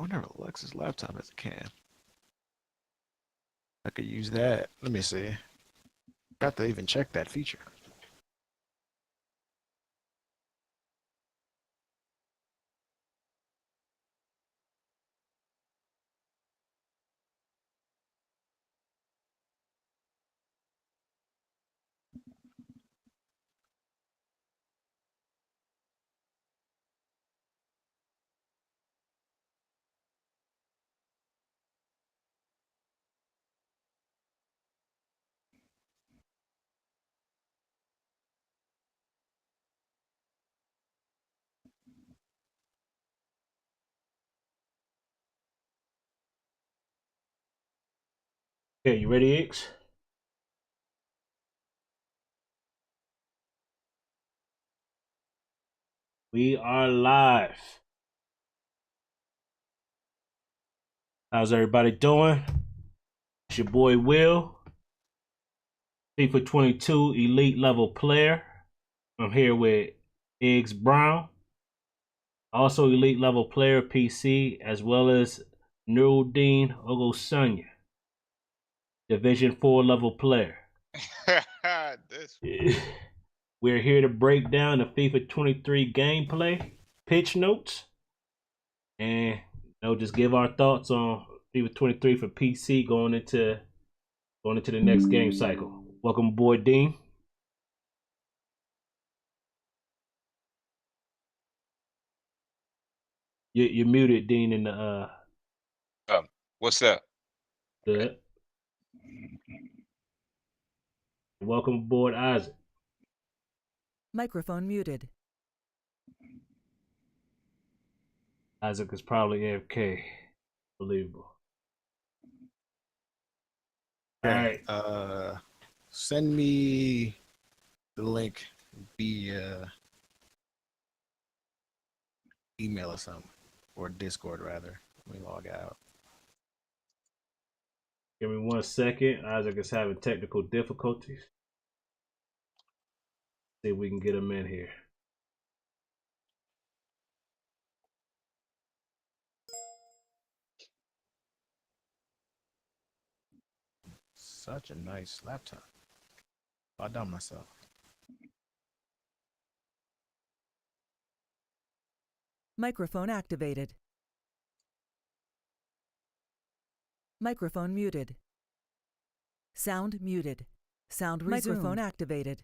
wonder if Alexa's laptop has a cam. I could use that. Let me see. Got to even check that feature. Okay, you ready, X? We are live. How's everybody doing? It's your boy Will, FIFA 22 elite level player. I'm here with Iggs Brown, also elite level player PC, as well as Nuruddin Ogosunya, Division 4 level player. This We're here to break down the FIFA 23 gameplay, pitch notes, and just give our thoughts on FIFA 23 for PC going into the next game cycle. Welcome aboard, Dean. You're muted, Dean, in the what's up? good. Welcome aboard, Isaac. Microphone muted. Isaac is probably AFK. Believable. Okay. All right. Send me the link via email or something, or Discord rather. Let me log out. Give me 1 second. Isaac is having technical difficulties. See if we can get him in here. Such a nice laptop. I done myself. Microphone activated. Microphone muted. Sound muted. Sound resumed. Microphone activated.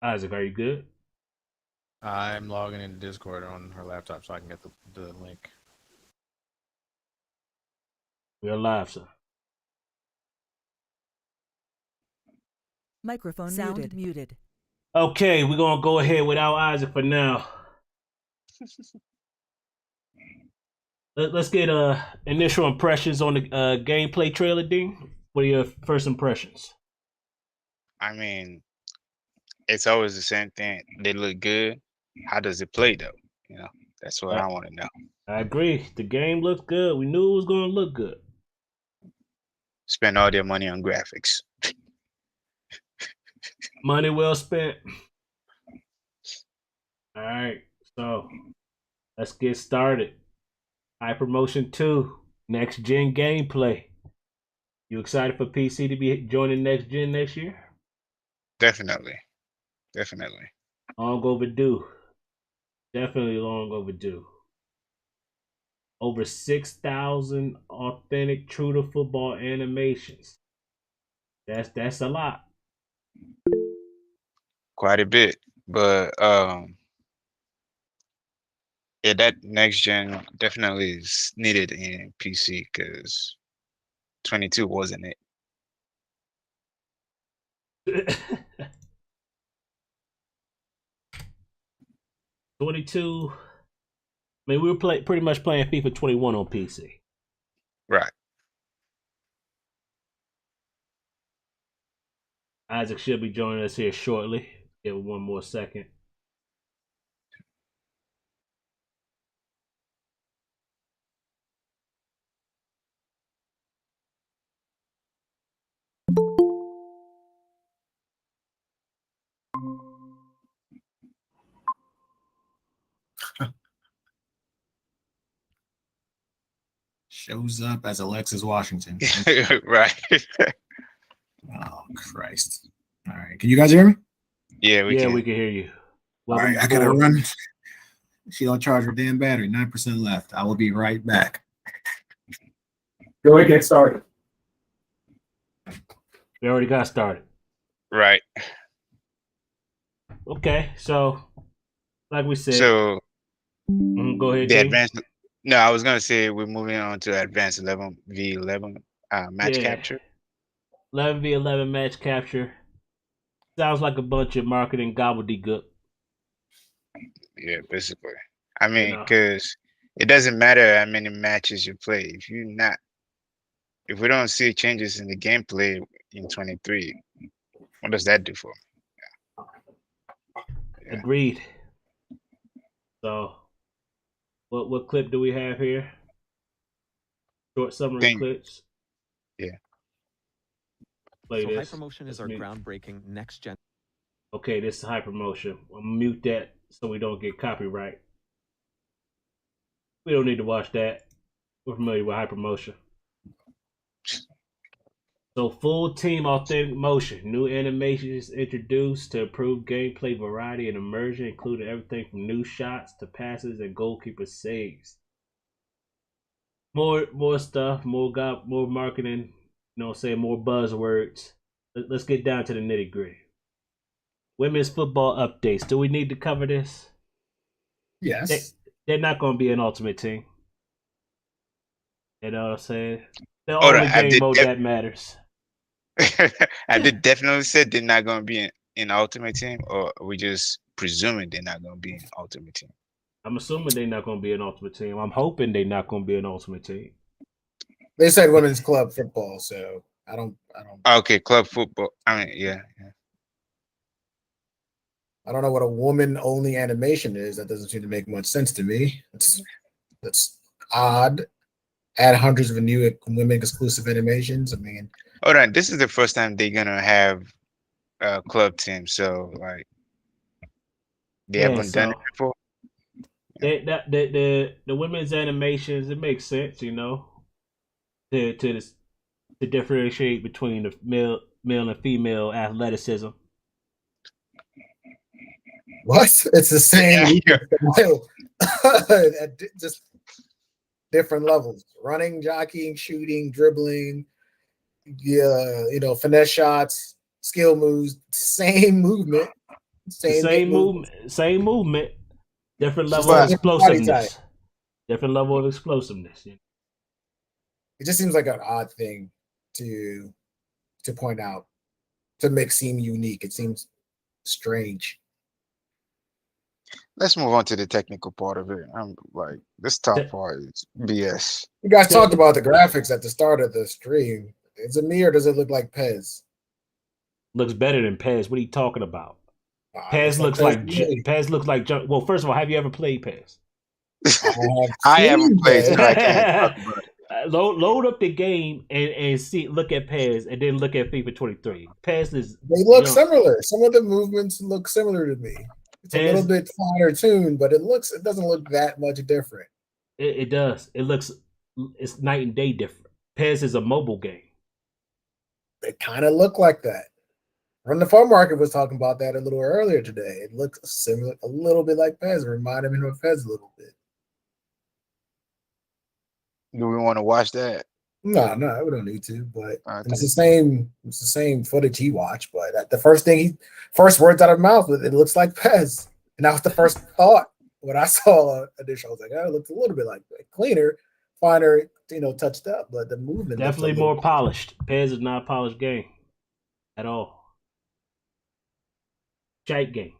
Isaac, are you good? I'm logging into Discord on her laptop so I can get the link. We're live, sir. Microphone sound muted. Okay, we're gonna go ahead without Isaac for now. Let's get initial impressions on the gameplay trailer, Dean. What are your first impressions? I mean, it's always the same thing. They look good. How does it play though? You know, that's what I want to know. I agree. The game looks good. We knew it was gonna look good. Spend all their money on graphics. Money well spent. All right, so let's get started. Hypermotion 2, next gen gameplay. You excited for PC to be joining next gen next year? Definitely. Definitely. Long overdue. Definitely long overdue. Over 6,000 authentic true to football animations. That's a lot. Quite a bit. But yeah, that next gen definitely is needed in PC because 22 wasn't it. 22. I mean, we were pretty much playing FIFA 21 on PC. Right. Isaac should be joining us here shortly. Give it 1 more second. shows up as Alexis Washington. Right. Oh, Christ. All right. Can you guys hear me? Yeah, we Yeah, can. we can hear you. All right. I got to run. She don't charge her damn battery. 9% left. I will be right back. Go ahead, get started. We already got started. Right. Okay, so like we said, So go ahead, the King. advanced. No, I was gonna say we're moving on to advanced 11v11 match capture. 11v11 match capture. Sounds like a bunch of marketing gobbledygook. Yeah, basically. I mean, know. because it doesn't matter how many matches you play if we don't see changes in the gameplay in 23, what does that do for me? Yeah. Agreed. So, what clip do we have here? Short summary clips. Yeah. Play so this. Hypermotion is our groundbreaking next gen. Okay, this is Hypermotion. I'll mute that so we don't get copyright. We don't need to watch that. We're familiar with Hypermotion. So full team authentic motion. New animations introduced to improve gameplay variety and immersion, including everything from new shots to passes and goalkeeper saves. More stuff, more marketing, you know, say more buzzwords. Let's get down to the nitty gritty. Women's football updates. Do we need to cover this? Yes. They're not going to be an ultimate team. You know what I'm saying? The Hold only on, game mode that matters. I did definitely said they're not gonna be in ultimate team, or we just presuming they're not gonna be in ultimate team. I'm assuming they're not going to be an ultimate team. I'm hoping they're not going to be an ultimate team. They said women's club football, so I don't. Okay, club football. I mean, yeah. I don't know what a woman-only animation is. That doesn't seem to make much sense to me. That's odd. Add hundreds of new women-exclusive animations. I mean, Hold on, this is the first time they're gonna have a club team, so like they haven't done it before. The women's animations, it makes sense, you know, to differentiate between the male and female athleticism. what? It's the same. Just different levels: running, jockeying, shooting, dribbling. Yeah, you know, finesse shots, skill moves, same movement, same movement, different level of explosiveness. Different level of explosiveness. It just seems like an odd thing to point out, to make seem unique. It seems strange. Let's move on to the technical part of it. I'm like, this top part is BS. You guys talked about the graphics at the start of the stream. Is it me or does it look like Pez? Looks better than Pez. What are you talking about? Pez looks like Pez looks like. Well, first of all, have you ever played Pez? I haven't played, so I can't talk about it. Load up the game and see. Look at Pez, and then look at FIFA 23. Pez is. They look similar. Some of the movements look similar to me. It's a little bit finer tuned, but it doesn't look that much different. It does. It's night and day different. Pez is a mobile game. They kind of look like that. Run the Farm Market was talking about that a little earlier today. It looks similar, a little bit like Pez. It reminded me of Pez a little bit. Do we want to watch that? No, we don't need to. But it's the same. It's the same footage he watched. But the first words out of his mouth was, "It looks like Pez," and that was the first thought when I saw a dish. I was like, "Oh, it looks a little bit like that. Cleaner, finer, you know, touched up, but the movement definitely more polished. Pez is not a polished game at all. Shite game.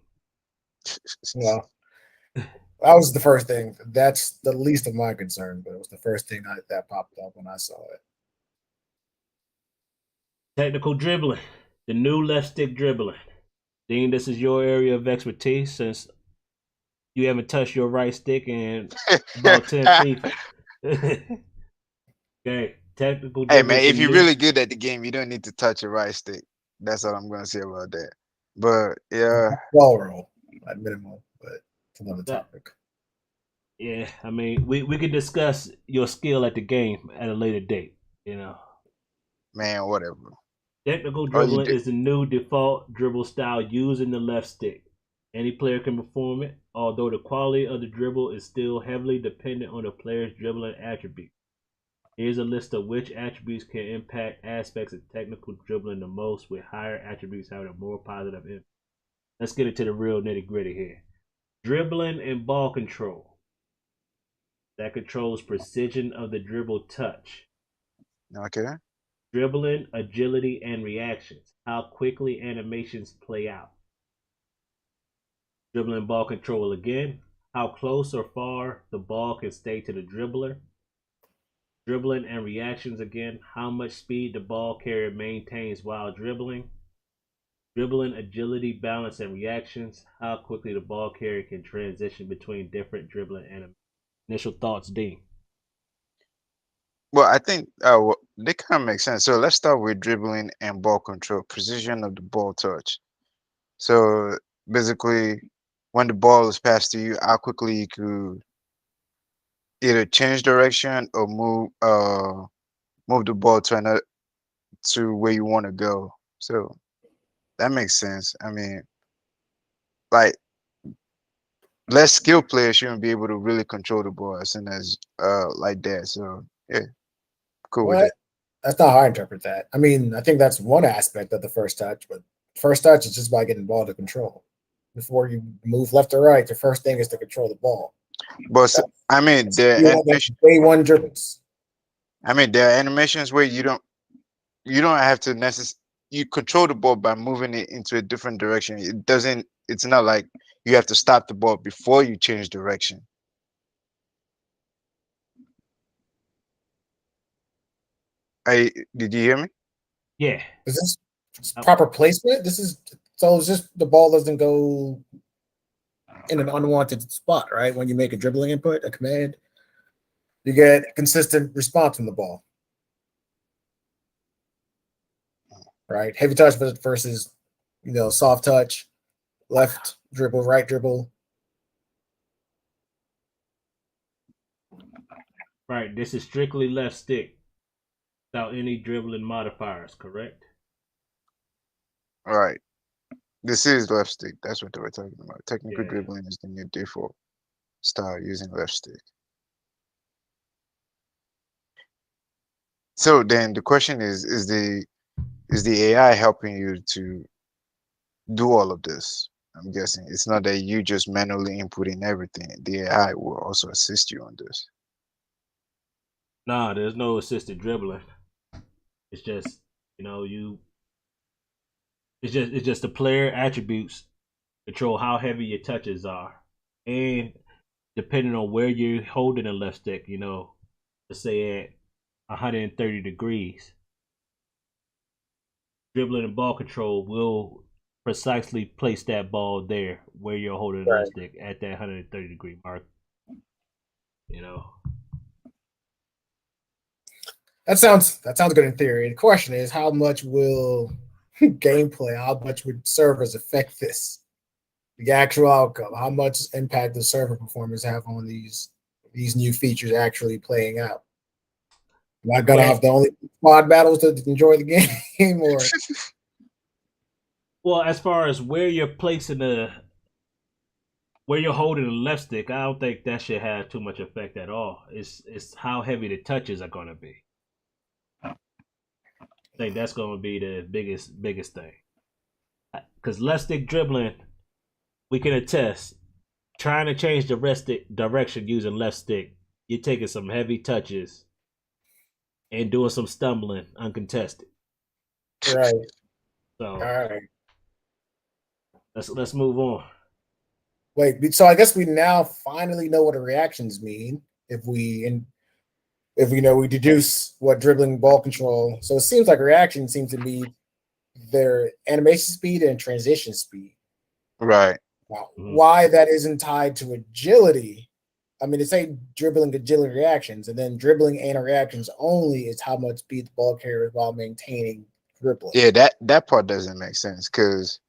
Well, that was the first thing. That's the least of my concern, but it was the first thing that popped up when I saw it. Technical dribbling. The new left stick dribbling. Dean, this is your area of expertise since you haven't touched your right stick in about 10 FIFA. Okay, technical dribbling. Hey, man, if you're really good at the game, you don't need to touch your right stick. That's all I'm going to say about that. But, yeah. Ball roll at minimum, but it's another topic. Yeah, I mean, we could discuss your skill at the game at a later date. You know, Man, whatever. technical All you dribbling do. is the new default dribble style using the left stick. Any player can perform it, although the quality of the dribble is still heavily dependent on the player's dribbling attributes. Here's a list of which attributes can impact aspects of technical dribbling the most, with higher attributes having a more positive impact. Let's get into the real nitty gritty here. Dribbling and ball control. That controls precision of the dribble touch. Okay. Dribbling, agility, and reactions. How quickly animations play out. Dribbling ball control again. How close or far the ball can stay to the dribbler. Dribbling and reactions again. How much speed the ball carrier maintains while dribbling. Dribbling, agility, balance, and reactions. How quickly the ball carrier can transition between different dribbling and initial thoughts, D. Well, I think they kind of make sense. So let's start with dribbling and ball control, precision of the ball touch. So basically, when the ball is passed to you, how quickly you could either change direction or move the ball to another to where you want to go. So that makes sense. I mean, like less skilled players shouldn't be able to really control the ball as soon as like that. So yeah, cool with What? that. That's not how I interpret that. I mean, I think that's one aspect of the first touch, but first touch is just by getting the ball to control. Before you move left or right, the first thing is to control the ball. But That's, I mean, that's day one dribbles. there are animations where you don't have to necessarily you control the ball by moving it into a different direction. It doesn't. It's not like you have to stop the ball before you change direction. I did you hear me? Yeah. Is this proper placement? This is so it's just the ball doesn't go in an unwanted spot, right? When you make a dribbling input, a command, you get consistent response from the ball. Right? Heavy touch versus soft touch, left dribble, right dribble. Right. This is strictly left stick without any dribbling modifiers, correct? All right. This is left stick. That's what they were talking about. Technical Yeah. dribbling is the new default style using left stick. So then the question is the AI helping you to do all of this? I'm guessing it's not that you just manually inputting everything. The AI will also assist you on this. Nah, there's no assisted dribbling. It's just, you know, you it's just the player attributes control how heavy your touches are. And depending on where you're holding the left stick, let's say at 130 degrees, dribbling and ball control will precisely place that ball there where you're holding the Right. left stick at that 130-degree mark. You know. That sounds good in theory. The question is, how much will gameplay, how much would servers affect this? The actual outcome, how much impact does server performance have on these new features actually playing out? Am I gonna have the only squad battles to enjoy the game, or Well, as far as where you're placing where you're holding the left stick, I don't think that should have too much effect at all. It's how heavy the touches are going to be. I think that's going to be the biggest thing. Because left stick dribbling, we can attest, trying to change the rest direction using left stick, you're taking some heavy touches and doing some stumbling uncontested. right? So All right. let's move on. Wait, so I guess we now finally know what the reactions mean if we we deduce what dribbling ball control. So it seems like reaction seems to be their animation speed and transition speed. Right. Now, why that isn't tied to agility? I mean, it's a dribbling agility reactions, and then dribbling and reactions only is how much speed the ball carries while maintaining dribbling. Yeah, that part doesn't make sense because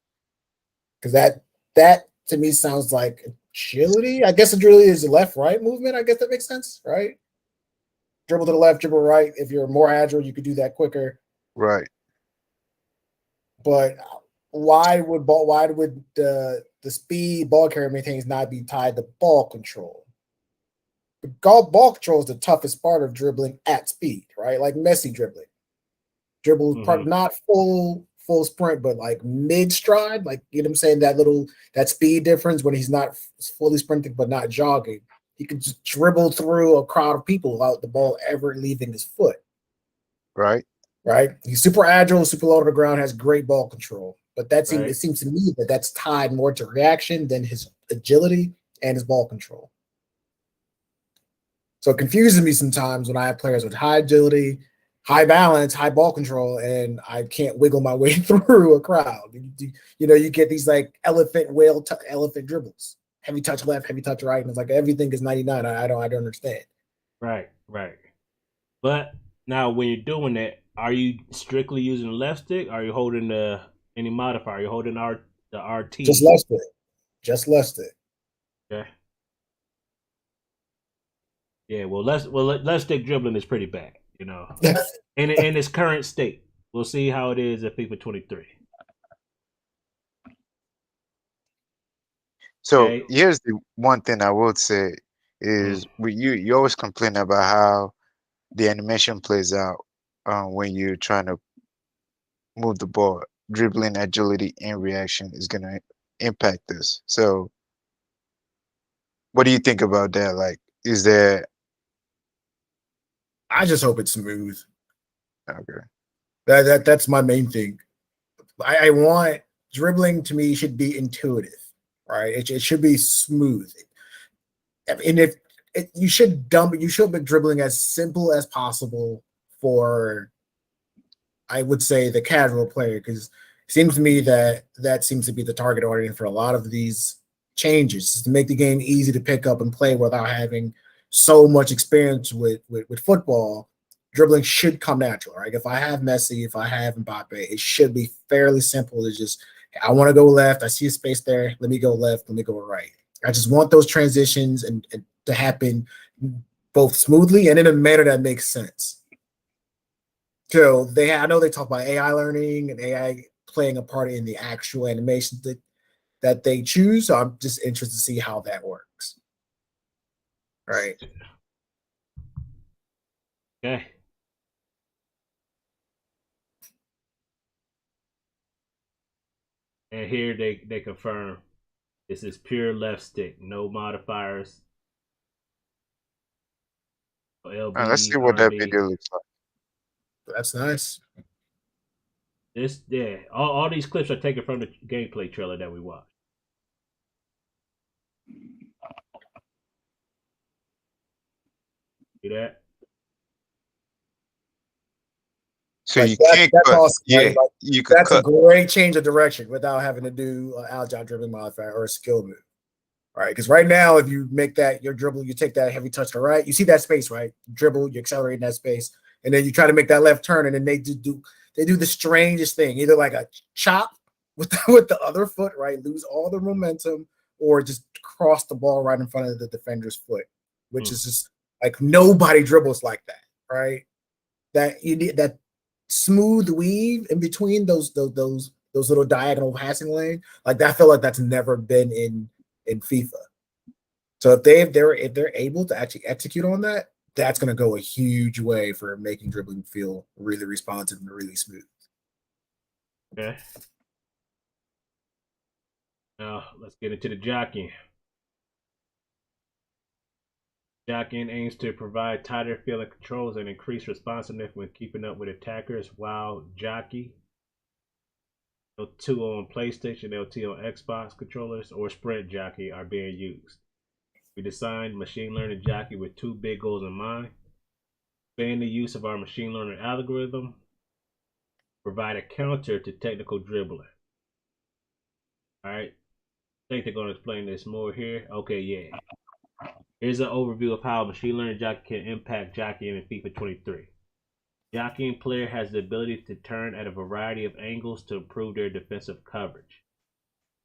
that to me sounds like agility. I guess agility is the left-right movement. I guess that makes sense, right? Dribble to the left, dribble right. If you're more agile, you could do that quicker. Right. But why would the speed ball carrier maintains not be tied to ball control? Ball control is the toughest part of dribbling at speed, right? Like Messi dribbling. Dribble not full sprint, but like mid stride, like you know what I'm saying, that speed difference when he's not fully sprinting but not jogging. He can just dribble through a crowd of people without the ball ever leaving his foot. Right. Right. He's super agile, super low to the ground, has great ball control. But it seems to me that that's tied more to reaction than his agility and his ball control. So it confuses me sometimes when I have players with high agility, high balance, high ball control, and I can't wiggle my way through a crowd. You get these like elephant dribbles, heavy touch left, heavy touch right, and it's like everything is 99. I don't understand. Right. But now when you're doing that, are you strictly using the left stick? Or are you holding any modifier? Are you holding the RT? Just left stick. Just left stick. Okay. Yeah, left stick dribbling is pretty bad, in its current state. We'll see how it is at FIFA 23. So okay. Here's the one thing I would say is you always complain about how the animation plays out when you're trying to move the ball. Dribbling, agility, and reaction is gonna impact this. So what do you think about that? Like, is there I just hope it's smooth. okay? That's my main thing. I want dribbling to me should be intuitive, right? It should be smooth, and if you should make dribbling as simple as possible for, I would say, the casual player, because it seems to me that seems to be the target audience for a lot of these changes, is to make the game easy to pick up and play without having so much experience with football. Dribbling should come natural, right? If I have Messi, if I have Mbappe, it should be fairly simple to just, I want to go left, I see a space there, let me go left, let me go right. I just want those transitions and to happen both smoothly and in a manner that makes sense. So I know they talk about AI learning and AI playing a part in the actual animation that they choose. So I'm just interested to see how that works. Right. Okay. And here they confirm this is pure left stick, no modifiers. LB, Let's see what that RD. video looks like. That's nice. All these clips are taken from the gameplay trailer that we watched. See that? So like you that's can't cut. awesome, Yeah, right? Like, you could that's cut. a great change of direction without having to do an agile dribbling modifier or a skill move. Right, because right now, if you make that your dribble, you take that heavy touch to right, you see that space, right? Dribble, you accelerate in that space, and then you try to make that left turn, and then they do the strangest thing, either like a chop with the other foot, right, lose all the momentum, or just cross the ball right in front of the defender's foot, which is just like nobody dribbles like that, right? That you need that smooth weave in between those little diagonal passing lane, like that. I feel like that's never been in FIFA. So if they're able to actually execute on that, that's going to go a huge way for making dribbling feel really responsive and really smooth. Okay. Now let's get into the jockeying. Jockeying aims to provide tighter feeling controls and increase responsiveness when keeping up with attackers, while jockey L2 on PlayStation, LT on Xbox controllers, or Sprint jockey are being used. We designed machine learning jockey with two big goals in mind: expand the use of our machine learning algorithm, provide a counter to technical dribbling. All right, I think they're going to explain this more here. Okay, yeah. Here's an overview of how machine learning jockey can impact jockeying in FIFA 23. Jockeying player has the ability to turn at a variety of angles to improve their defensive coverage.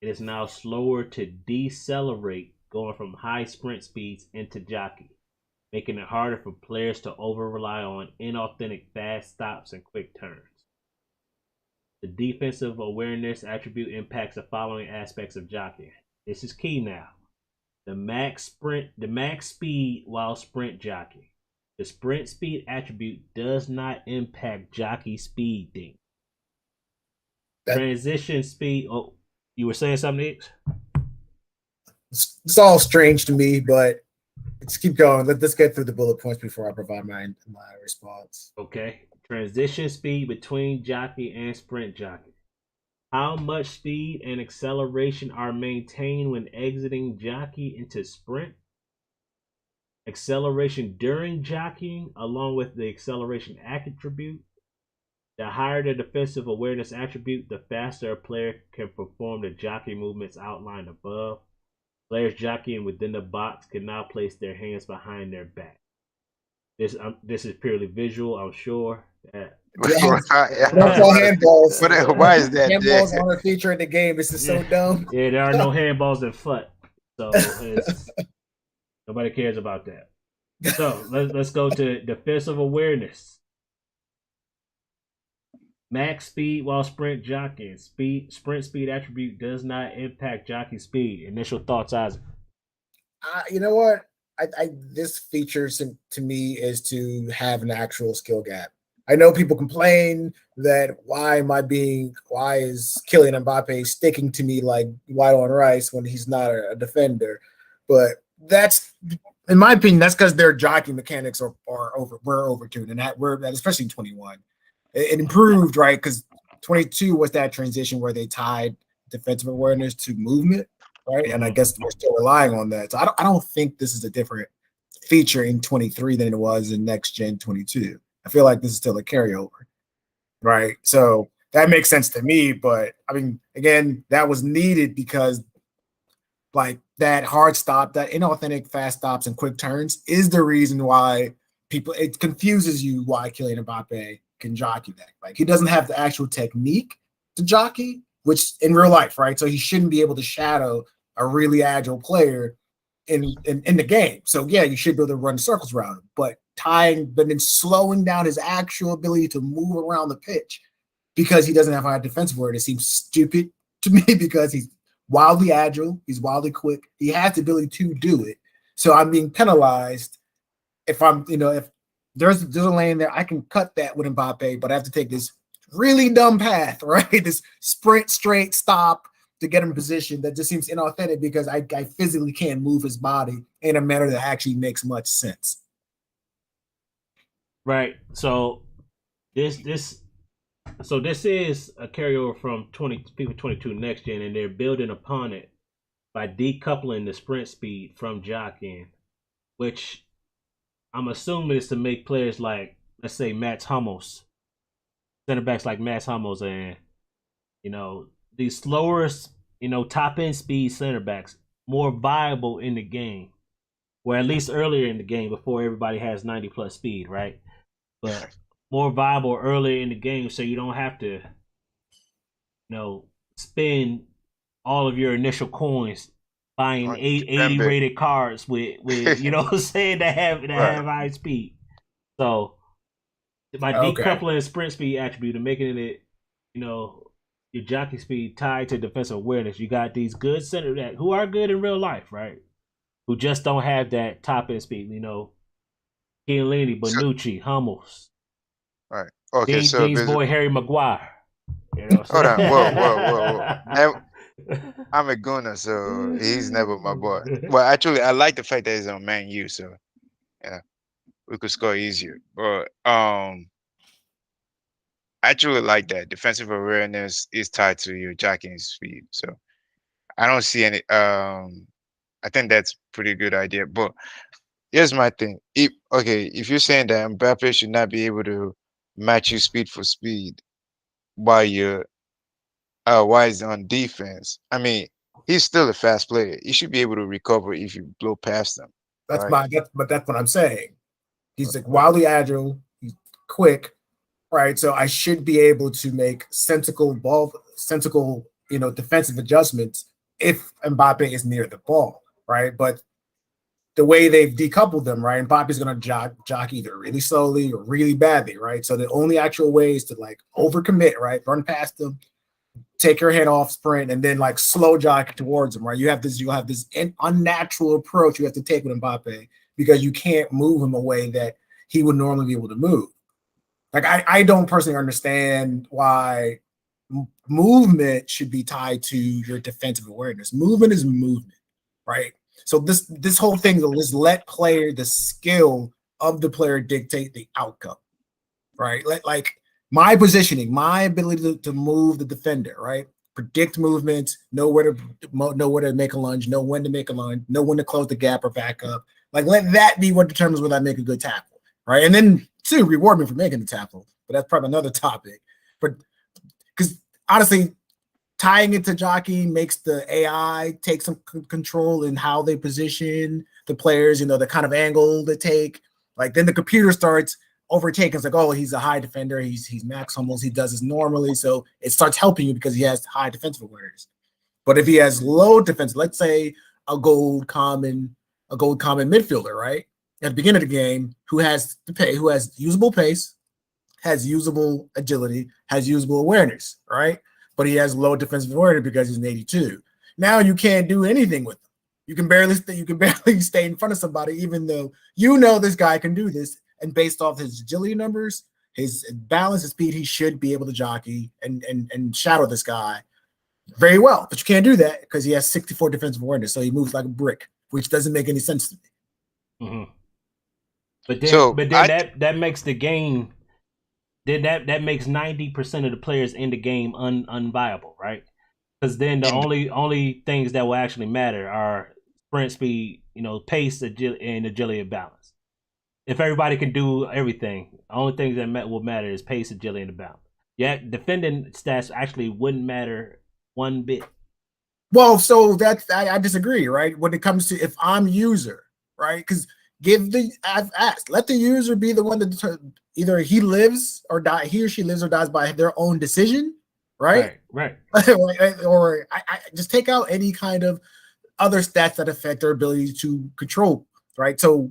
It is now slower to decelerate going from high sprint speeds into jockey, making it harder for players to over-rely on inauthentic fast stops and quick turns. The defensive awareness attribute impacts the following aspects of jockeying. This is key now. The max speed while sprint jockeying. The sprint speed attribute does not impact jockey speed thing. Transition speed. Oh, you were saying something, Nix? It's all strange to me, but let's keep going. Let's get through the bullet points before I provide my response. Okay. Transition speed between jockey and sprint jockey. How much speed and acceleration are maintained when exiting jockey into sprint? Acceleration during jockeying, along with the acceleration attribute. The higher the defensive awareness attribute, the faster a player can perform the jockey movements outlined above. Players jockeying within the box can now place their hands behind their back. This is purely visual, I'm sure. Handballs. Why is that? Handballs aren't a feature in the game. This is so dumb. Yeah, there are no handballs in FUT, so nobody cares about that. So let's go to defensive awareness. Max speed while sprint jockeying. Sprint speed attribute does not impact jockey speed. Initial thoughts, Isaac? You know what? This feature to me is to have an actual skill gap. I know people complain that why is Kylian Mbappe sticking to me like white on rice when he's not a defender? But that's, in my opinion, that's because their jockey mechanics were overtuned, and that especially in 21. It improved, right? Because 22 was that transition where they tied defensive awareness to movement, right? And I guess we're still relying on that. So I don't think this is a different feature in 23 than it was in next gen 22. I feel like this is still a carryover, right? So that makes sense to me. But I mean, again, that was needed because like that hard stop, that inauthentic fast stops and quick turns is the reason why it confuses you why Kylian Mbappe can jockey that. Like he doesn't have the actual technique to jockey, which in real life, right? So he shouldn't be able to shadow a really agile player in the game. So yeah, you should be able to run circles around him, but then slowing down his actual ability to move around the pitch because he doesn't have high defensive awareness seems stupid to me because he's wildly agile, he's wildly quick, he has the ability to do it. So I'm being penalized if there's a lane there, I can cut that with Mbappe, but I have to take this really dumb path, right? This sprint straight stop to get him in position that just seems inauthentic because I physically can't move his body in a manner that actually makes much sense. Right. So this is a carryover from FIFA 22 Next Gen, and they're building upon it by decoupling the sprint speed from jockeying, which I'm assuming is to make players like, let's say, Mats Hummels, center backs like Mats Hummels, and these slower, top end speed center backs more viable in the game, or at least earlier in the game before everybody has 90 plus speed, right? But more viable earlier in the game, so you don't have to, spend all of your initial coins buying 80 rated cards with you know what I'm saying, that have high speed. So by decoupling sprint speed attribute and making it, your jockey speed tied to defensive awareness, you got these good center backs who are good in real life, right? Who just don't have that top end speed. Chiellini, Bonucci, Hummels. Right. Okay. Dean's boy Harry Maguire. Hold on. Whoa. I'm a Gunner, so he's never my boy. Well, actually, I like the fact that he's on Man U, so yeah, we could score easier. But I actually like that defensive awareness is tied to your jockeying speed. So I don't see any. I think that's pretty good idea. But here's my thing: if you're saying that Mbappe should not be able to match you speed for speed while you're why is on defense? I mean, he's still a fast player. He should be able to recover if you blow past him. That's what I'm saying. He's like wildly agile, he's quick, right? So I should be able to make sensible defensive adjustments if Mbappe is near the ball, right? But the way they've decoupled them, right? And Mbappe's going to jock either really slowly or really badly, right? So the only actual way is to like overcommit, right? Run past them, take your head off, sprint, and then like slow jock towards them, right? You'll have this unnatural approach you have to take with Mbappe because you can't move him a way that he would normally be able to move. Like I don't personally understand why movement should be tied to your defensive awareness. Movement is movement, right? So this whole thing will just let the skill of the player dictate the outcome, right? Like my positioning, my ability to move the defender, right? Predict movements, know where to make a lunge, know when to make a lunge, know when to close the gap or back up. Like let that be what determines whether I make a good tackle, right? And then still reward me for making the tackle, but that's probably another topic. But because honestly, tying it to jockeying makes the AI take some control in how they position the players, the kind of angle they take. Like then the computer starts overtaking. It's like, oh, he's a high defender. He's max humbles. He does this normally. So it starts helping you because he has high defensive awareness. But if he has low defense, let's say a gold common midfielder, right? At the beginning of the game, who has usable pace, has usable agility, has usable awareness, right? But he has low defensive awareness because he's an 82. Now you can't do anything with him. You can barely stay in front of somebody, even though this guy can do this. And based off his agility numbers, his balance, his speed, he should be able to jockey and shadow this guy very well. But you can't do that because he has 64 defensive awareness, so he moves like a brick, which doesn't make any sense to me. Mm-hmm. But then that makes the game. Then that makes 90% of the players in the game unviable, right? Because then the only things that will actually matter are sprint speed, pace, and agility and balance. If everybody can do everything, the only things that will matter is pace, agility, and balance. Yeah, defending stats actually wouldn't matter one bit. Well, so that's I disagree, right? When it comes to if I'm user, right? Because I've asked, let the user be the one that either he lives or die, he or she lives or dies by their own decision, right? Right. Or I just take out any kind of other stats that affect their ability to control, right? So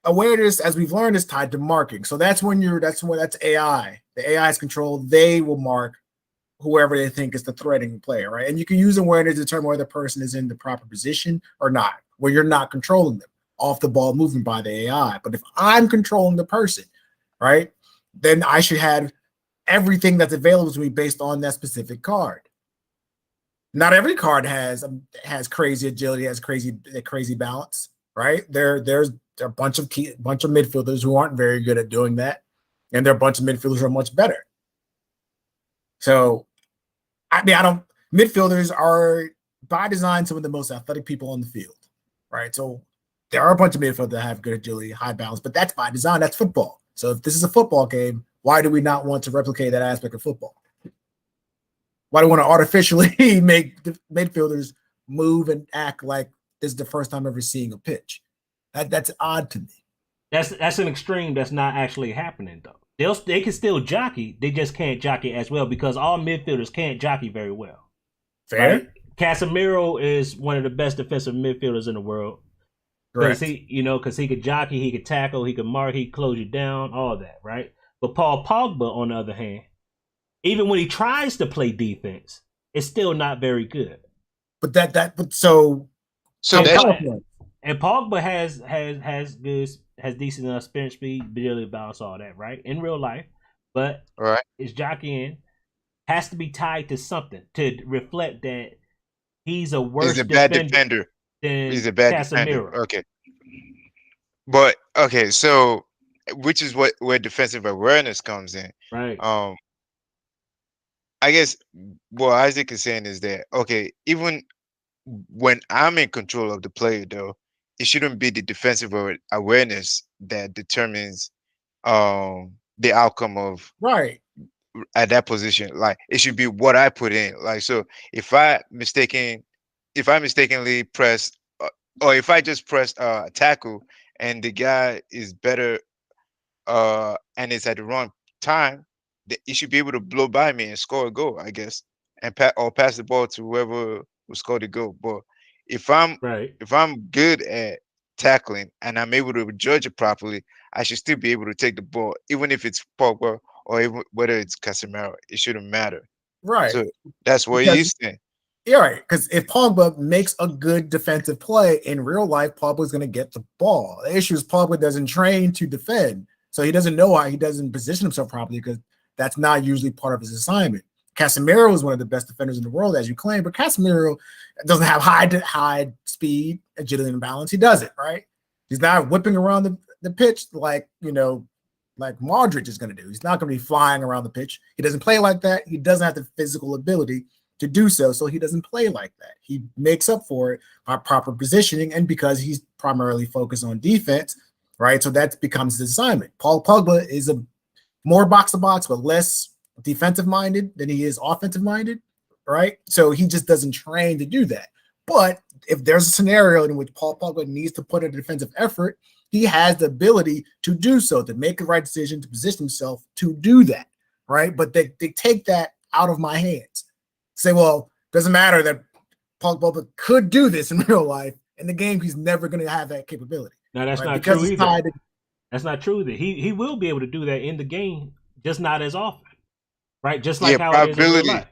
awareness, as we've learned, is tied to marking. So that's AI. The AI is controlled. They will mark whoever they think is the threatening player, right? And you can use awareness to determine whether the person is in the proper position or not, where you're not controlling them off the ball movement by the AI. But if I'm controlling the person, right, then I should have everything that's available to me based on that specific card. Not every card has crazy agility, has crazy balance, right? There's a bunch of midfielders who aren't very good at doing that, and there are a bunch of midfielders who are much better. So, midfielders are by design some of the most athletic people on the field, right? So there are a bunch of midfielders that have good agility, high balance, but that's by design. That's football. So if this is a football game, why do we not want to replicate that aspect of football? Why do we want to artificially make the midfielders move and act like this is the first time ever seeing a pitch? That's odd to me. That's an extreme that's not actually happening though. They can still jockey, they just can't jockey as well because all midfielders can't jockey very well. Fair. Right? Casemiro is one of the best defensive midfielders in the world. Because he could jockey, he could tackle, he could mark, he could close you down, all that, right? But Paul Pogba, on the other hand, even when he tries to play defense, it's still not very good. But and Pogba has decent sprint speed, ability, balance, all that, right? In real life, but his jockeying has to be tied to something to reflect that he's a bad defender. He's a bad Casemiro. defender. Okay. But okay, so which is where defensive awareness comes in. Right. I guess what Isaac is saying is that okay, even when I'm in control of the player though, it shouldn't be the defensive awareness that determines the outcome of at that position. Like it should be what I put in. Like so if I mistakenly press or if I just press tackle and the guy is better and it's at the wrong time, he should be able to blow by me and score a goal, I guess, and pass the ball to whoever will score the goal. But if I'm Right. if I'm good at tackling and I'm able to judge it properly, I should still be able to take the ball, even if it's Pogba or even whether it's Casemiro. It shouldn't matter. Right. So that's what Because he's saying. yeah, right. Because if Pogba makes a good defensive play in real life, Pogba's going to get the ball. The issue is Pogba doesn't train to defend, so he doesn't know how he doesn't position himself properly because that's not usually part of his assignment. Casemiro is one of the best defenders in the world, as you claim, but Casemiro doesn't have high speed, agility, and balance. He doesn't, right? He's not whipping around the pitch like like Modric is going to do. He's not going to be flying around the pitch. He doesn't play like that. He doesn't have the physical ability to do so he doesn't play like that. He makes up for it by proper positioning and because he's primarily focused on defense, right? So that becomes his assignment. Paul Pogba is a more box to box, but less defensive minded than he is offensive minded, right? So he just doesn't train to do that. But if there's a scenario in which Paul Pogba needs to put a defensive effort, he has the ability to do so, to make the right decision, to position himself to do that, right? But they take that out of my hands. Say, well, doesn't matter that Paul Pogba could do this in real life. In the game, he's never going to have that capability. Now that's right? not Because true either. to... That's not true either. He will be able to do that in the game, just not as often, right? Just like how it is in real life.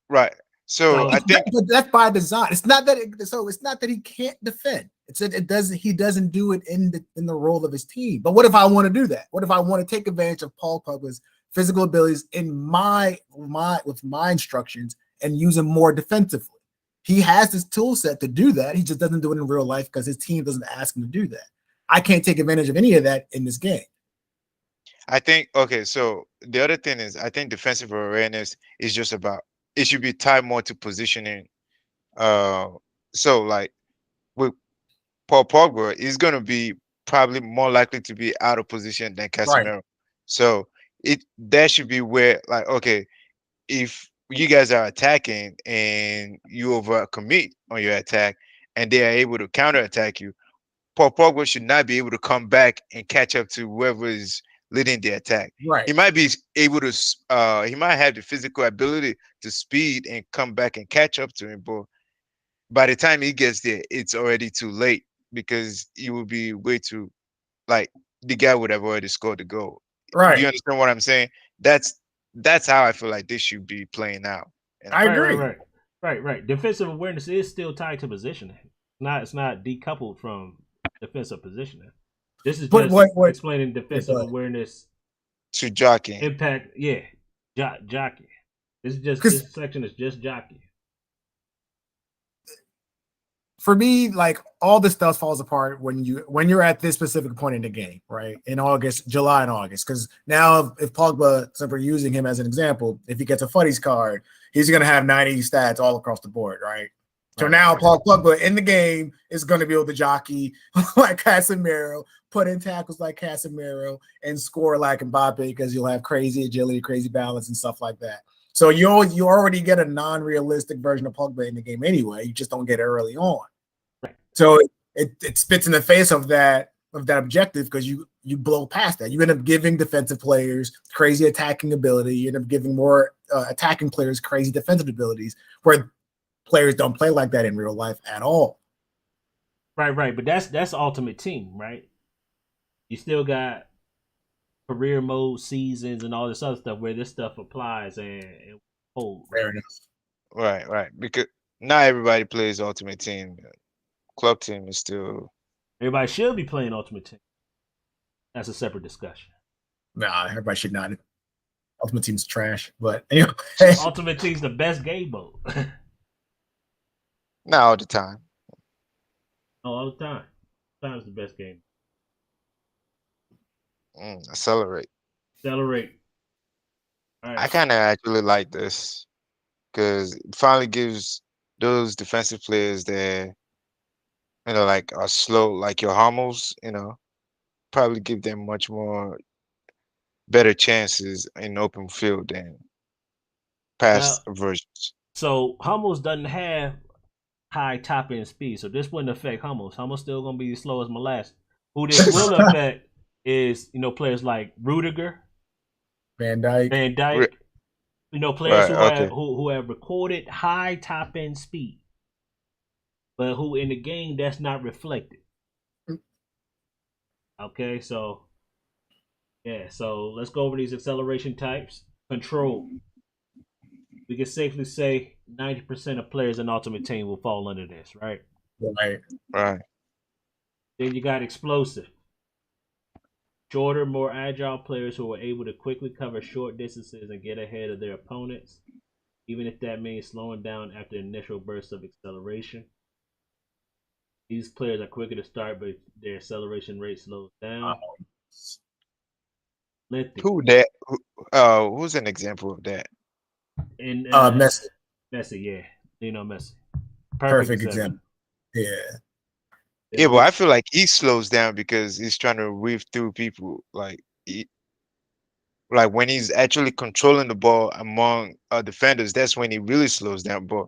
Right. So I think that's by design. It's not that it's not that he can't defend. It's that he doesn't do it in the role of his team. But what if I want to do that? What if I want to take advantage of Paul Pogba's physical abilities in with my instructions and use him more defensively? He has this tool set to do that. He just doesn't do it in real life because his team doesn't ask him to do that. I can't take advantage of any of that in this game. I think okay, so the other thing is I think defensive awareness is just about it should be tied more to positioning. So like with Paul Pogba, he's gonna be probably more likely to be out of position than Casemiro. Right. So that should be where like okay, if you guys are attacking and you overcommit on your attack and they are able to counterattack you, Paul Pogba should not be able to come back and catch up to whoever is leading the attack. Right. He might be able to he might have the physical ability to speed and come back and catch up to him, but by the time he gets there, it's already too late because he will be way too like the guy would have already scored the goal. Right. Do you understand what I'm saying? That's how I feel like this should be playing out. You know? I agree. Right. Defensive awareness is still tied to positioning. It's not decoupled from defensive positioning. This is just explaining defensive awareness to jockey impact. Yeah, jockey. This section is just jockey. For me, like all this stuff falls apart when you're at this specific point in the game, right? In August, July and August. Because now if Pogba, since we're using him as an example, if he gets a Fuddy's card, he's gonna have 90 stats all across the board, right? So now Paul Pogba in the game is going to be able to jockey like Casemiro, put in tackles like Casemiro, and score like Mbappe because you'll have crazy agility, crazy balance, and stuff like that. So you already get a non-realistic version of Pogba in the game anyway. You just don't get it early on. So it spits in the face of that objective because you blow past that. You end up giving defensive players crazy attacking ability. You end up giving more attacking players crazy defensive abilities where players don't play like that in real life at all. Right. But that's Ultimate Team, right? You still got career mode, seasons, and all this other stuff where this stuff applies and holds. Fair enough. Right. Because not everybody plays Ultimate Team. Club Team is still. Everybody should be playing Ultimate Team. That's a separate discussion. Nah, everybody should not. Ultimate Team's trash, but anyway. Ultimate Team's the best game mode. Not all the time. All the time. Time's the best game. Accelerate. All right. I kind of actually like this because it finally gives those defensive players that like are slow, like your Hummels, probably give them much more better chances in open field than past versions. So Hummels doesn't have high top end speed, so this wouldn't affect Hummels. Hummels still gonna be as slow as molasses. Who this will affect is players like Rudiger, Van Dijk. Players who have recorded high top end speed. but who in the game that's not reflected. Okay, so yeah, so let's go over these acceleration types. Control. We can safely say 90% of players in Ultimate Team will fall under this, right? Right. Right. Then you got explosive. Shorter, more agile players who are able to quickly cover short distances and get ahead of their opponents, even if that means slowing down after initial bursts of acceleration. These players are quicker to start, but their acceleration rate slows down. Lengthy. Who that? Who's an example of that? And Messi. Messi, yeah. Messi. Perfect example. Yeah. Yeah, but I feel like he slows down because he's trying to weave through people. Like when he's actually controlling the ball among defenders, that's when he really slows down. But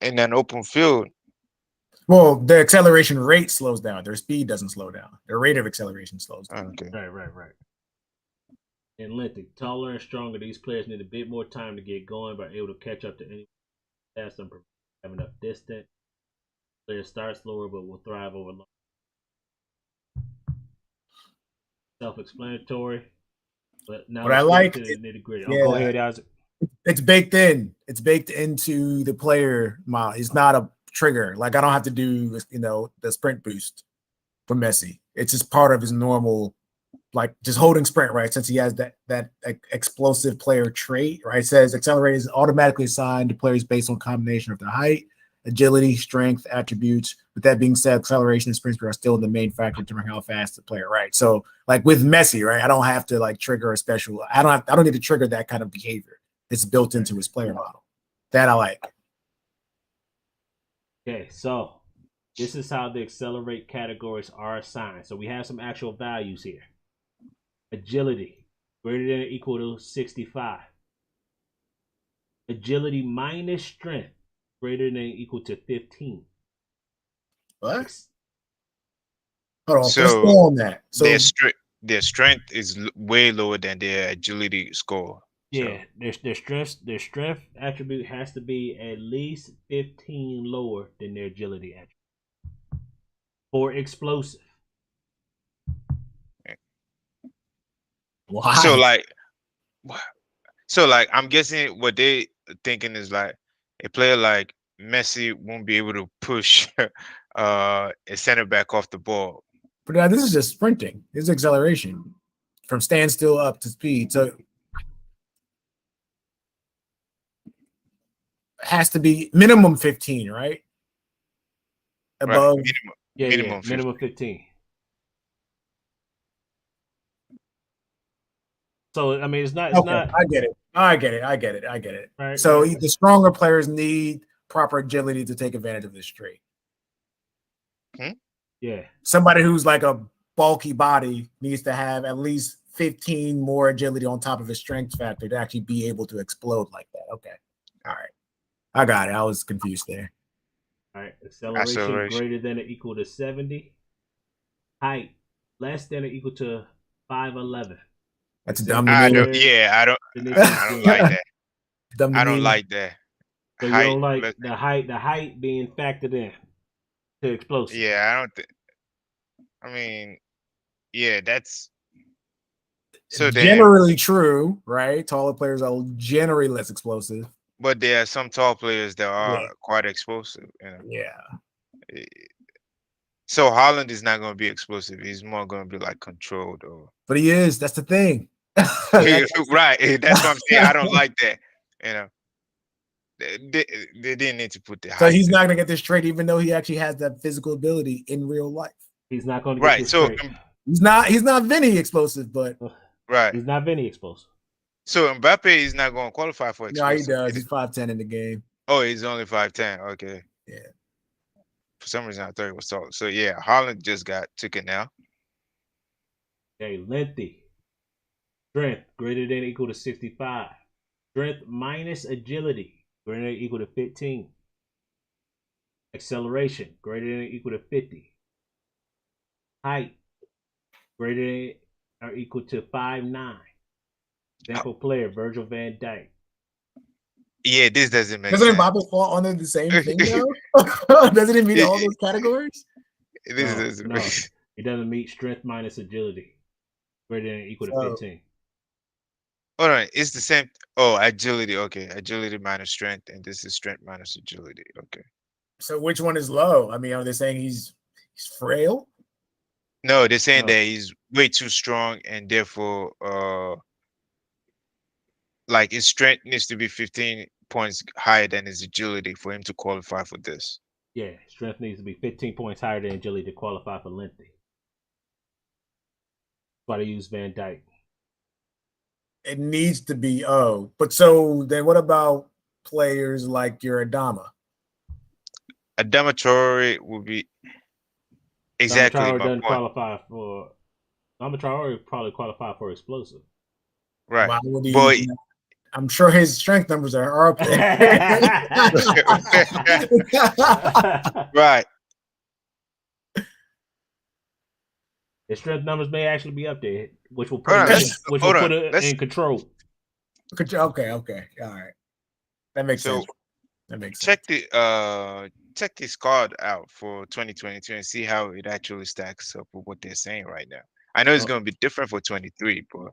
in an open field, well, the acceleration rate slows down. Their speed doesn't slow down. Their rate of acceleration slows down. Okay. Right. And lengthy. Taller and stronger, these players need a bit more time to get going, but are able to catch up to anyone fast and have enough distance. Players start slower, but will thrive over long. Self-explanatory. But now what I like to the nitty-gritty. Yeah, go ahead, Isaac. It's baked in. It's baked into the player model. It's not a trigger. Like I don't have to do, the sprint boost for Messi. It's just part of his normal, like just holding sprint, right? Since he has that explosive player trait, right? It says accelerator is automatically assigned to players based on combination of their height, agility, strength, attributes. With that being said, acceleration and sprint speed are still the main factor determining how fast the player, right? So like with Messi, right? I don't have to like trigger a special. I don't need to trigger that kind of behavior. It's built into his player model. That I like. Okay, so this is how the accelerate categories are assigned. So we have some actual values here. Agility, greater than or equal to 65. Agility minus strength, greater than or equal to 15. What? Hold on, let's So go on that. So their strength is way lower than their agility score. Yeah, their strength attribute has to be at least 15 lower than their agility attribute. For explosive. why? So like I'm guessing what they thinking is like a player like Messi won't be able to push a center back off the ball. But this is just sprinting. This is acceleration from standstill up to speed. So it has to be minimum 15, right? Above. Right. Minimum 15. So I mean, it's not. I get it. Right, so right. The stronger players need proper agility to take advantage of this trait. Yeah. Somebody who's like a bulky body needs to have at least 15 more agility on top of his strength factor to actually be able to explode like that. Okay. All right. I got it. I was confused there. All right. Acceleration greater than or equal to 70. Height less than or equal to 5'11". That's dumb. I don't like that. I don't like that. So you don't like the height being factored in to explosive. Yeah, I don't think. I mean, yeah, that's so generally true, right? Taller players are generally less explosive. But there are some tall players that are quite explosive. Yeah. So Holland is not going to be explosive. He's more going to be like controlled, But he is. That's the thing. Right. That's what I'm saying. I don't like that. They didn't need to put the height. So he's not going to get this trait, even though he actually has that physical ability in real life. He's not going to get this trait. He's not Vinny explosive, but he's not Vinny explosive. So Mbappe is not going to qualify for explosive. No, he does. He's 5'10" in the game. Oh, he's only 5'10". Okay. Yeah. For some reason, I thought it was tall. So yeah, Holland just took it now. Okay, lengthy. Strength greater than or equal to 65. Strength minus agility greater than or equal to 15. Acceleration greater than or equal to 50. Height greater than or equal to 5'9". Example player Virgil van Dijk. Yeah, this doesn't make Doesn't sense. Mbappe fall under the same thing though? Doesn't it meet all those categories? This doesn't No, make sense. it doesn't meet strength minus agility, greater than or equal to So 15. Hold on, it's the same. Oh, agility. Okay, agility minus strength, and this is strength minus agility. Okay. so which one is low? I mean, are they saying he's frail? No, they're saying No. that he's way too strong, and therefore, like his strength needs to be 15 points higher than his agility for him to qualify for this. Yeah, strength needs to be 15 points higher than agility to qualify for lengthy. That's why they use Van Dyke. It needs to be but so then what about players like your Adama? Adama Traore will be exactly Traore my doesn't point. qualify for. Traore probably qualify for explosive. Right. Why would he? But I'm sure his strength numbers are up there. right. His strength numbers may actually be up there, which will Hold on, put it in control. Okay, all right. That makes sense. That makes sense. Check this card out for 2022 and see how it actually stacks up with what they're saying right now. I know it's going to be different for 23, but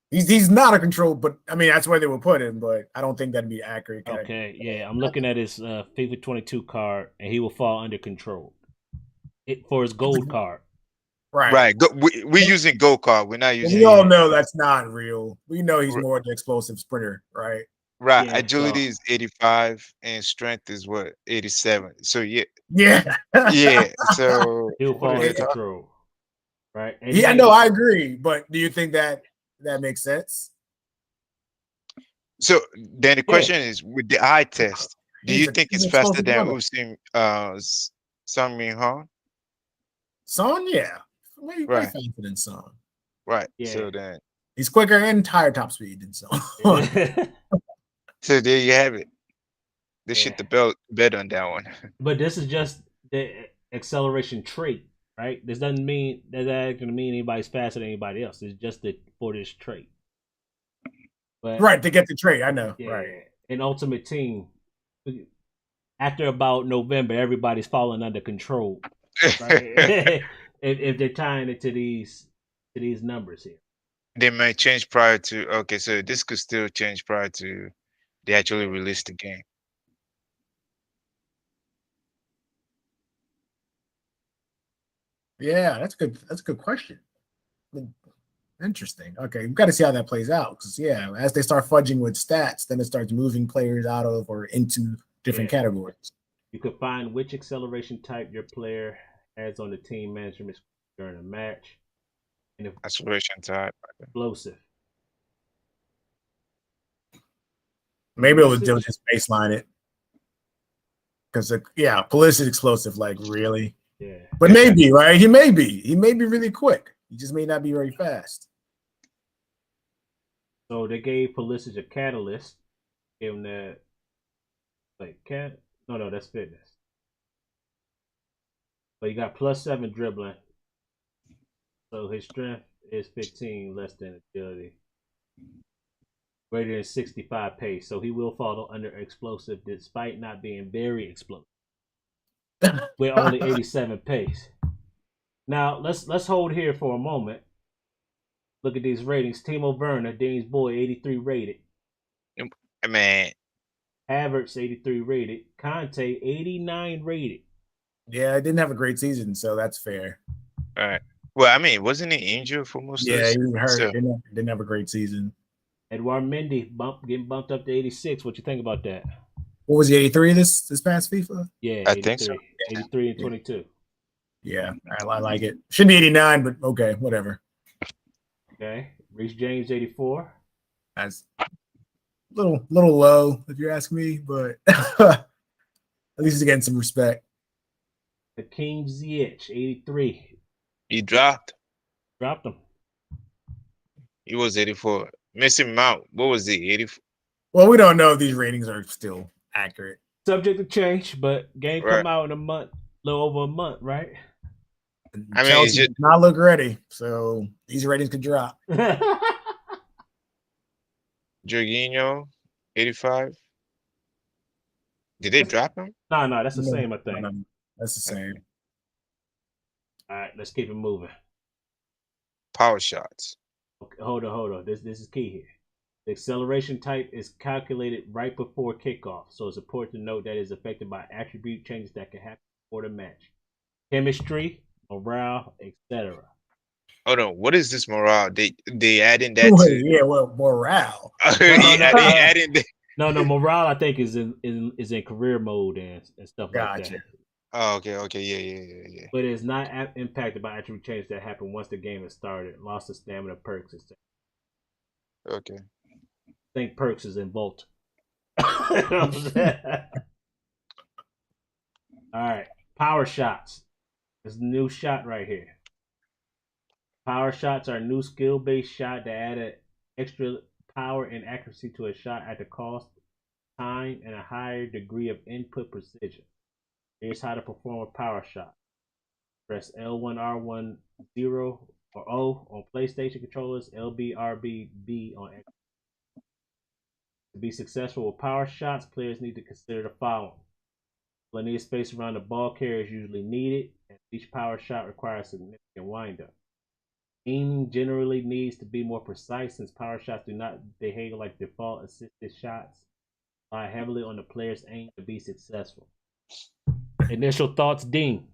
he's not a control, but I mean that's where they would put him, but I don't think that'd be accurate. Okay, yeah, I'm looking at his FIFA 22 card, and he will fall under control. For his gold card. Right. We're using go card. We're not using. We all know that's not real. We know he's more the explosive sprinter, right? Right. Yeah, agility is 85 and strength is what 87. So yeah. So he'll fall under control. Right. And yeah, no, I agree. But do you think that makes sense? So then the question is, with the eye test, do you think it's faster than Usim Son Min-ho? Son, yeah. Way faster than Son. Right. Yeah. So then he's quicker and higher top speed than Son. So there you have it. They shit the bed on that one. But this is just the acceleration trait, right? This doesn't mean that actually mean anybody's faster than anybody else. It's just for this trait. But, right, to get the trait, I know. Yeah, right. In Ultimate Team, after about November, everybody's falling under control. Right? if they're tying it to these numbers here. They may change prior to so this could still change prior to they actually release the game. Yeah, that's good. That's a good question. Interesting. Okay, we've got to see how that plays out because as they start fudging with stats, then it starts moving players out of or into different categories. You could find which acceleration type your player has on the team management during a match. And if acceleration type explosive. Maybe it'll just baseline it. Because Pulisic explosive, like really. Yeah. But maybe, right? He may be really quick. He just may not be very fast. So they gave Pulisic a catalyst. Gave him that No, that's fitness. But he got +7 dribbling. So his strength is 15, less than agility. Greater than 65 pace. So he will fall under explosive despite not being very explosive. With only 87 pace. Now let's hold here for a moment. Look at these ratings. Timo Werner, Dean's boy, 83 rated. Man. Havertz, 83 rated. Conte, 89 rated. Yeah, I didn't have a great season, so that's fair. All right. Well, I mean, wasn't he injured for most of the season? Yeah, he was hurt. So. Didn't have a great season. Edouard Mendy getting bumped up to 86. What you think about that? What was he, 83 this past FIFA? Yeah, I think so. 83 and 22. Yeah, I like it. Should be 89, but okay, whatever. Okay. Reece James, 84. That's a little low, if you're asking me, but at least he's getting some respect. Hakeem Ziyech, 83. He dropped him. He was 84. Missing Mount, what was he, 84? Well, we don't know if these ratings are still accurate. Subject to change, but game come out in a little over a month, right? I mean, Chelsea does not look ready, so these ratings could drop. Jorginho, 85. Did they drop him? No, that's the same, I think. That's the same. All right, let's keep it moving. Power shots. Okay, hold on. This is key here. The acceleration type is calculated right before kickoff, so it's important to note that it's affected by attribute changes that can happen before the match. Chemistry, morale, etc. Hold on, what is this morale? They adding that to Yeah, well, morale. they adding that. No, morale I think is in career mode and stuff like that. Oh, okay, yeah. But it's not impacted by attribute changes that happen once the game is started. Loss of stamina, perks, etc. Okay. I think perks is in Volt. All right, power shots. There's a new shot right here. Power shots are a new skill-based shot that add extra power and accuracy to a shot at the cost, time, and a higher degree of input precision. Here's how to perform a power shot. Press L1, R1, 0 or O on PlayStation controllers, LB, RB, B on Xbox. To be successful with power shots, players need to consider the following. Plenty of space around the ball carrier is usually needed, and each power shot requires significant windup. Aiming generally needs to be more precise since power shots do not behave like default assisted shots. Rely heavily on the player's aim to be successful. Initial thoughts, Dean?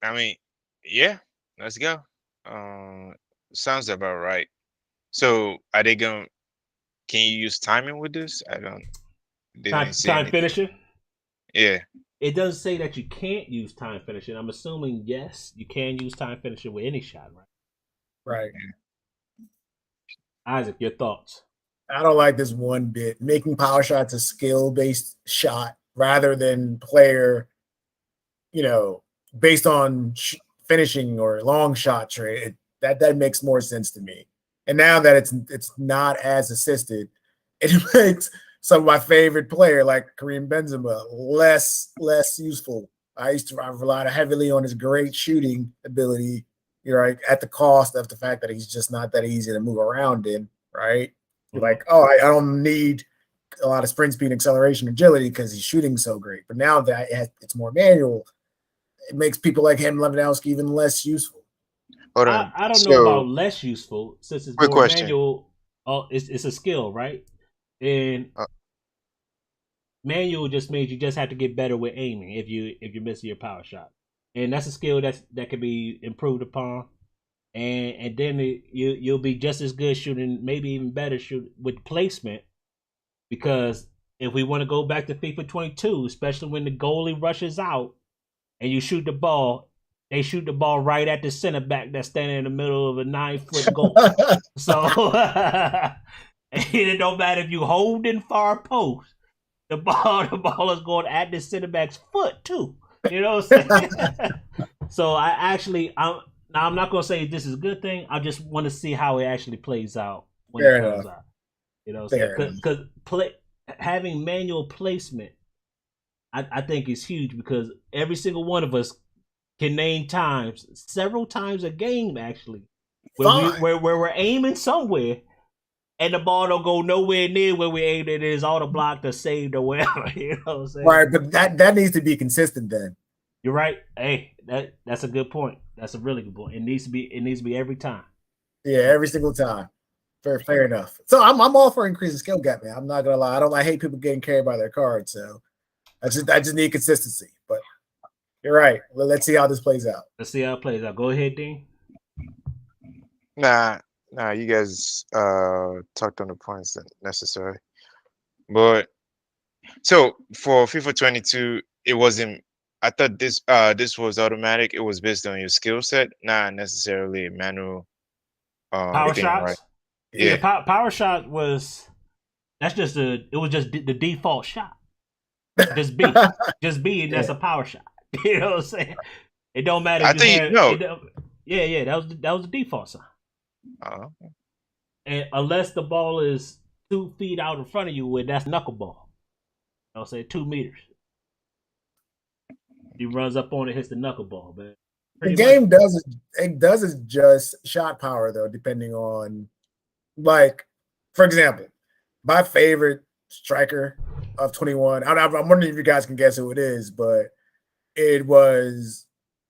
I mean, yeah, let's go. Sounds about right. So are they going? Can you use timing with this? I don't. Time finisher? Yeah. It doesn't say that you can't use time finisher. I'm assuming yes, you can use time finisher with any shot, right? Right. Isaac, your thoughts? I don't like this one bit. Making power shots a skill-based shot rather than player, based on finishing or long shot trade. That makes more sense to me. And now that it's not as assisted, it makes some of my favorite player like Karim Benzema less useful. I relied heavily on his great shooting ability, at the cost of the fact that he's just not that easy to move around in, right? Mm-hmm. Like, I don't need a lot of sprint speed, acceleration, agility because he's shooting so great. But now that it's more manual, it makes people like him, Lewandowski, even less useful. Hold on. I don't know about less useful since it's more manual. Oh, it's a skill, right? And manual just means you just have to get better with aiming if you're missing your power shot, and that's a skill that can be improved upon. And then you'll be just as good shooting, maybe even better shoot with placement. Because if we want to go back to FIFA 22, especially when the goalie rushes out and you shoot the ball, they shoot the ball right at the center back that's standing in the middle of a 9-foot goal. So it don't matter if you hold in far post, the ball is going at the center back's foot too. You know what I'm saying? So I'm not gonna say this is a good thing. I just want to see how it actually plays out when it comes out. You know, because having manual placement, I think is huge because every single one of us can name times, several times a game actually, where we're aiming somewhere and the ball don't go nowhere near where we aimed it is auto blocked or saved or whatever. You know what I'm saying? Right, but that needs to be consistent then. You're right. Hey, that's a good point. That's a really good point. It needs to be every time. Yeah, every single time. Fair enough. So I'm all for increasing skill gap, man. I'm not gonna lie. I hate people getting carried by their cards. So I just need consistency. But you're right. Well, let's see how this plays out. Let's see how it plays out. Go ahead, Dean. Nah, you guys talked on the points that necessary. But so for FIFA 22, it wasn't. I thought this was automatic. It was based on your skill set, not necessarily manual. Power shots. Right? Yeah, power shot was. It was just the default shot. Just B, and that's a power shot. You know what I'm saying? It don't matter. Yeah, that was the default sign. Okay. And unless the ball is 2 feet out in front of you, that's knuckleball. I'll say 2 meters. He runs up on it, hits the knuckleball. But the game does just shot power though, depending on, like, for example, my favorite striker of 21. I'm wondering if you guys can guess who it is, but it was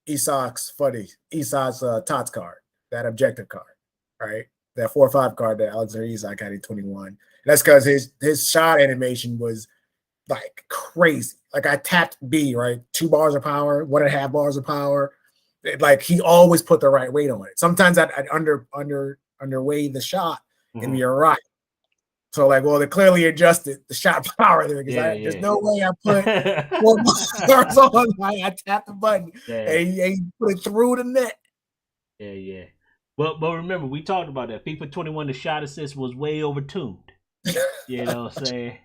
Isak's Tots card, that objective card, right? That 4-5 card that Alexander Isak had in 21. And that's because his shot animation was like crazy. Like I tapped B, right? 2 bars of power, 1.5 bars of power. Like he always put the right weight on it. Sometimes I'd underweigh the shot, and you're right. So like, well, they clearly adjusted the shot power there because there's no way I put 4 bars on. I tapped the button and he put it through the net. Yeah. But remember, we talked about that. FIFA 21, the shot assist was way overtuned. You know what I'm saying?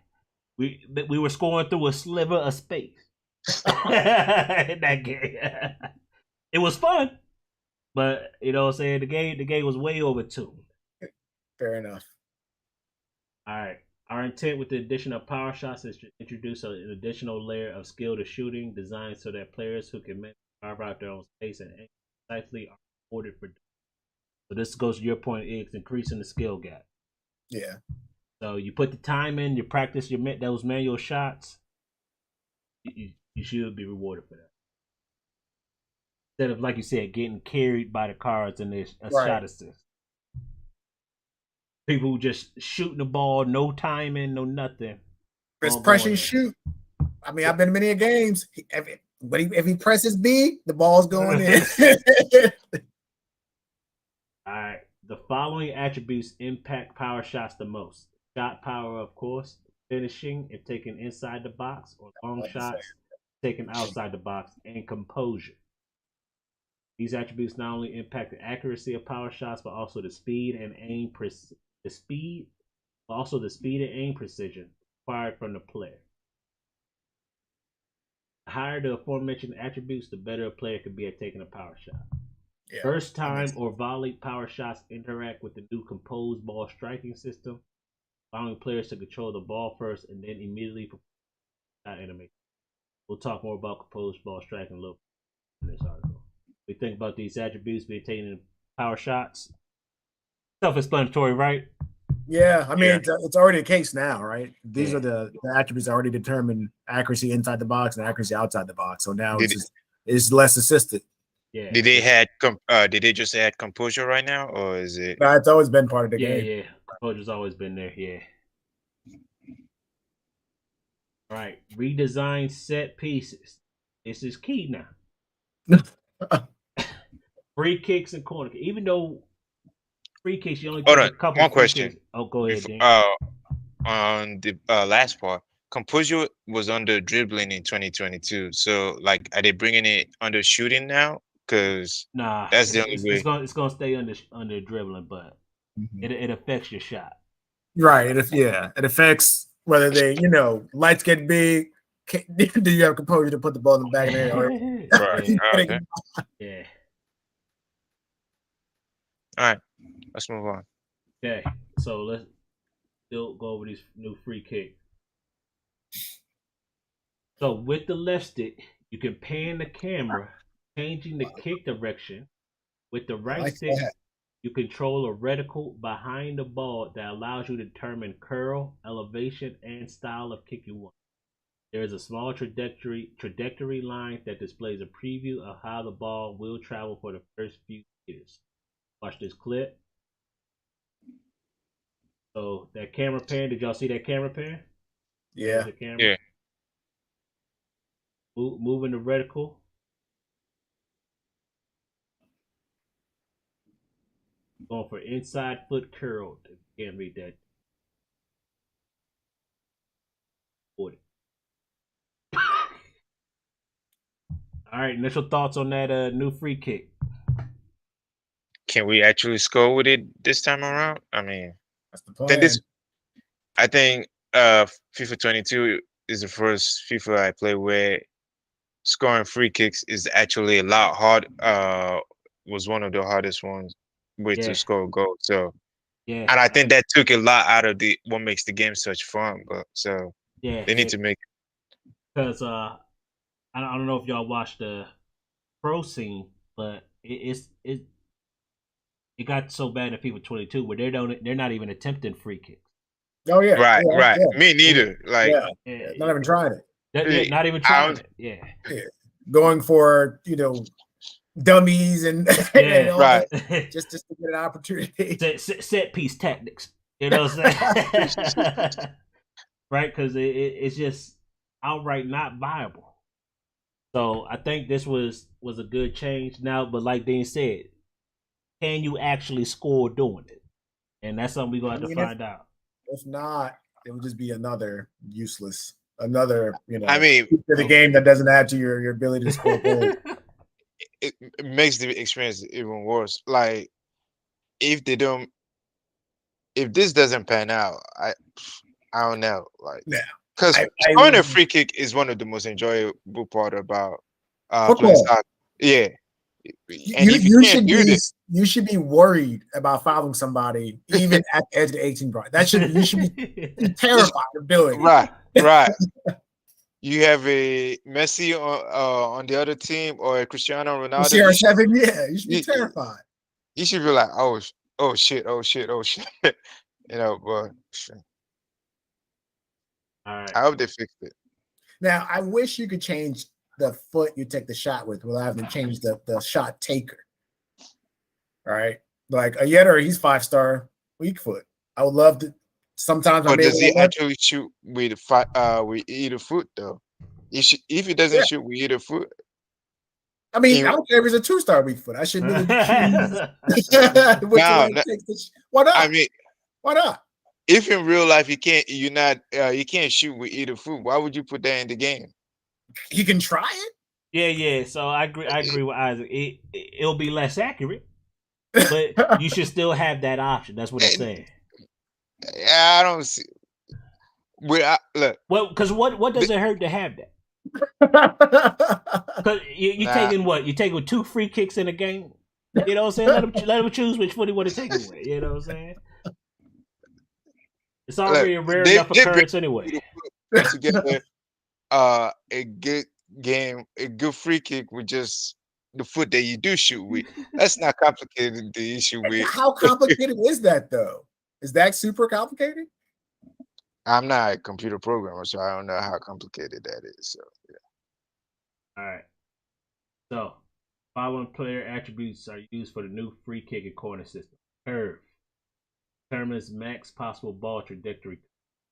We were scoring through a sliver of space in that game. It was fun, but you know what I'm saying? The game was way overtuned. Fair enough. All right. Our intent with the addition of power shots is to introduce an additional layer of skill to shooting, designed so that players who can carve out their own space and precisely are rewarded for. So this goes to your point, it's increasing the skill gap. Yeah. So you put the time in, you practice those manual shots, you should be rewarded for that. Instead of, like you said, getting carried by the cards and there's a shot assist. People who just shooting the ball, no timing, no nothing. Just press and shoot. I mean, I've been in many games. If he presses B, the ball's going in. All right. The following attributes impact power shots the most. Shot power, of course, finishing if taken inside the box, or long shots taken outside the box, and composure. These attributes not only impact the accuracy of power shots, but also the speed and aim precision required from the player. The higher the aforementioned attributes, the better a player could be at taking a power shot. Yeah, first time or volley power shots interact with the new composed ball striking system, allowing players to control the ball first and then immediately perform shot animation. We'll talk more about composed ball striking a little in this article. We think about these attributes being taken in power shots. Self-explanatory, right? Yeah, I mean, it's already the case now, right? These are the attributes that already determine accuracy inside the box and accuracy outside the box. So now it's less assisted. Yeah. Did they just add composure right now, or is it? No, it's always been part of the game. Yeah. Composure's always been there. Yeah. All right. Redesign set pieces. This is key now. Free kicks and corner kicks. Even though free kicks, you only take a couple. One question. Kicks. Oh, go ahead, Dan. On the last part, composure was under dribbling in 2022. So, like, are they bringing it under shooting now? Because that's the only way. It's gonna stay under dribbling, but it affects your shot. Right. It affects whether they, lights get big. Do you have composure to put the ball in the back of the net? Right. Yeah. All right. Let's move on. Okay. So let's still go over these new free kicks. So with the left stick, you can pan the camera, changing the kick direction. With the right stick, you control a reticle behind the ball that allows you to determine curl, elevation, and style of kick you want. There is a small trajectory line that displays a preview of how the ball will travel for the first few meters. Watch this clip. So that camera pan, did y'all see that camera pan? Yeah. Yeah. Moving the reticle. Going for inside foot curl. Can't read that. 40. All right, initial thoughts on that new free kick. Can we actually score with it this time around? I mean, that's the plan. I think FIFA 22 is the first FIFA I play where scoring free kicks is actually a lot hard. Was one of the hardest ones to score a goal. So and I think that took a lot out of what makes the game such fun. But they need to make it. Because I don't know if y'all watched the pro scene, but it got so bad in FIFA 22 where they're not even attempting free kicks. Oh yeah, Right, yeah, right. yeah, Me neither. Like, yeah. Not even trying it. Not even I trying don't. it. Yeah. Yeah. Going for dummies and, and Yeah. all Right. that just to get an opportunity. Set piece tactics. You know what I'm saying? Right? Because it's just outright not viable. So I think this was a good change. Now, but like Dean said, can you actually score doing it? And that's something we're gonna have to find out. If not, it would just be another useless, another I mean, the game that doesn't add to your ability to score goals. it makes the experience even worse. Like, if they don't, if this doesn't pan out, I don't know. Like, Yeah, because I scoring a free kick is one of the most enjoyable part about playing football. soccer. Yeah, and if you can't do this, you should be worried about fouling somebody even at the edge of the 18 bar. You should be terrified of doing it. right. You have a Messi on the other team or a Cristiano Ronaldo. CR7, yeah, you should be terrified. You should be like, oh shit. But All right. I hope they fixed it. Now, I wish you could change the foot you take the shot with without having to change the shot taker. All right. Like a Yetter, he's 5-star weak foot. I would love to sometimes. But does he actually shoot with either foot though? If he doesn't shoot with either foot, I mean, I don't care if it's a 2-star weak foot. I should really choose. Why not? I mean, why not? If in real life you can't shoot with either foot, why would you put that in the game? You can try it. Yeah. So I agree with Isaac. It'll be less accurate, but you should still have that option. That's what I'm saying. I don't see. Look. Well, because what does it hurt to have that? Because you taking what? You taking 2 free kicks in a game? You know what I'm saying? Let him choose which foot he want to take away. You know what I'm saying? It's already a rare enough occurrence anyway. To get a good game, a good free kick with just the foot that you do shoot with. That's not complicated. The issue with how complicated is that though? Is that super complicated? I'm not a computer programmer, so I don't know how complicated that is. So yeah. All right. So, following player attributes are used for the new free kick and corner system. Curve determines max possible ball trajectory.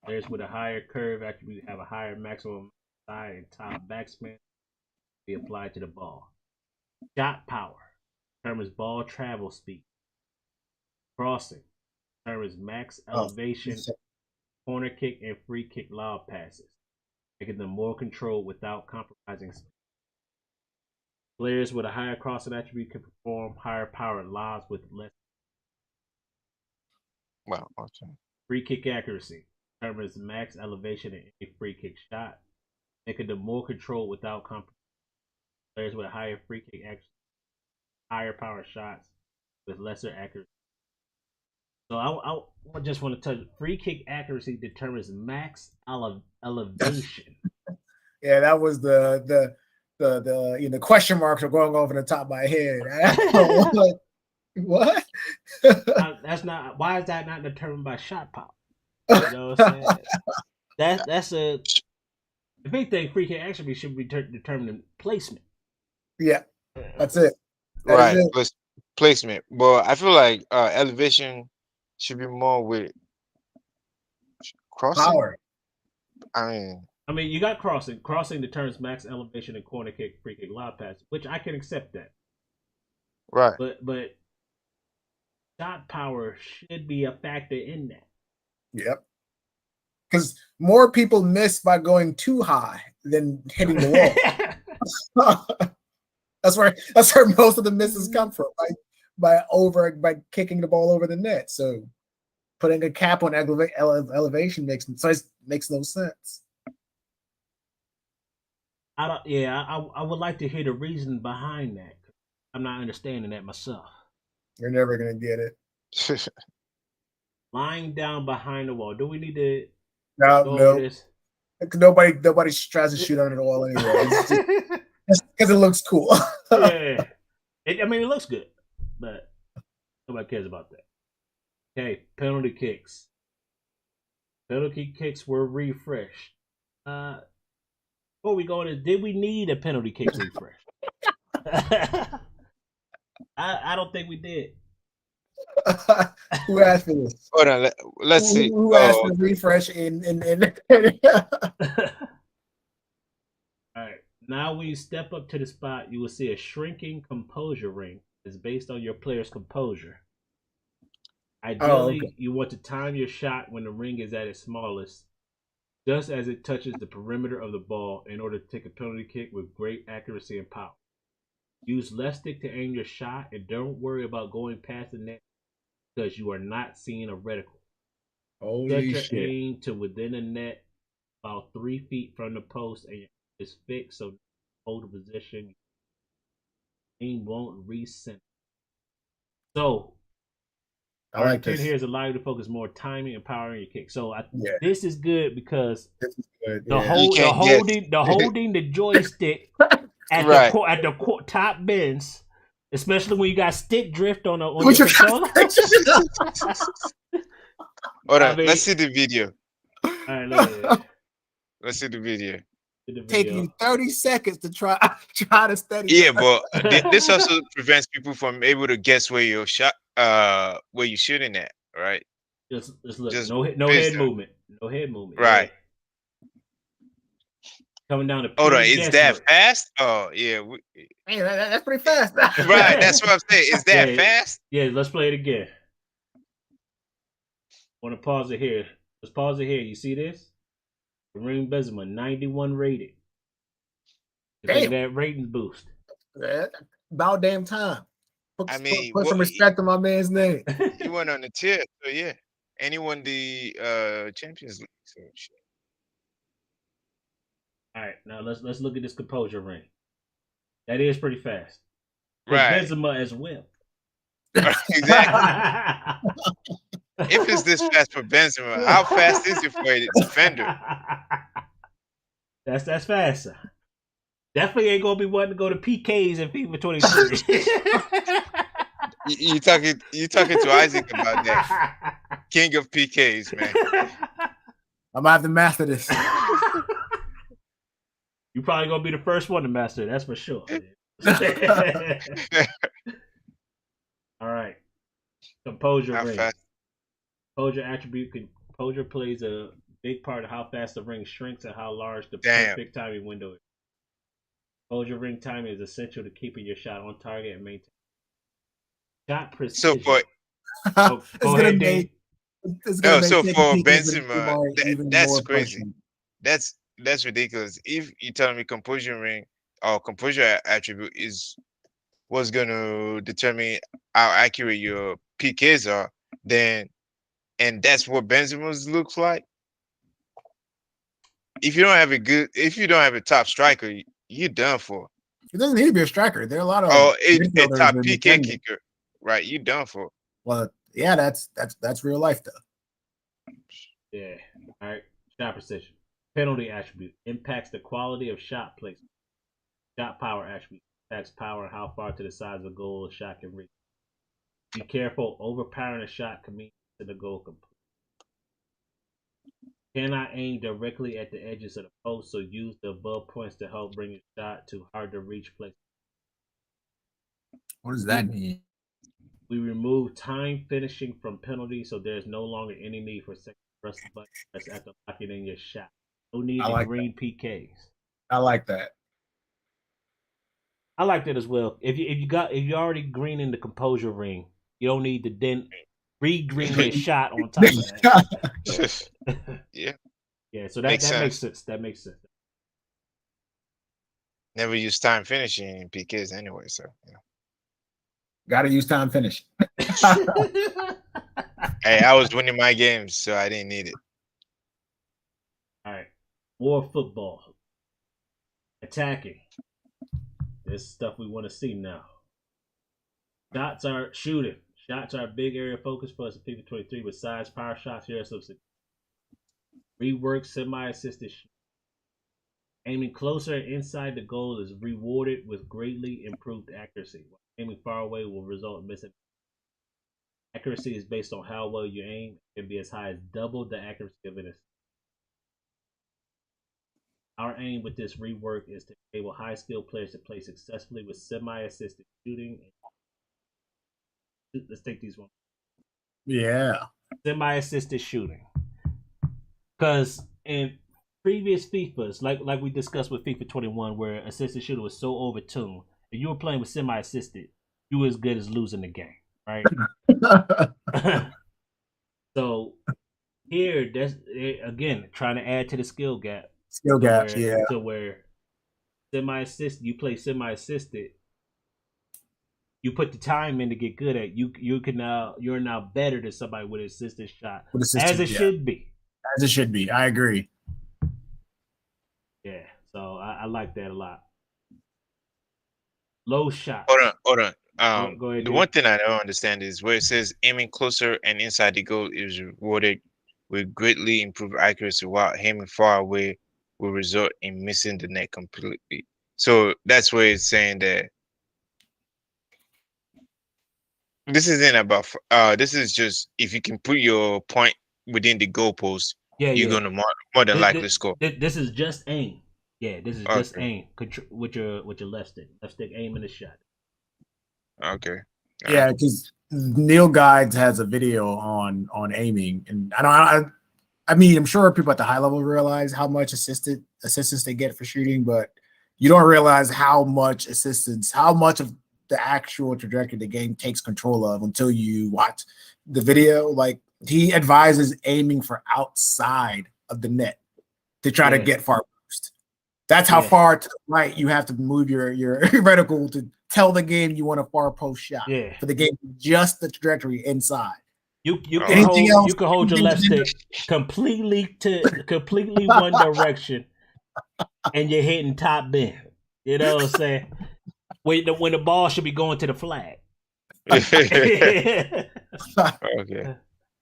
Players with a higher curve attribute have a higher maximum side and top backspin be applied to the ball. Shot power determines ball travel speed. Crossing determines max elevation, corner kick, and free kick lob passes, making them more controlled without compromising speed. Players with a higher crossing attribute can perform higher powered lobs with less. Well, okay. Free kick accuracy determines max elevation in any free kick shot, making them more controlled without compromise. Players with a higher free kick accuracy, higher power shots with lesser accuracy. So I just want to touch free kick accuracy determines max elevation. Yeah, that was the question marks are going over the top of my head. Like, what? That's not. Why is that not determined by shot power? You know what I'm saying? That's a. The big thing, free kick actually should be determined in placement. Yeah, that's it. Right, placement. But I feel like elevation should be more with crossing. Power. I mean, you got crossing. Crossing determines max elevation and corner kick, free kick, lob pass, which I can accept that. Right. But shot power should be a factor in that. Yep. Because more people miss by going too high than hitting the wall. That's where most of the misses come from, right? By kicking the ball over the net. So putting a cap on elevation makes no sense. I would like to hear the reason behind that. I'm not understanding that myself. You're never gonna get it. Lying down behind the wall. Do we need to no. This? Nobody tries to shoot under the wall anyway. Just because it looks cool. Yeah. It looks good, but nobody cares about that. Okay, penalty kicks. Penalty kicks were refreshed. Before we go in, did we need a penalty kick refresh? I don't think we did. Who asked for this? Hold on, let's see. Who asked for the refresh in All right. Now, when you step up to the spot, you will see a shrinking composure ring. It's based on your player's composure. Ideally, you want to time your shot when the ring is at its smallest, just as it touches the perimeter of the ball, in order to take a penalty kick with great accuracy and power. Use left stick to aim your shot, and don't worry about going past the net because you are not seeing a reticle. Set your aim to within the net, about 3 feet from the post, and your aim is fixed, so hold the position. Aim won't recenter. So, I like this. Here is allow you to focus more timing and power in your kick. So this is good because the holding the joystick at the top bends, especially when you got stick drift on your controller. Hold on, let's see the video. All right, let's see the video. Take you 30 seconds to try to study. Yeah, but this also prevents people from able to guess where your shot, where you're shooting at, right? Just look. No head movement. No head movement. Right. Yeah. Coming down to. Hold on, is that fast? Oh yeah. Man, that's pretty fast. Right, that's what I'm saying. Is that fast? Yeah, let's play it again. I want to pause it here. Let's pause it here. You see this? Kareem Benzema, 91 rated. Damn. That rating boost. About damn time. Put some respect respect on my man's name. He went on the tier, so yeah. And he won the Champions League. So shit. All right, now let's look at this composure ring. That is pretty fast. Right. Benzema as well. Exactly. If it's this fast for Benzema, how fast is it for a defender? That's faster. Definitely ain't gonna be wanting to go to PKs in FIFA 23. you talking to Isaac about that? King of PKs, man. I'm gonna have to master this. You probably gonna be the first one to master it, that's for sure. All right. Composure ring. Fast? Composure attribute. Composure plays a big part of how fast the ring shrinks and how large the perfect timing window is. Composure ring timing is essential to keeping your shot on target and maintain shot precision. So for Benzema, that's crazy. That's ridiculous. If you're telling me composure ring or composure attribute is what's gonna determine how accurate your PKs are, then and that's what Benzema's looks like. If you don't have a top striker, you're done for. It doesn't need to be a striker. There are a lot of a top PK kicker, right? You're done for. Well, yeah, that's real life though. Yeah. All right. Shot precision. Penalty attribute impacts the quality of shot placement. Shot power attribute impacts power and how far to the side of the goal a shot can reach. Be careful, overpowering a shot can mean to the goal complete. Cannot aim directly at the edges of the post, so use the above points to help bring your shot to hard to reach places. What does that mean? We remove time finishing from penalties, so there's no longer any need for second press the button press after locking in your shot. No need to green PKs. I like that. I like that as well. If you already green in the composure ring, you don't need to then re-green your shot on top of that. Yeah. Yeah, so that makes sense. That makes sense. Never use time finishing in PKs anyway, so yeah. Gotta use time finish. Hey, I was winning my games, so I didn't need it. All right. War football. Attacking. This is stuff we want to see now. Shots are shooting. Shots are a big area of focus for us in FIFA 23 with size, power shots. Here are some rework semi-assisted shoot. Aiming closer and inside the goal is rewarded with greatly improved accuracy. While aiming far away will result in missing. Accuracy is based on how well you aim. It can be as high as double the accuracy of an assist. Our aim with this rework is to enable high-skilled players to play successfully with semi-assisted shooting. Let's take these one. Yeah. Semi-assisted shooting. Because in previous FIFAs, like we discussed with FIFA 21, where assisted shooter was so overtuned, if you were playing with semi-assisted, you were as good as losing the game, right? So here, that's again trying to add to the skill gap. Skill gap, yeah. To where semi-assisted, you play semi-assisted, you put the time in to get good at. You're now better than somebody with an assisted shot, as it should be. As it should be. I agree. Yeah, so I like that a lot. Low shot. Hold on. Go ahead, the one thing I don't understand is where it says aiming closer and inside the goal is rewarded with greatly improved accuracy, while aiming far away will result in missing the net completely. So that's where it's saying that this isn't about. This is just if you can put your point within the goalpost, you're gonna more than likely score. This is just aim. Yeah, this is just aim with your left stick aiming the shot. Okay. Yeah, because Neil Guides has a video on aiming, and I mean, I'm sure people at the high level realize how much assistance they get for shooting, but you don't realize how much assistance, how much of the actual trajectory the game takes control of until you watch the video. Like, he advises aiming for outside of the net to try to get far post. That's how far to the right you have to move your reticle to tell the game you want a far post shot. Yeah. For the game, just the trajectory inside. You can hold your left stick completely one direction, and you're hitting top bend. You know what I'm saying? When the ball should be going to the flag. Okay.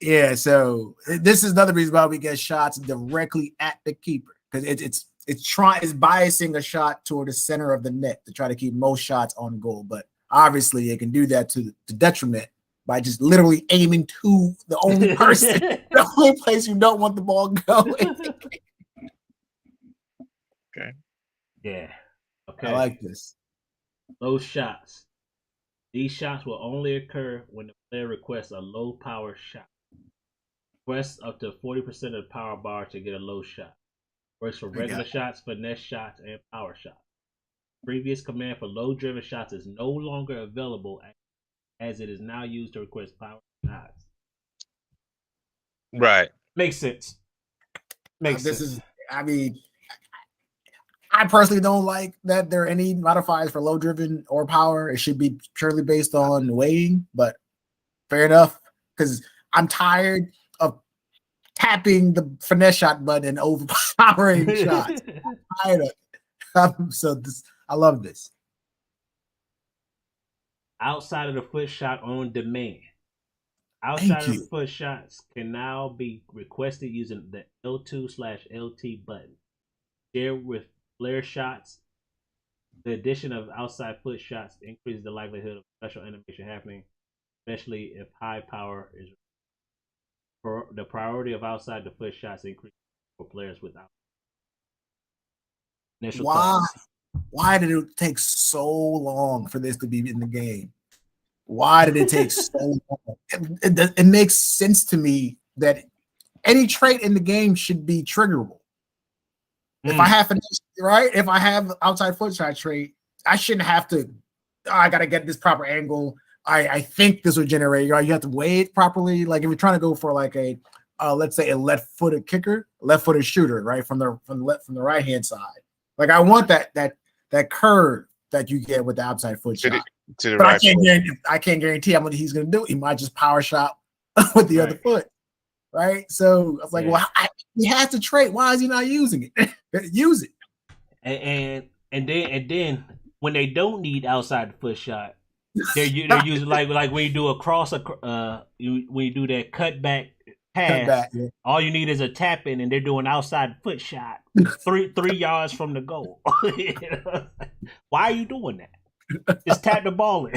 Yeah, so this is another reason why we get shots directly at the keeper, because it's biasing a shot toward the center of the net to try to keep most shots on goal. But obviously, it can do that to detriment by just literally aiming to the only person, the only place you don't want the ball going. Okay. Yeah. Okay. I like this. Low shots. These shots will only occur when the player requests a low power shot. Requests up to 40% of the power bar to get a low shot. Works for regular shots, finesse shots, and power shots. Previous command for low driven shots is no longer available as it is now used to request power shots. Right. Makes sense. I mean, I personally don't like that there are any modifiers for low driven or power. It should be purely based on weighting, but fair enough, because I'm tired of tapping the finesse shot button and overpowering shots. I'm tired of it. I love this. Outside of the foot shot on demand. Outside of the foot shots can now be requested using the L2/LT button. Share with flare shots. The addition of outside foot shots increases the likelihood of special animation happening, especially if high power is. For the priority of outside the foot shots increases for players without. Why did it take so long for this to be in the game? Why did it take so long? It makes sense to me that any trait in the game should be triggerable. If I have outside foot shot trait, I shouldn't have to. I got to get this proper angle. I think this would generate. You have to weigh it properly. Like if you're trying to go for like a, let's say a left-footed kicker, left-footed shooter, right from the right hand side. Like I want that curve that you get with the outside foot shot. But I can't guarantee how much he's going to do. He might just power shot with the other foot, right? So I was like, well, he has to trait. Why is he not using it? Use it. And then when they don't need outside the foot shot, they're using like when you do a cross, when you do that cutback pass, all you need is a tap in, and they're doing outside foot shot 3 yards from the goal. Why are you doing that? Just tap the ball in.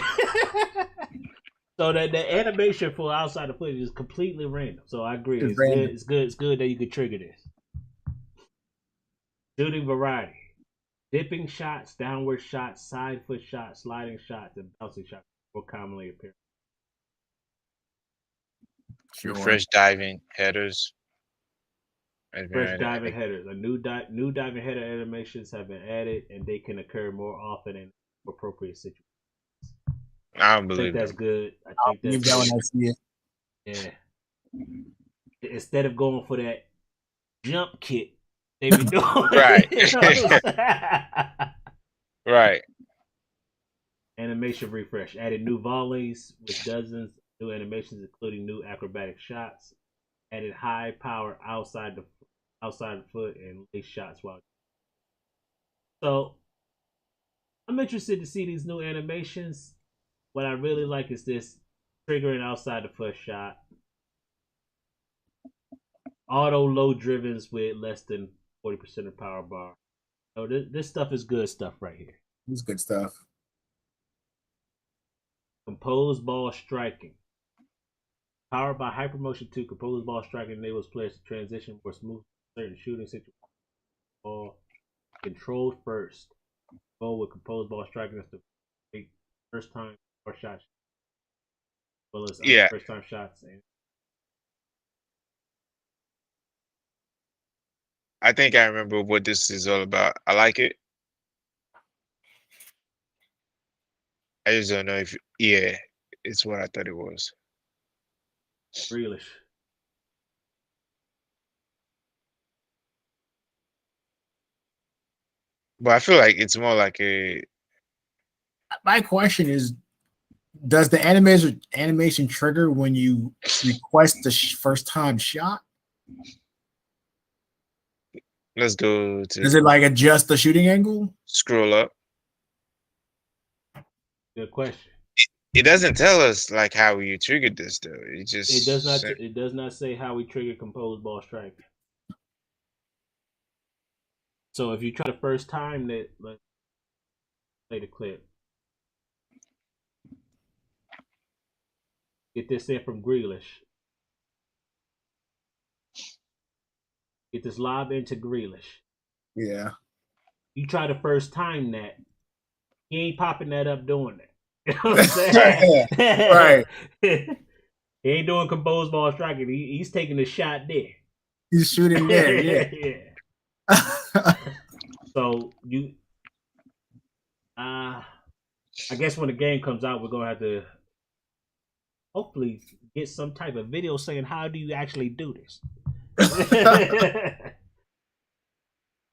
So that the animation for outside the foot is completely random. So I agree. It's It's random. good. It's good. It's good that you could trigger this. Shooting variety. Dipping shots, downward shots, side foot shots, sliding shots, and bouncing shots more commonly appear. Sure. Fresh diving headers. Fresh diving headers. New diving header animations have been added, and they can occur more often in appropriate situations. I don't I believe think that's them. good. I think Believe that's that when I see it. Yeah. Instead of going for that jump kick, they be doing Right. Right. Right. Animation refresh. Added new volleys with dozens of new animations, including new acrobatic shots. Added high power outside the foot and lace shots. So I'm interested to see these new animations. What I really like is this triggering outside the foot shot. Auto low drivens with less than 40% of power bar. So this stuff is good stuff right here. It's good stuff. Composed ball striking. Powered by Hypermotion 2, composed ball striking enables players to transition more smoothly in certain shooting situations. Ball controlled first. Goal with composed ball striking is to make first time or shots, as well as first time shots. I think I remember what this is all about. I like it. I just don't know if it's what I thought it was. Grealish. But I feel like it's more like a. My question is, does the animation trigger when you request the first time shot? Let's go to. Does it like adjust the shooting angle? Scroll up. Good question. It doesn't tell us like how you triggered this though. It does not. It does not say how we trigger composed ball striking. So if you try the first time, let's play the clip. Get this in from Grealish. Get this lob into Grealish. Yeah. You try the first time that, he ain't popping that up doing that. You know what I'm saying? Right. He ain't doing composed ball striking. He's taking the shot there. He's shooting there, yeah. So I guess when the game comes out, we're gonna have to hopefully get some type of video saying how do you actually do this,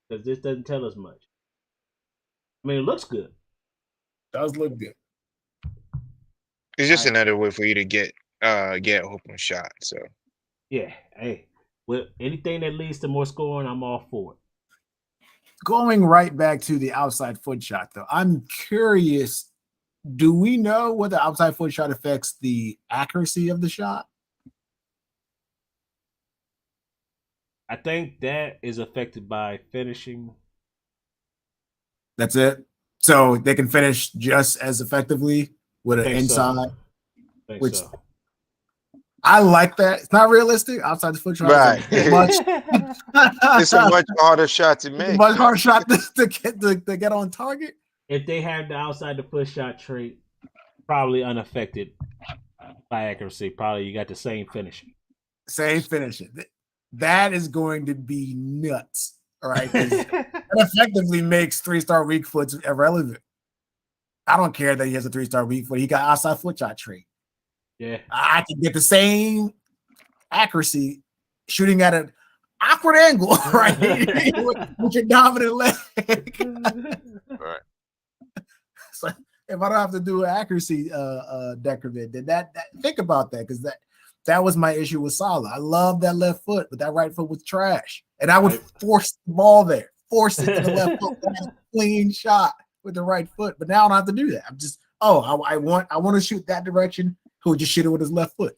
because this doesn't tell us much. I mean, it looks good. Does look good. It's just another way for you to get open shot. So yeah, hey, well, anything that leads to more scoring, I'm all for it. Going right back to the outside foot shot, though, I'm curious. Do we know whether the outside foot shot affects the accuracy of the shot? I think that is affected by finishing. That's it. So they can finish just as effectively with an inside. Which so. I like that. It's not realistic. Outside the foot shot, right? It's a much harder shot to make. Much harder shot to get on target. If they have the outside the foot shot trait, probably unaffected by accuracy. Probably you got the same finishing. Same finishing. That is going to be nuts. All right. That effectively makes 3-star weak foots irrelevant. I don't care that he has a 3-star weak foot. He got outside foot shot trait. Yeah. I can get the same accuracy shooting at an awkward angle, right? with your dominant leg. Right. So if I don't have to do an accuracy decrement, then that think about that, because that was my issue with Salah. I love that left foot, but that right foot was trash. And I would force the ball there, force it to the left foot, a clean shot with the right foot. But now I don't have to do that. I'm just, I want to shoot that direction. Who would just shoot it with his left foot?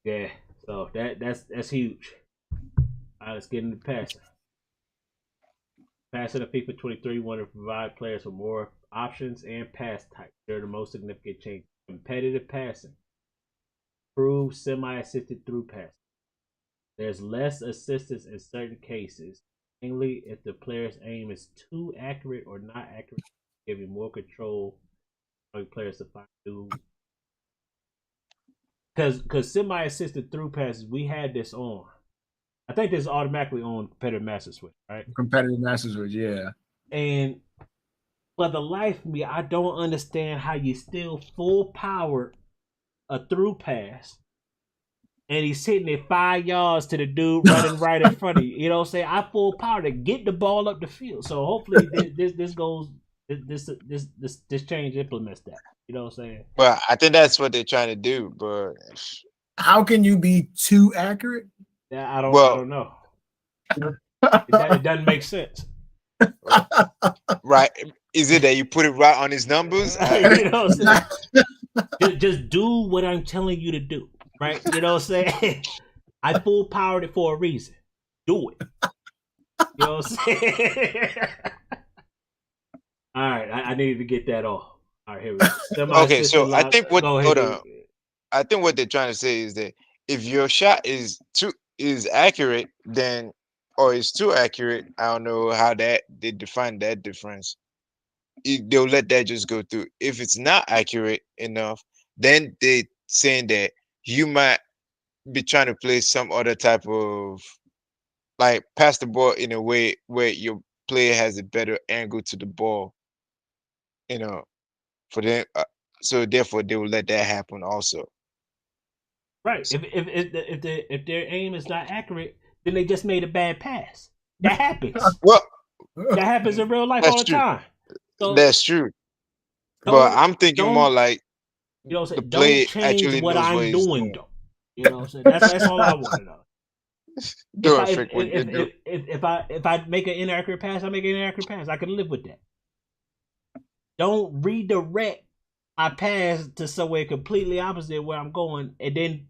Yeah, so that's huge. All right, let's get into passing. Passing of FIFA 23 wanted to provide players with more options and pass types. They're the most significant change. Competitive passing. Improved semi-assisted through passing. There's less assistance in certain cases, mainly if the player's aim is too accurate or not accurate, giving more control on players to find new. Because semi-assisted through passes, we had this on. I think this is automatically on competitive master switch, right? Competitive master switch, yeah. And for the life of me, I don't understand how you still full power a through pass and he's hitting it 5 yards to the dude running right in front of you. You know what I'm saying? I full power to get the ball up the field. So hopefully this change implements that. You know what I'm saying? Well, I think that's what they're trying to do, but how can you be too accurate? Yeah, I don't know. It doesn't make sense. Right? Is it that you put it right on his numbers? You know what I'm saying? Just do what I'm telling you to do. Right? You know what I'm saying? I full powered it for a reason. Do it. You know what I'm saying? All right, I needed to get that off. All right, here we go. Okay, so I think what I think what they're trying to say is that if your shot is accurate, then or is too accurate, I don't know how that they define that difference. They'll let that just go through. If it's not accurate enough, then they saying that you might be trying to play some other type of like pass the ball in a way where your player has a better angle to the ball, you know, for them. So therefore, they will let that happen also. Right. If their aim is not accurate, then they just made a bad pass. That happens. Well, that happens in real life all the time. So that's true. But I'm thinking more like you know, the player don't change actually what knows I'm what he's doing, though. You know what I'm saying? That's all I want to know. If I make an inaccurate pass, I make an inaccurate pass. I can live with that. Don't redirect my pass to somewhere completely opposite where I'm going, and then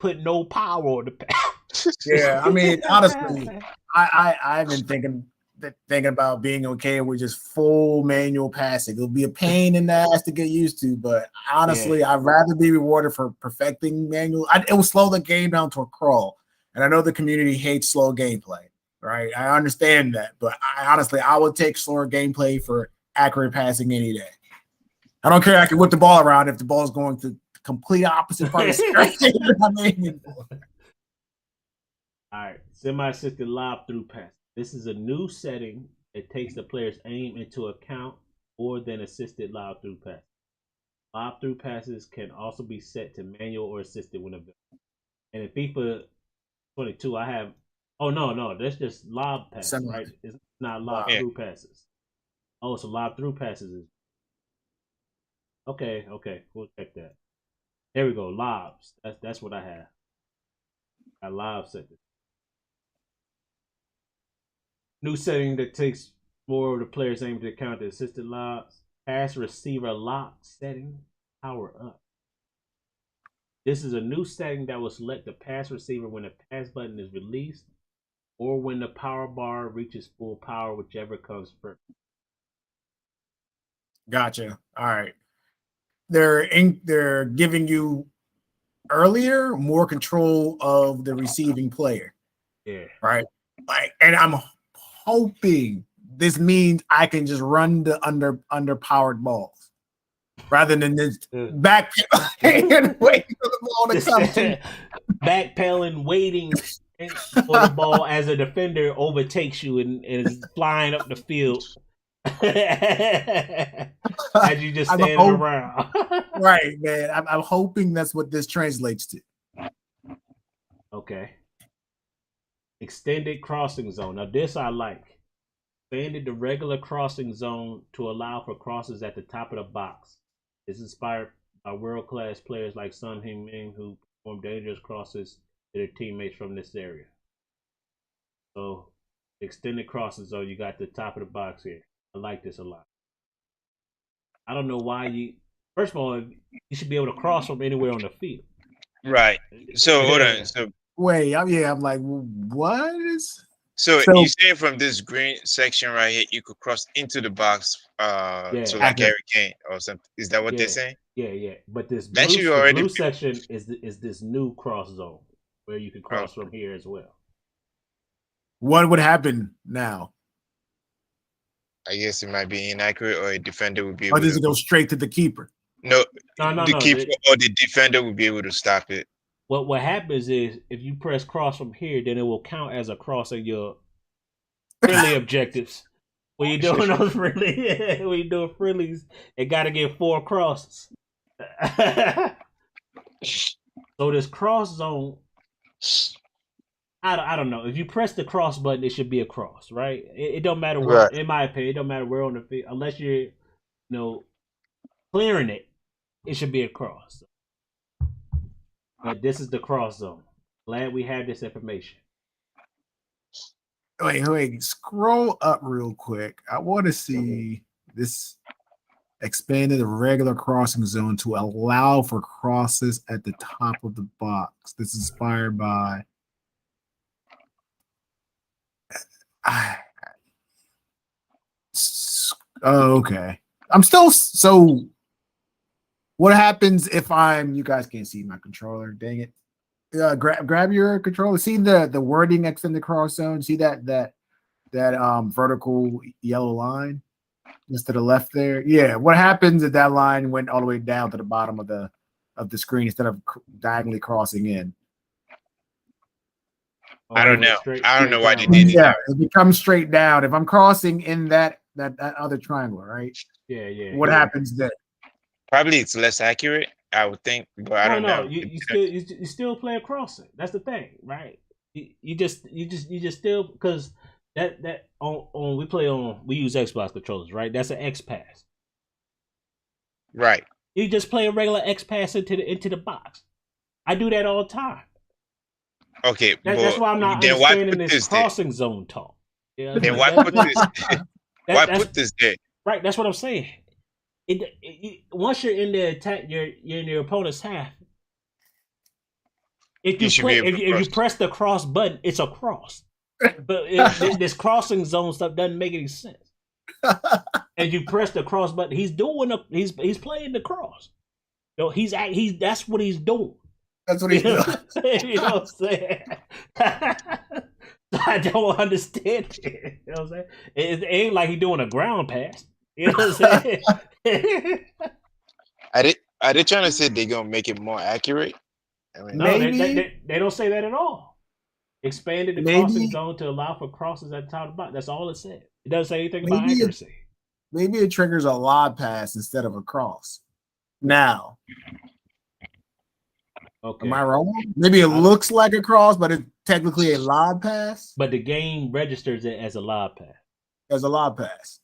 put no power on the pass. Yeah, I mean, honestly, I've been thinking about being okay with just full manual passing. It'll be a pain in the ass to get used to, but honestly, I'd rather be rewarded for perfecting manual. It will slow the game down to a crawl. And I know the community hates slow gameplay, right? I understand that, but I would take slower gameplay for accurate passing any day. I don't care. I can whip the ball around if the ball is going to the complete opposite part of the screen. All right, semi-assisted lob through pass. This is a new setting that takes the player's aim into account more than assisted lob through pass. Lob through passes can also be set to manual or assisted when available. And in FIFA 22, I have. Oh no, that's just lob passes, right? It's not lob through passes. Oh, so lob through passes is. Okay, we'll check that. There we go, lobs. That's what I have. I lob set this. New setting that takes more of the player's aim to account the assisted lobs. Pass receiver lock setting. Power up. This is a new setting that will select the pass receiver when the pass button is released or when the power bar reaches full power, whichever comes first. Gotcha. All right. They're giving you earlier more control of the receiving player. Yeah. Right. And I'm hoping this means I can just run the underpowered balls rather than this backpedaling waiting for the ball to come to. Backpedaling, waiting for the ball as a defender overtakes you and is flying up the field. As you just standing around. Right, man. I'm hoping that's what this translates to. Okay. Extended crossing zone. Now this I like. Expanded the regular crossing zone to allow for crosses at the top of the box. This is inspired by world-class players like Son Heung-min who perform dangerous crosses to their teammates from this area. So, extended crossing zone, you got the top of the box here. I like this a lot. I don't know why you. First of all, you should be able to cross from anywhere on the field. Right. So hold on. So wait, I'm like, what is? So So you saying from this green section right here, you could cross into the box Yeah. to like Okay. Harry Kane or something. Is that what they're Yeah. saying? Yeah. But this That should the already blue be. section is this new cross zone where you can cross Okay. from here as well. what would happen now? I guess it might be inaccurate, or a defender would be Or able does to. it go straight to the keeper? No, No. the keeper or the defender would be able to stop it. What happens is if you press cross from here, then it will count as a cross of your friendly objectives. When you're doing those friendly, when you're doing friendlies, it got to get 4 crosses. So this cross zone, I don't know. If you press the cross button, it should be a cross, right? It don't matter where, Right. in my opinion, it don't matter where on the field, unless you're, clearing it. It should be a cross. But this is the cross zone. Glad we have this information. Wait. Scroll up real quick. I want to see this expanded the regular crossing zone to allow for crosses at the top of the box. This is inspired by. Oh, okay. I'm still so. What happens if I'm? You guys can't see my controller. Dang it! Grab your controller. See the wording extended cross zone. See that vertical yellow line just to the left there. Yeah. What happens if that line went all the way down to the bottom of the screen instead of diagonally crossing in? I don't know. I don't know why they down, did it. Yeah, it becomes straight down. If I'm crossing in that other triangle, right? Yeah. What happens there? Probably it's less accurate, I would think, but I don't No. know. You still play a crossing. That's the thing, right? You just still because that on we use Xbox controllers, right? That's an X pass. Right. You just play a regular X pass into the box. I do that all the time. Okay, That's why I'm not then why understanding put this there? crossing zone talk. Yeah, Then why put this? Why put this there? Right, that's what I'm saying. Once you're in the attack, you're in your opponent's half. If you if you press the cross button, it's a cross. But this crossing zone stuff doesn't make any sense. And you press the cross button, he's playing the cross. That's what he's doing. That's what he's doing. You know what I'm saying? I don't understand it. You know what I'm saying? It ain't like he's doing a ground pass. You know what I'm saying? Are they trying to say they're gonna make it more accurate? I mean, No, Maybe. they don't say that at all. Expanded the crossing zone to allow for crosses at the top of the box. That's all it said. It doesn't say anything about accuracy. Maybe it triggers a lob pass instead of a cross. Now, Okay. am I wrong? Maybe it looks like a cross, but it's technically a lob pass. But the game registers it as a lob pass As a lob pass,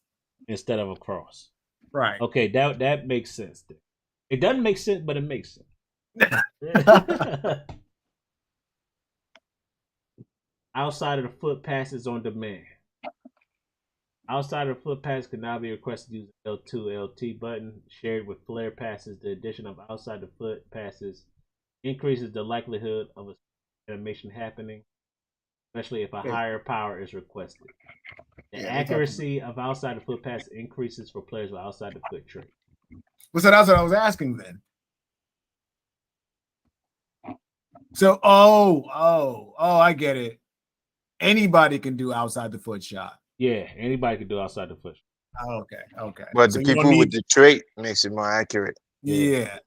instead of a cross. right? Okay, that makes sense. It doesn't make sense, but it makes sense. Outside of the foot passes on demand. Outside of the foot pass can now be requested using L2 LT button shared with flare passes. The addition of outside the foot passes increases the likelihood of a animation happening, especially if a higher power is requested. The accuracy of outside the foot pass increases for players with outside the foot trait. Well, so that's what I was asking then. So, I get it. Anybody can do outside the foot shot. Yeah, anybody can do outside the foot. Oh, okay. but So the you don't people with need- the trait makes it more accurate. yeah.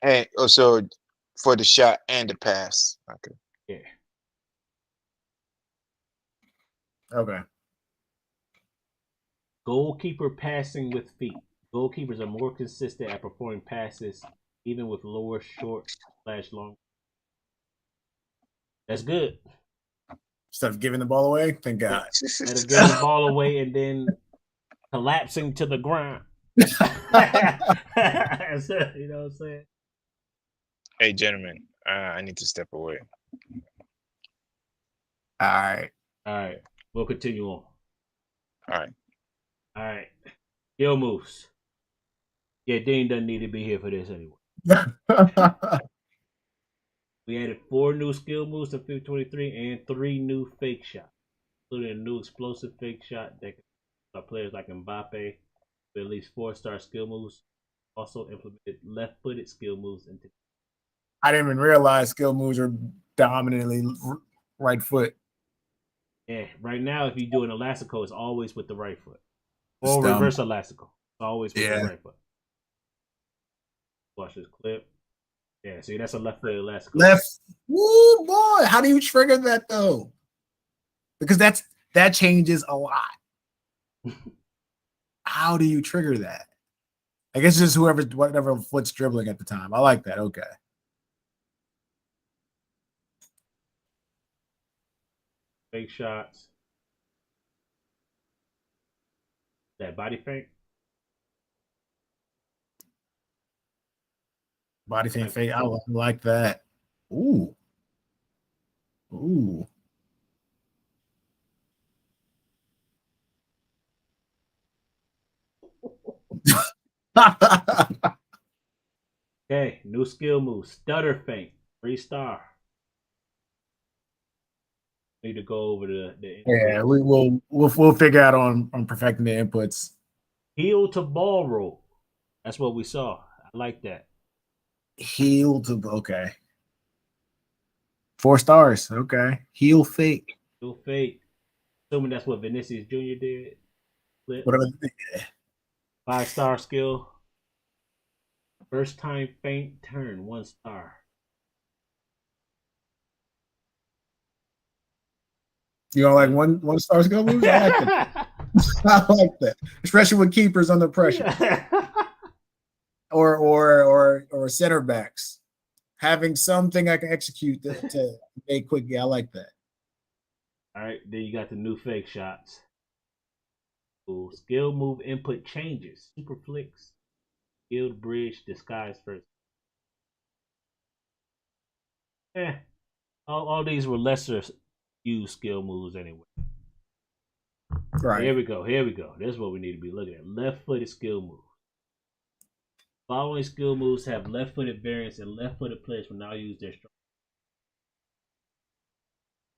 And also for the shot and the pass. Okay. Yeah. Okay. Goalkeeper passing with feet. Goalkeepers are more consistent at performing passes, even with lower short/long. That's good. Instead of giving the ball away, thank God. Instead of giving the ball away and then collapsing to the ground. You know what I'm saying? Hey, gentlemen, I need to step away. All right. All right. We'll continue on. All right. Yo, Moose. Yeah, Dean doesn't need to be here for this anyway. We added 4 new skill moves to FIFA 23 and 3 new fake shots, including a new explosive fake shot that can allow players like Mbappe with at least 4-star skill moves. Also implemented left-footed skill moves into. I didn't even realize skill moves are dominantly right foot. Yeah, right now if you do an elastico, it's always with the right foot. Or reverse elastico. It's always with the right foot. Watch this clip. Yeah, see, that's a left foot elastico. Left. Woo, boy. How do you trigger that though? Because that changes a lot. How do you trigger that? I guess it's just whatever foot's dribbling at the time. I like that. Okay. Fake shots. That body feint. Body feint fake. I like that. Ooh. Ooh. Okay, new skill move. Stutter feint. 3-star. Need to go over the yeah, we'll figure out on perfecting the inputs. Heel to ball roll. That's what we saw. I like that. Heel to okay. 4 stars. Okay. Heel fake. Heel fake. Assuming that's what Vinicius Jr. did. Whatever. 5-star skill. First time feint turn. 1 star. You don't like one star skill moves? I like that. I like that, especially with keepers under pressure, or center backs. Having something I can execute to make quick. Yeah, I like that. All right, then you got the new fake shots. Cool. Skill move input changes. Super flicks. Skilled bridge disguise first. All these were lesser used skill moves anyway. Right. Here we go. This is what we need to be looking at. Left-footed skill moves. Following skill moves have left-footed variants, and left-footed players will now use their strong.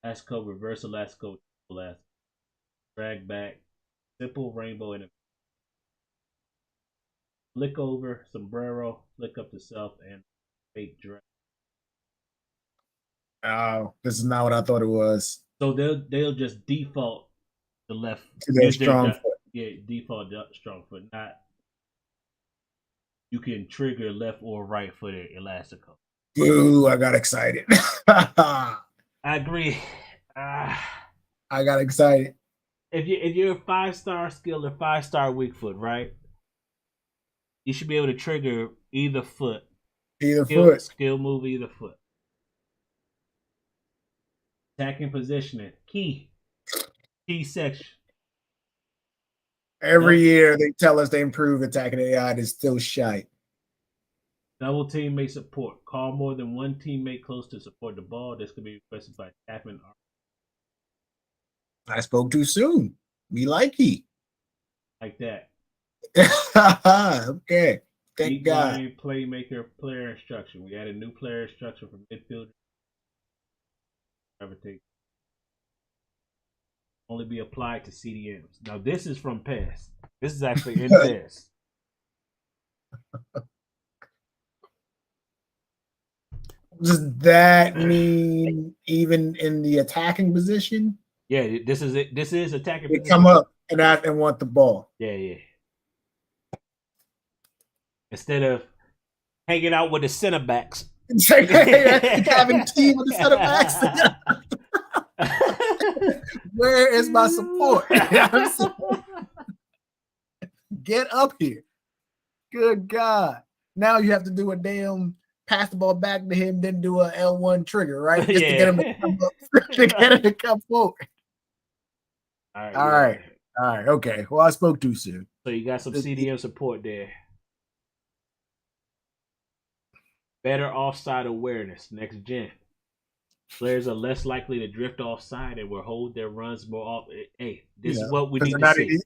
Elastico, reverse elastico, drag back, simple rainbow, and flick over, sombrero, flick up to self, and fake drag. Oh, this is not what I thought it was. So they'll just default the left to their strong foot. Yeah, default strong foot. Not you can trigger left or right footed elastico. Ooh, I got excited. I agree. I got excited. If you're a 5-star skill or 5-star weak foot, right? You should be able to trigger either foot. Skill move either foot. Attacking positioning. Key section. Every year they tell us they improve attacking AI. It's still shite. Double teammate support. Call more than one teammate close to support the ball. This could be requested by Chapman. I spoke too soon. Me likey. Like that. Okay. Thank God. Playmaker player instruction. We added new player instruction for midfielder. Everything. Only be applied to CDMs. Now this is from PES. This is actually in PES. Does that mean even in the attacking position? Yeah, this is it. This is attacking they position. Come up and want the ball. Yeah. Instead of hanging out with the center backs. Having team with the center backs. Where is my support? Get up here. Good God. Now you have to do a damn pass the ball back to him, then do a L1 trigger, right? Just to get him to come up, to get him to come forward. All right. Okay. Well, I spoke too soon. So you got some CDM support there. Better offside awareness. Next gen. Players are less likely to drift offside and will hold their runs more often. Hey, this is what we need to see.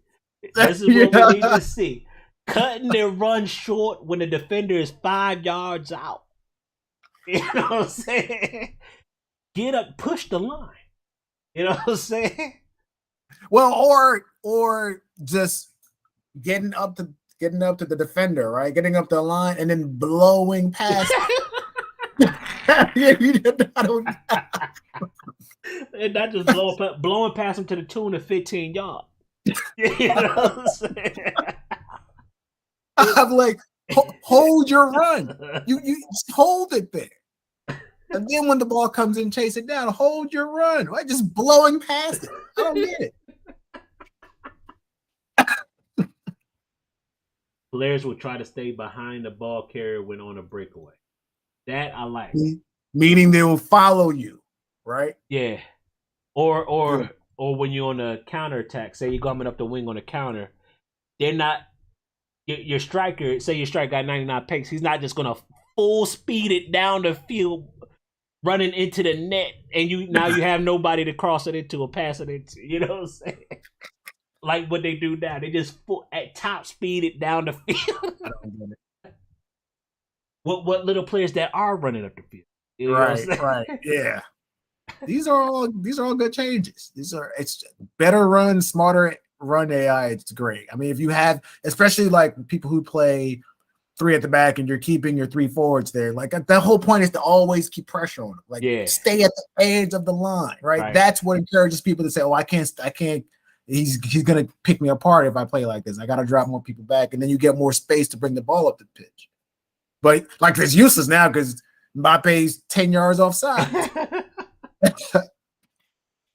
This is what we need to see. Cutting their run short when the defender is 5 yards out. You know what I'm saying? Get up, push the line. You know what I'm saying? Well, or just getting up to the defender, right? Getting up the line and then blowing past. And not just blowing past him to the tune of 15 yards. You know what I'm saying? I'm like, hold your run. You just hold it there. And then when the ball comes in, chase it down. Hold your run. Right? Just blowing past it. I don't get it. Players will try to stay behind the ball carrier when on a breakaway. That I like. Meaning they will follow you, right? Yeah. Or when you're on a counterattack, say you're coming up the wing on a counter, they're not your striker, say your striker got 99 pace, he's not just gonna full speed it down the field running into the net and you have nobody to cross it into or pass it into. You know what I'm saying? Like what they do now. They just at top speed it down the field. I don't get it. What little players that are running up the field. You know right. Yeah. These are all good changes. It's better run, smarter run AI. It's great. I mean, if you have, especially like people who play 3 at the back and you're keeping your 3 forwards there, like the whole point is to always keep pressure on them. Like stay at the edge of the line, right? That's what encourages people to say, "Oh, I can't. He's gonna pick me apart if I play like this. I got to drop more people back, and then you get more space to bring the ball up the pitch." But like it's useless now because Mbappe's 10 yards offside.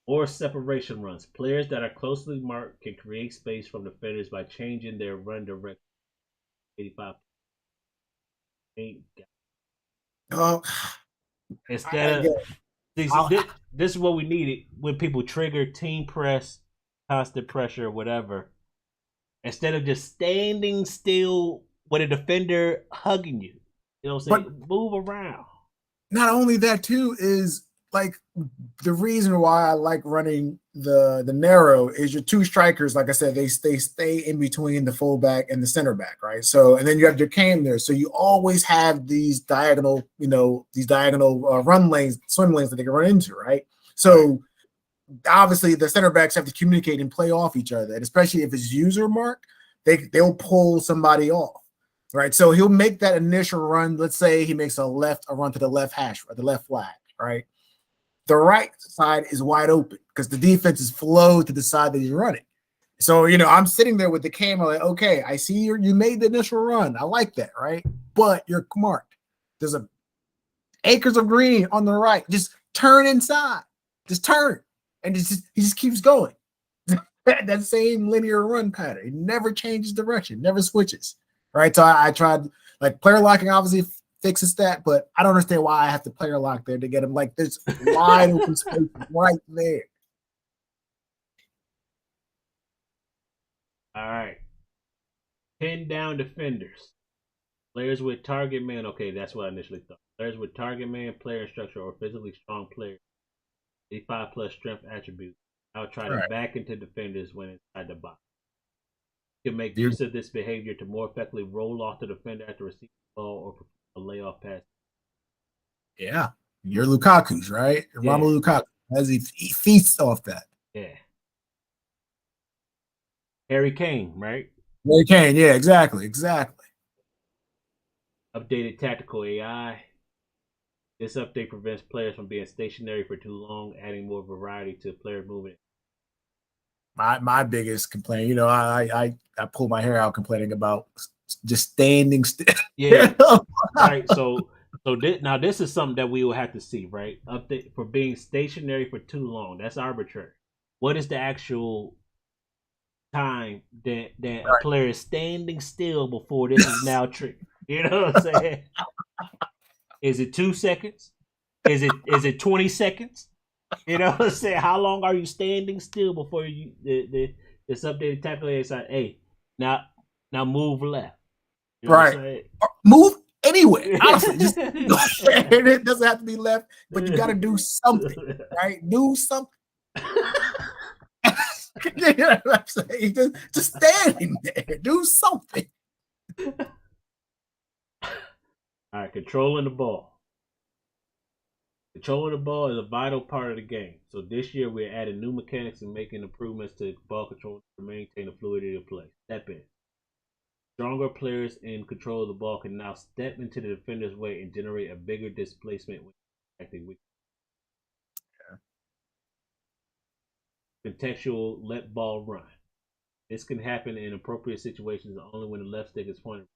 Or separation runs. Players that are closely marked can create space from defenders by changing their run direction. 85. Instead of this is what we needed when people trigger team press, constant pressure, whatever. Instead of just standing still with a defender hugging you, you know what I'm saying? Move around. Not only that, too, is like the reason why I like running the narrow is your 2 strikers, like I said, they stay in between the fullback and the center back, right? So, and then you have your cam there. So you always have these diagonal, run lanes, swim lanes that they can run into, right? So obviously the center backs have to communicate and play off each other. And especially if it's user mark, they'll pull somebody off, right? So he'll make that initial run. Let's say he makes a run to the left hash or the left flag, right? The right side is wide open because the defense is flowed to the side that he's running. So, I'm sitting there with the camera like, okay, I see you made the initial run. I like that, right? But you're marked. There's acres of green on the right. Just turn inside. Just turn. And he just keeps going. That same linear run pattern. It never changes direction, never switches, right? So I tried, like player locking obviously fixes that, but I don't understand why I have to player lock there to get him. Like there's wide open space right there. All right. Pin down defenders. Players with target man. Okay, that's what I initially thought. Players with target man, player structure, or physically strong players. 85+ strength attributes. I'll try to back into defenders when inside the box. You can make use of this behavior to more effectively roll off the defender after receiving the ball or a layoff pass. Yeah, you're Lukaku's, right? Yeah. Romelu Lukaku, as he feasts off that. Yeah. Harry Kane, right? Harry Kane, yeah, exactly. Updated tactical AI. This update prevents players from being stationary for too long, adding more variety to player movement. My biggest complaint, I pull my hair out complaining about just standing still. Yeah. Right. So this is something that we will have to see, right? Update for being stationary for too long. That's arbitrary. What is the actual time that a player is standing still before this is now triggered? You know what I'm saying? Is it 2 seconds? Is it 20 seconds? You know what I'm saying? How long are you standing still before this updated tactical AI side? Hey, now move left. You know right. Move anywhere. Honestly, just it doesn't have to be left, but you got to do something, right? Do something. You know what I'm saying? Just standing there. Do something. All right, controlling the ball. Controlling the ball is a vital part of the game. So this year we're adding new mechanics and making improvements to ball control to maintain the fluidity of play. Step in. Stronger players in control of the ball can now step into the defender's way and generate a bigger displacement when acting with. Contextual let ball run. This can happen in appropriate situations only when the left stick is pointed.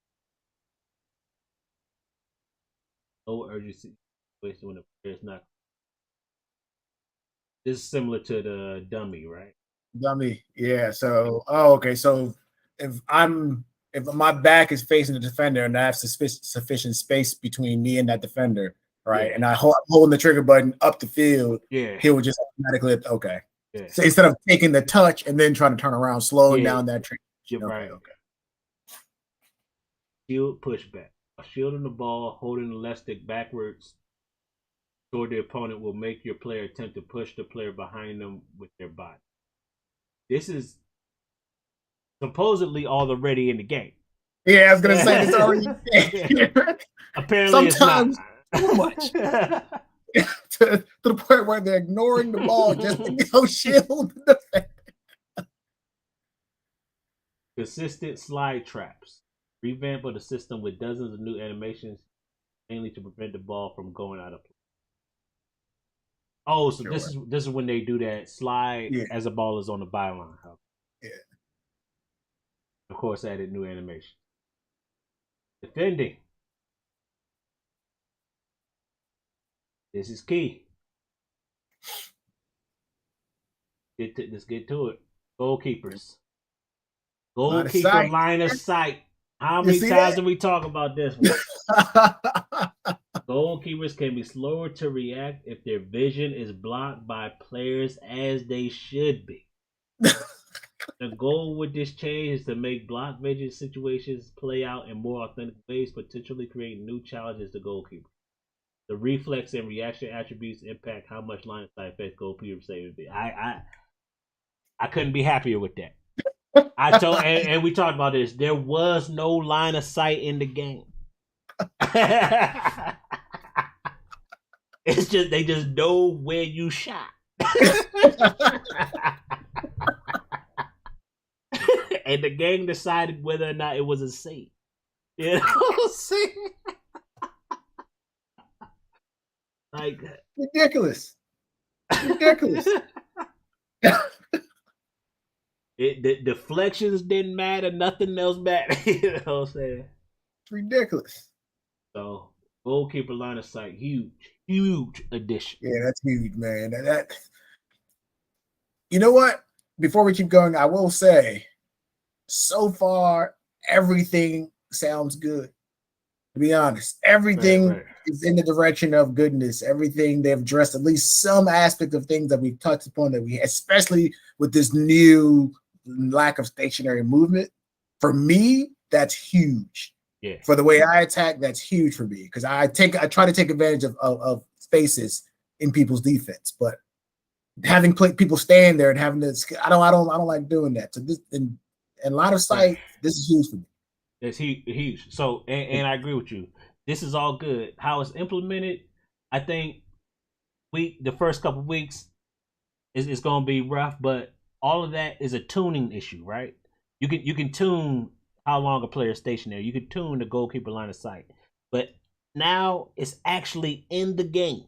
Low urgency situation when the player is not. This is similar to the dummy, right? Dummy. Yeah. So, okay. So if my back is facing the defender and I have sufficient space between me and that defender, right, Yeah. and I'm holding the trigger button up the field, Yeah. he would just automatically. Okay. Yeah. So instead of taking the touch and then trying to turn around, slowing Yeah. down that transition. You're Okay, right. okay. Shield pushback. Shielding the ball, holding the left stick backwards toward the opponent will make your player attempt to push the player behind them with their body. This is supposedly already in the game. Yeah, I was gonna say it's already. Apparently, sometimes it's not too much to the point where they're ignoring the ball just to go shield the defender. Consistent slide traps. Revamp of the system with dozens of new animations, mainly to prevent the ball from going out of play. Oh, so Sure. this is when they do that slide as the ball is on the byline. Yeah. Of course, added new animation. Defending. This is key. Let's get to it. Goalkeepers. Goalkeeper line of sight. How many times did we talk about this one? Goalkeepers can be slower to react if their vision is blocked by players as they should be. The goal with this change is to make block vision situations play out in more authentic ways, potentially creating new challenges to goalkeepers. The reflex and reaction attributes impact how much line of sight affects goalkeeper safety. I couldn't be happier with that. I told and we talked about this. There was no line of sight in the game. It's just they just know where you shot. And the game decided whether or not it was a save. You know, see? Like ridiculous. The deflections didn't matter, nothing else mattered. You know what I'm saying? It's ridiculous. So goalkeeper line of sight, huge addition. Yeah, that's huge, man. That you know what? Before we keep going, I will say, so far everything sounds good. To be honest, everything is in the direction of goodness. Everything they've addressed at least some aspect of things that we've touched upon that we, especially with this new lack of stationary movement. For me, that's huge. Yeah. For the way I attack, that's huge for me because I try to take advantage of spaces in people's defense, but having people stand there and having this, I don't like doing that. So this in line of sight, this is huge for me. It's huge. So, and I agree with you. This is all good. How it's implemented, I think the first couple of weeks is going to be rough, but all of that is a tuning issue, right? You can tune how long a player is stationary. You can tune the goalkeeper line of sight, but now it's actually in the game.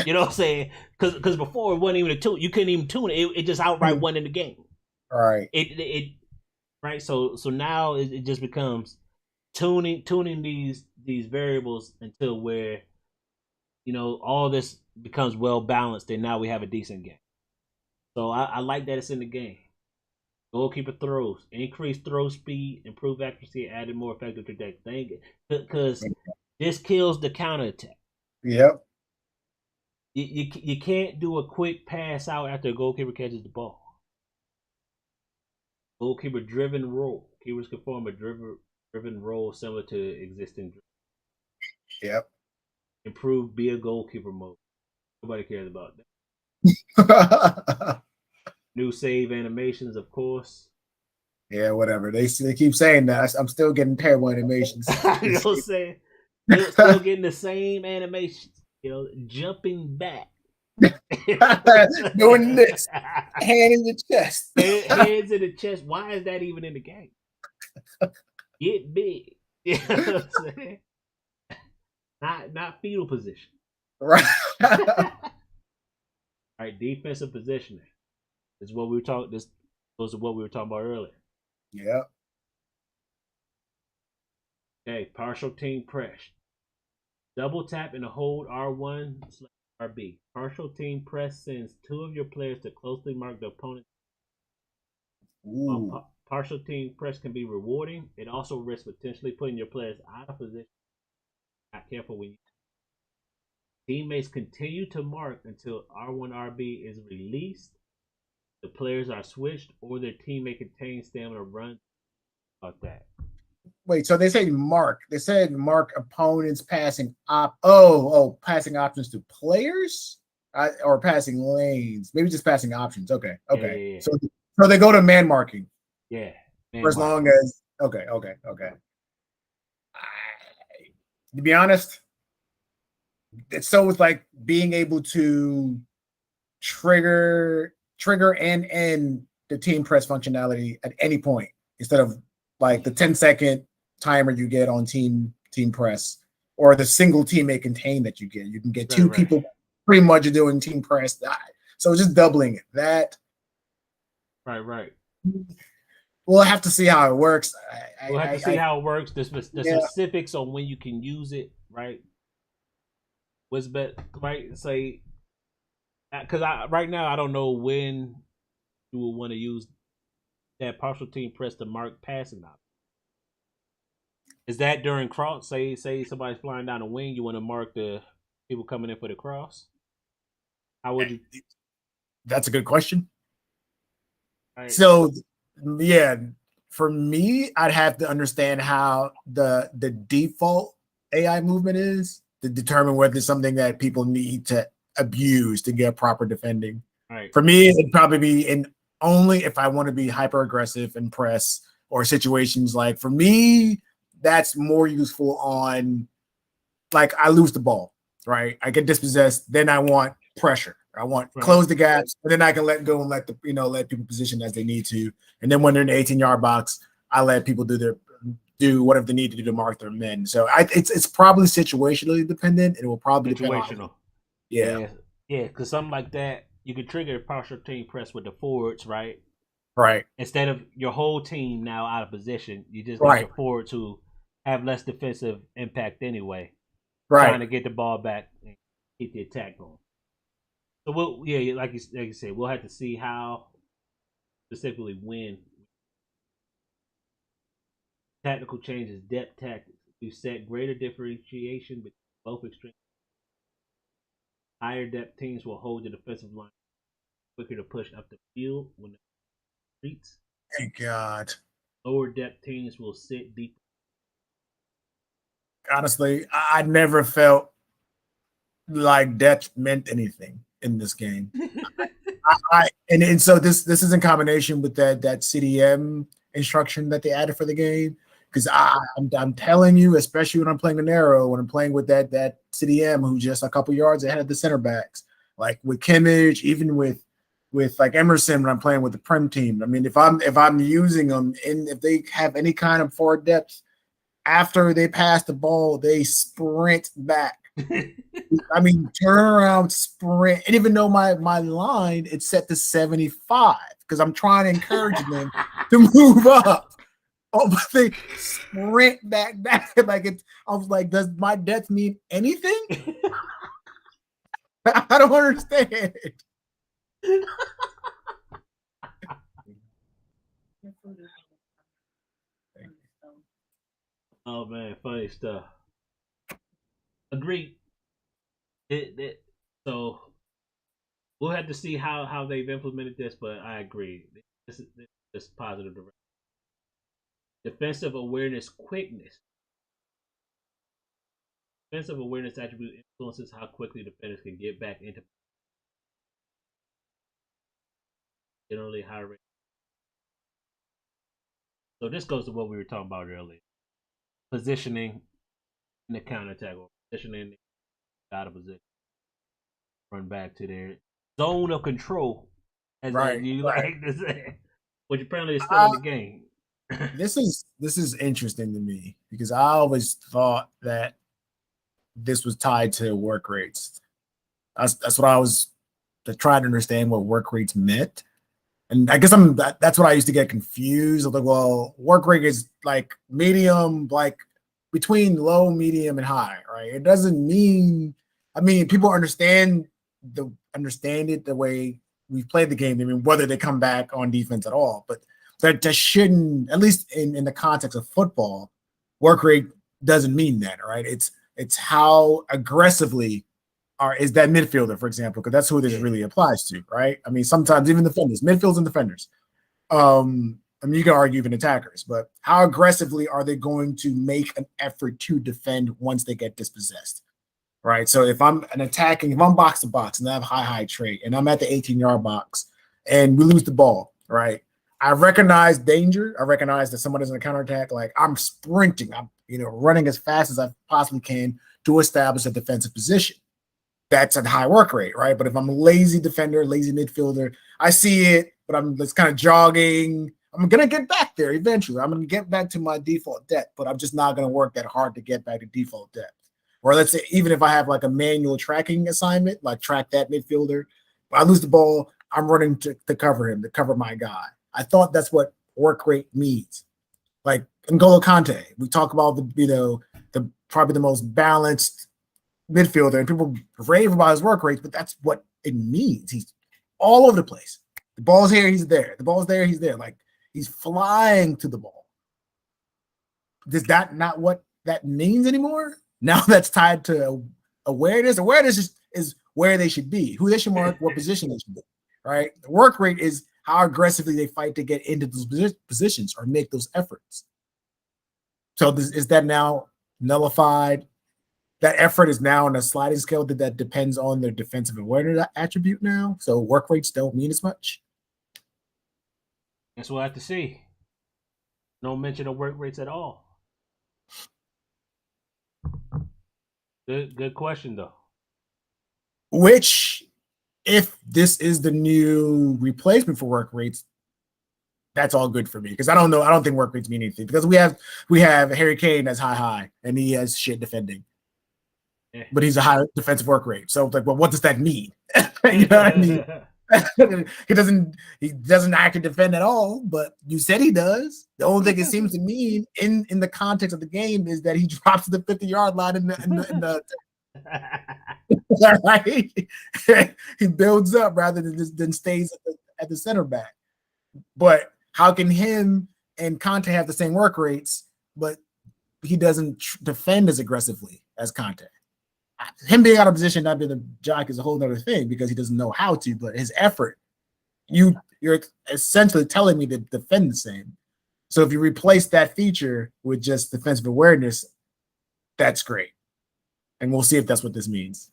You know what I'm saying? Because before it wasn't even a tune. You couldn't even tune it. It just outright wasn't in the game. All right. It right. So now it just becomes tuning these variables until where, you know, all this becomes well balanced, and now we have a decent game. So I like that it's in the game. Goalkeeper throws, increase throw speed, improve accuracy, added more effective trajectory. Because this kills the counterattack. Yep. You can't do a quick pass out after a goalkeeper catches the ball. Goalkeeper driven role. Keepers can form a driven role similar to existing. Yep. Improve be a goalkeeper mode. Nobody cares about that. New save animations, of course. Yeah, whatever. They keep saying that. I'm still getting terrible animations. You know what I'm saying? Still getting the same animations. jumping back. Doing this. Hand in the chest. Hands in the chest. Why is that even in the game? Get big. You know what I'm saying? Not fetal position. Right. All right, defensive positioning. This is what we were talking. This was what we were talking about earlier. Yeah. Okay, partial team press. Double tap and hold R1/RB. Partial team press sends two of your players to closely mark the opponent. While partial team press can be rewarding, it also risks potentially putting your players out of position. Not careful when you. Teammates continue to mark until R1/RB is released. The players are switched, or their teammate contains stamina run. About that. Wait, so they say mark. They said mark opponents passing passing options to players, or passing lanes. Maybe just passing options. Okay. Yeah. So they go to man marking. Yeah. For as long as okay. To be honest, it's so it's like being able to trigger and end the team press functionality at any point instead of like the 10-second timer you get on team press or the single teammate contain that you get. You can get two people pretty much doing team press. So just doubling it. That right. We'll have to see how it works. We'll have to see how it works. The specifics on when you can use it, right? What's better, right? Say, because right now I don't know when you will want to use that partial team press to mark passing option. Is that during cross? Say somebody's flying down the wing, you want to mark the people coming in for the cross? How would you? That's a good question. Right. So, yeah, for me, I'd have to understand how the default AI movement is to determine whether it's something that people need to abuse to get proper defending. Right. For me, it'd probably be only if I want to be hyper aggressive and press or situations like, for me, that's more useful on like I lose the ball, right? I get dispossessed, then I want pressure. I want close the gaps, and then I can let go and let people position as they need to. And then when they're in the 18-yard box, I let people do whatever they need to do to mark their men. So it's probably situationally dependent. It will probably depend on. Yeah, because something like that, you could trigger a partial team press with the forwards, right? Right. Instead of your whole team now out of position, you just got your forwards who have less defensive impact anyway, trying to get the ball back and keep the attack going. So like you said, we'll have to see how specifically when. Tactical changes, depth tactics. We've set greater differentiation between both extremes. Higher depth teams will hold the defensive line quicker to push up the field when the streets. Thank God. Lower depth teams will sit deep. Honestly, I never felt like depth meant anything in this game. And so this is in combination with that CDM instruction that they added for the game. Because I'm telling you, especially when I'm playing an arrow, when I'm playing with that CDM who's just a couple yards ahead of the center backs, like with Kimmich, even with like Emerson when I'm playing with the Prem team. I mean, if I'm using them and if they have any kind of forward depth, after they pass the ball, they sprint back. I mean, turn around, sprint. And even though my line it's set to 75 because I'm trying to encourage them to move up. Oh, but they sprint back like it's. I was like, does my depth mean anything? I don't understand. Oh man, funny stuff. Agreed. So we'll have to see how they've implemented this, but I agree. This is positive direction. Defensive awareness quickness. Defensive awareness attribute influences how quickly defenders can get back into generally high rate. So this goes to what we were talking about earlier. Positioning in the counterattack or positioning out of position. run back to their zone of control, as Right, you right. like to say, which apparently is still in the game. This is interesting to me because I always thought that this was tied to work rates. That's what I was to try to understand what work rates meant. And I guess that's what I used to get confused. I'm like, well, work rate is like medium, like between low, medium, and high, right? It doesn't mean, I mean, people understand it the way we've played the game. I mean, whether they come back on defense at all, but that shouldn't, at least in the context of football, work rate doesn't mean that, right? It's how aggressively is that midfielder, for example, because that's who this really applies to, right? I mean, sometimes even defenders, midfielders and defenders. I mean, you can argue even attackers, but how aggressively are they going to make an effort to defend once they get dispossessed, right? So if I'm if I'm box to box and I have high trait and I'm at the 18-yard box and we lose the ball, right? I recognize danger. I recognize that someone is in a counterattack. Like I'm sprinting, I'm running as fast as I possibly can to establish a defensive position. That's a high work rate, right? But if I'm a lazy defender, lazy midfielder, I see it, but I'm just kind of jogging. I'm going to get back there eventually. I'm going to get back to my default depth, but I'm just not going to work that hard to get back to default depth. Or let's say, even if I have like a manual tracking assignment, like track that midfielder, if I lose the ball, I'm running to cover him, to cover my guy. I thought that's what work rate means. Like N'Golo Kante, we talk about the probably the most balanced midfielder, and people rave about his work rates, but that's what it means. He's all over the place. The ball's here, he's there. The ball's there, he's there. Like he's flying to the ball. Is that not what that means anymore? Now that's tied to awareness. Awareness is where they should be, who they should mark, what position they should be, right? The work rate is how aggressively they fight to get into those positions or make those efforts. So is that now nullified? That effort is now on a sliding scale that depends on their defensive awareness attribute now. So work rates don't mean as much. Guess we'll have to see. No mention of work rates at all. Good question though. Which, if this is the new replacement for work rates, that's all good for me because I don't know. I don't think work rates mean anything because we have Harry Kane as high and he has shit defending. But he's a high defensive work rate. So like, well, what does that mean? You know what I mean? he doesn't actually defend at all, but you said he does. The only thing it seems to mean in the context of the game is that he drops to the 50-yard line in the right? He builds up rather than stays at the center back. But how can him and Conte have the same work rates, but he doesn't defend as aggressively as Conte? Him being out of position, not being a jock, is a whole other thing because he doesn't know how to. But his effort, you're essentially telling me to defend the same. So if you replace that feature with just defensive awareness, that's great, and we'll see if that's what this means.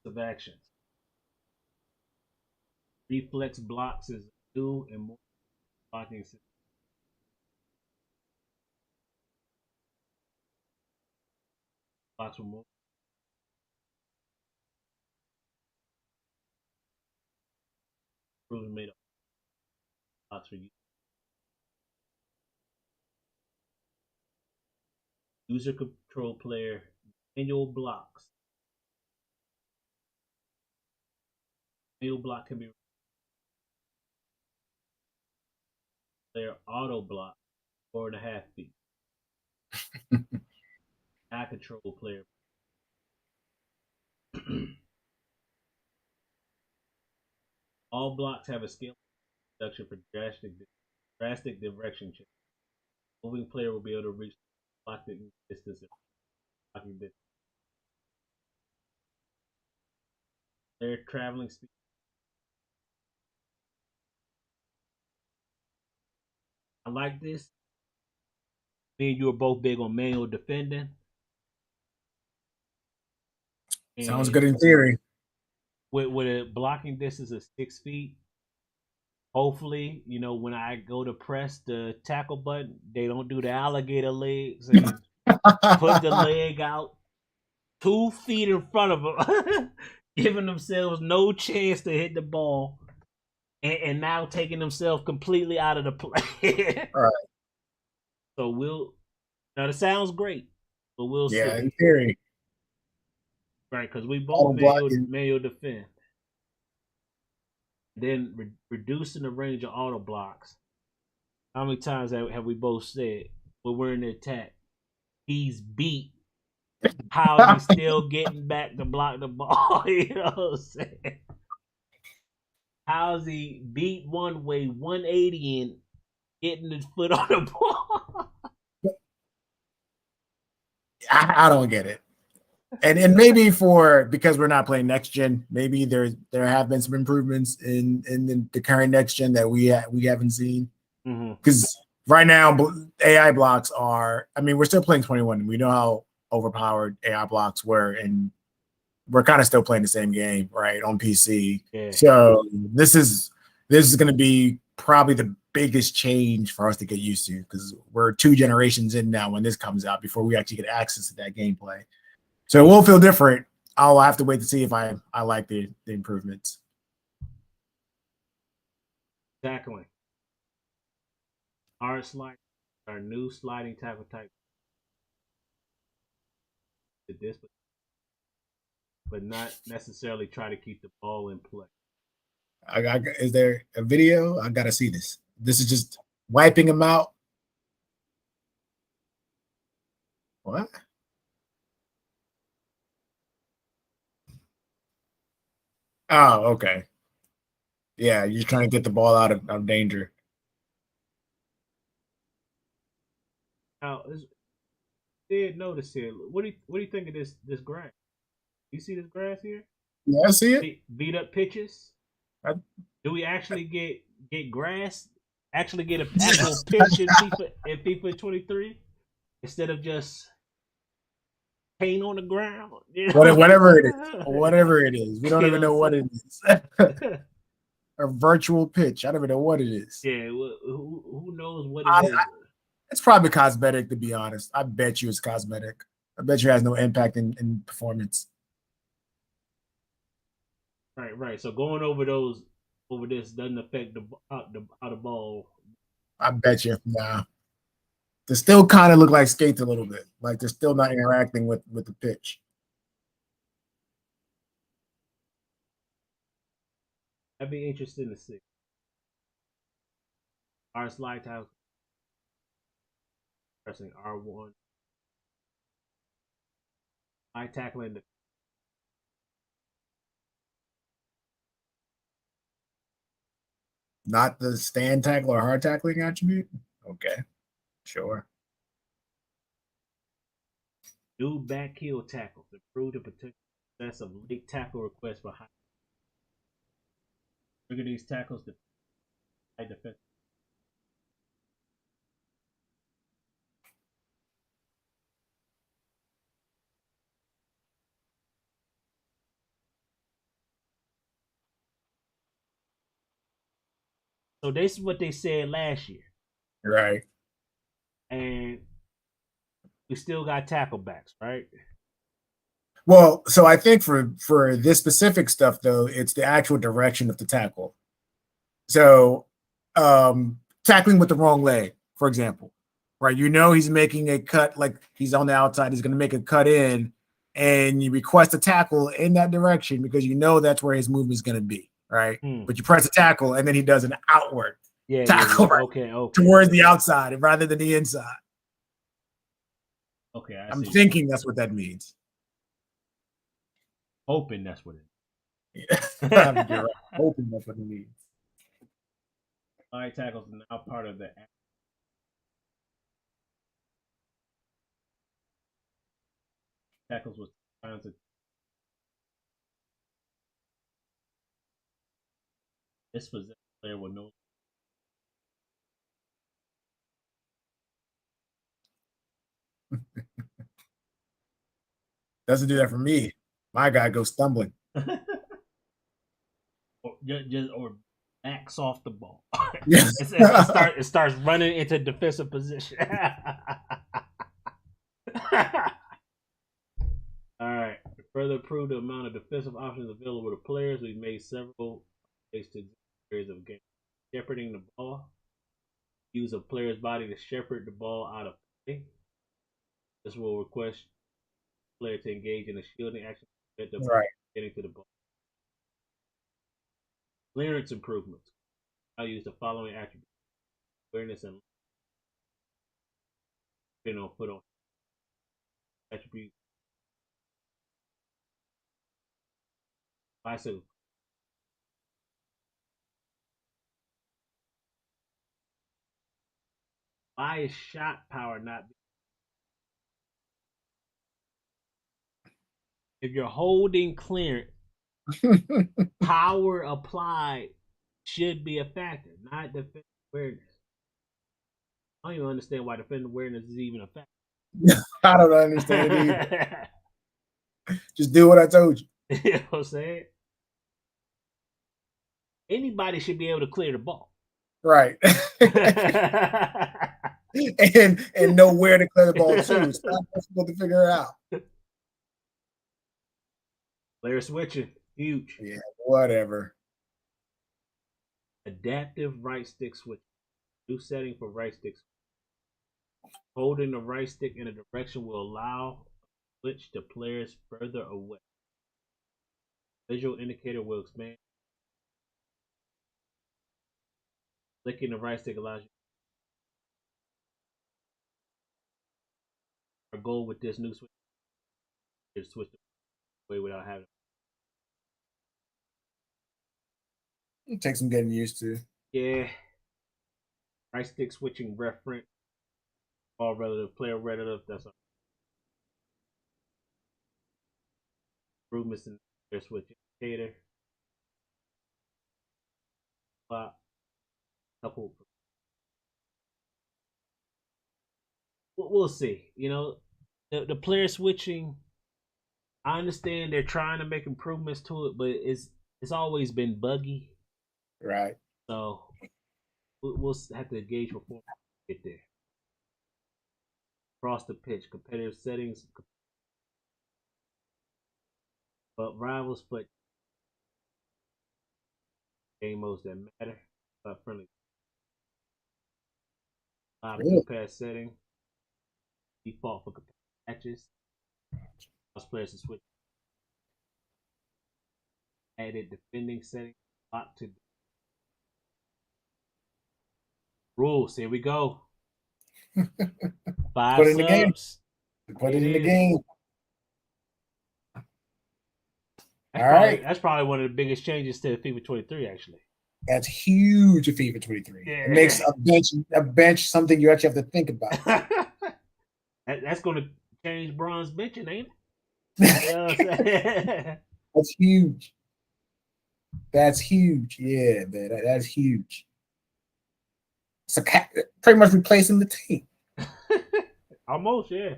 Of actions, reflex blocks is new and more blocking system. Blocks were more. Proven made up blocks for you. User control player manual blocks. Manual block can be player auto block 4.5 feet. Eye control player. All blocks have a scale reduction for drastic direction change. Moving player will be able to reach blocking distance. Blocking distance. Player traveling speed. I like this. Me and you are both big on manual defending. Sounds good in theory. With a blocking distance of 6 feet, hopefully, when I go to press the tackle button, they don't do the alligator legs and put the leg out 2 feet in front of them, giving themselves no chance to hit the ball, and now taking themselves completely out of the play. All right. So now that sounds great, but we'll see. Yeah, in theory. Right, because we both manual defend. Then reducing the range of auto blocks. How many times have we both said when we're in the attack, he's beat? How is he still getting back to block the ball? You know what I'm saying? How's he beat one way, 180, and getting his foot on the ball? I don't get it. And maybe because we're not playing next gen, maybe there have been some improvements in the current next gen that we haven't seen. Because right now AI blocks are. I mean, we're still playing 21. We know how overpowered AI blocks were, and we're kind of still playing the same game, right, on PC. Yeah. So this is going to be probably the biggest change for us to get used to, because we're 2 generations in now when this comes out before we actually get access to that gameplay. So it will feel different. I'll have to wait to see if I like the improvements. Tackling. Hard slide, our new sliding tackle type. But not necessarily try to keep the ball in play. Is there a video? I gotta see this. This is just wiping him out. What? Oh, okay. Yeah, you're trying to get the ball out of danger. Now, did notice here. What do you think of this grass? You see this grass here? Yeah, I see it. Beat up pitches. Do we actually get grass? Actually get an actual pitch in FIFA 23 instead of just paint on the ground? You know? Whatever it is. We don't even know what it is. A virtual pitch. I don't even know what it is. Yeah, who knows what it is? It's probably cosmetic, to be honest. I bet you it's cosmetic. I bet you it has no impact in performance. Right. So going over this doesn't affect the ball. I bet you. Nah. They still kind of look like skates a little bit. Like they're still not interacting with the pitch. That'd be interesting to see. Our slide tackle pressing R1. Slide tackling the Not the stand tackle or hard tackling attribute? Okay. Sure. new back heel tackles improve the potential success of late tackle requests for high. Trigger these tackles to high defense. So this is what they said last year. Right. And we still got tackle backs, right? Well, so I think for this specific stuff, though, it's the actual direction of the tackle. So tackling with the wrong leg, for example, right? You know he's making a cut, like he's on the outside, he's going to make a cut in, and you request a tackle in that direction because you know that's where his movement is going to be, right? But you press a tackle, and then he does an outward tackle, yeah. Okay. towards the outside rather than the inside. Okay, I'm thinking that's what that means. Hoping that's what it is. Yeah. You're right. Hoping that's what it means. Slide tackles are now part of the tackles with kinds of this was a player with no. Doesn't do that for me. My guy goes stumbling. or backs off the ball. Yes. it starts running into defensive position. All right. improved the amount of defensive options available to players. We've made several updates to areas of game. Shepherding the ball. Use a player's body to shepherd the ball out of play. This will request the player to engage in a shielding action to prevent the ball getting to the ball. Clearance improvements. I'll use the following attributes: awareness and put on attribute. Bicycle. Why is shot power not? If you're holding clearance, power applied should be a factor, not defensive awareness. I don't even understand why defensive awareness is even a factor. I don't understand it either. Just do what I told you. You know what I'm saying? Anybody should be able to clear the ball. Right. and know where to clear the ball too. It's not possible to figure it out. Player switching, huge. Yeah, whatever. Adaptive right stick switch. New setting for right stick switch. Holding the right stick in a direction will allow switch to players further away. Visual indicator will expand. Clicking the right stick allows you. Our goal with this new switch is to switch the way without having. It takes some getting used to. Yeah. Right stick switching reference. All relative, player relative. That's all. Improvements in their switch indicator. Couple. We'll see. You know, the player switching. I understand they're trying to make improvements to it, but it's always been buggy. Right. So we'll have to gauge before we get there. Across the pitch, competitive settings, but rivals put game modes that matter. Friendly. Live pass setting. Default for competitive matches. Most players to switch. Added defending setting. Lock to rules. Here we go. 5 Put it in the game. subs. Put it in the game. That's probably one of the biggest changes to FIFA 23, actually. That's huge in FIFA 23. Yeah. It makes a bench something you actually have to think about. That's going to change bronze benching, ain't it? You know what I'm saying? That's huge. That's huge. Yeah, man. That's huge. So pretty much replacing the team. Almost, yeah.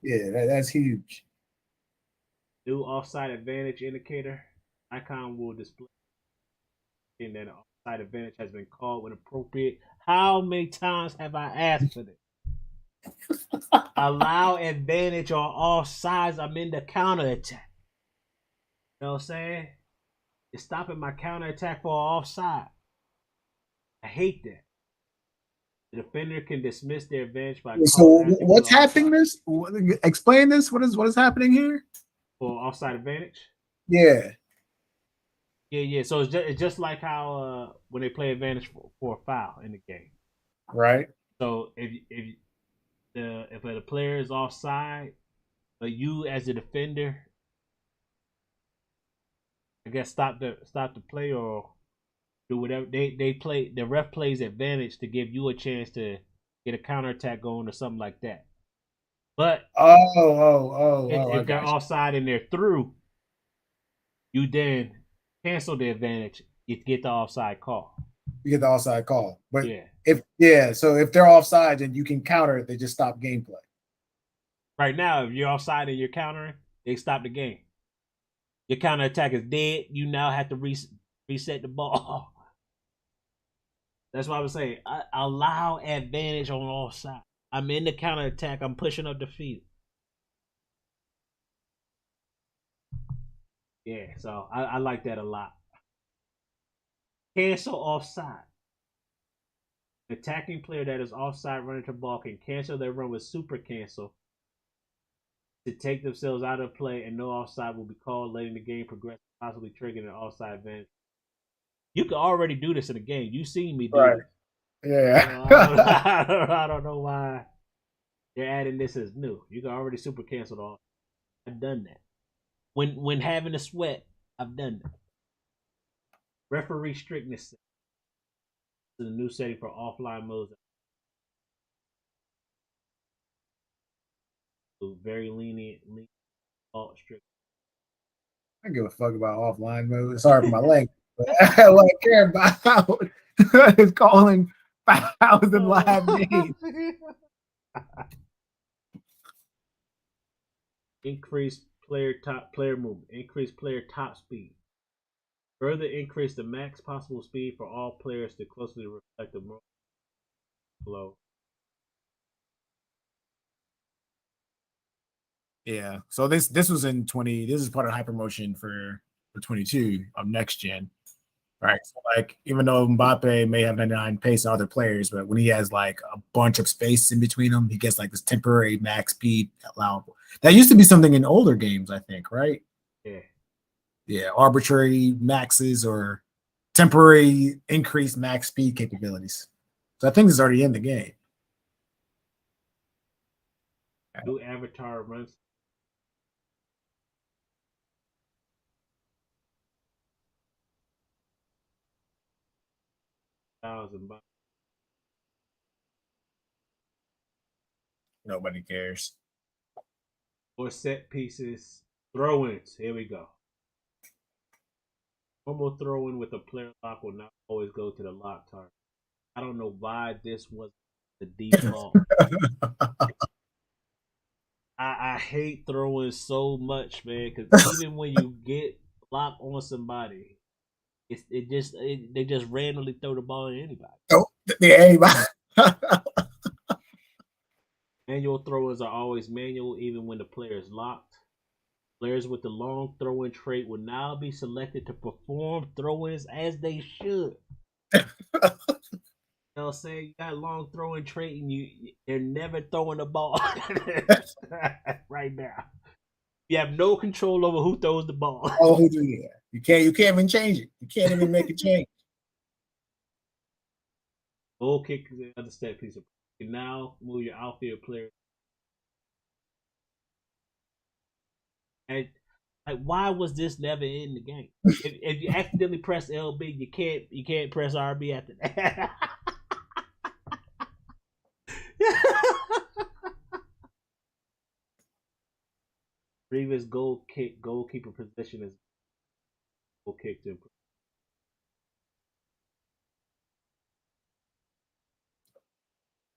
Yeah, that's huge. New offside advantage indicator. Icon will display and that an offside advantage has been called when appropriate. How many times have I asked for this? Allow advantage on offsides. I'm in the counterattack. You know what I'm saying? It's stopping my counterattack for offside. I hate that. The defender can dismiss their advantage by. So what's happening? Explain this. What is happening here? For offside advantage. Yeah. Yeah. So it's just like how when they play advantage for a foul in the game. Right. So if the player is offside, but you as a defender, I guess stop the play or do whatever they play. The ref plays advantage to give you a chance to get a counterattack going or something like that. But if they're offside and they're through, you then cancel the advantage. You get the offside call. You get the offside call. But yeah. So if they're offside, then you can counter it. They just stop gameplay. Right now, if you're offside and you're countering, they stop the game. Your counterattack is dead. You now have to reset the ball. That's why I was saying, allow advantage on all sides. I'm in the counterattack. I'm pushing up the field. Yeah, so I like that a lot. Cancel offside. The attacking player that is offside running to ball can cancel their run with super cancel to take themselves out of play, and no offside will be called, letting the game progress, possibly triggering an offside advantage. You can already do this in a game. You've seen me do Right. this. Yeah. I don't know why they're adding this as new. You can already super cancel the offside. I've done that. When having a sweat, I've done that. Referee strictness is a new setting for offline modes. So very lenient strict. I don't give a fuck about offline mode. Sorry for my language, but what I care about is calling fouls in live games. Increase player movement. Increase player top speed. Further increase the max possible speed for all players to closely reflect the flow. Yeah. So this was in 20. This is part of hypermotion for 22 of next gen. Right. So like even though Mbappe may have 99 pace on other players, but when he has like a bunch of space in between them, he gets like this temporary max speed allowable. That used to be something in older games, I think, right? Yeah. Yeah, arbitrary maxes or temporary increased max speed capabilities. So I think it's already in the game. New avatar runs. $1,000. Nobody cares. Or set pieces. Throw-ins. Here we go. Normal throw-in with a player lock will not always go to the lock target. I don't know why this was the default. I hate throwing so much, man, because even when you get block on somebody, they just randomly throw the ball at anybody. Oh, yeah, anybody. Manual throwers are always manual, even when the player is locked. Players with the long throw-in trait will now be selected to perform throw-ins as they should. You know what I'm saying? You got a long throwing trait and they're never throwing the ball right now. You have no control over who throws the ball. Oh, who do you? You can't even change it. You can't even make a change. Goal kick is another step piece of. You can now move your outfield player. And like, why was this never in the game? If you accidentally press LB, you can't press RB after that. Previous goalkeeper position is goal kick to improve.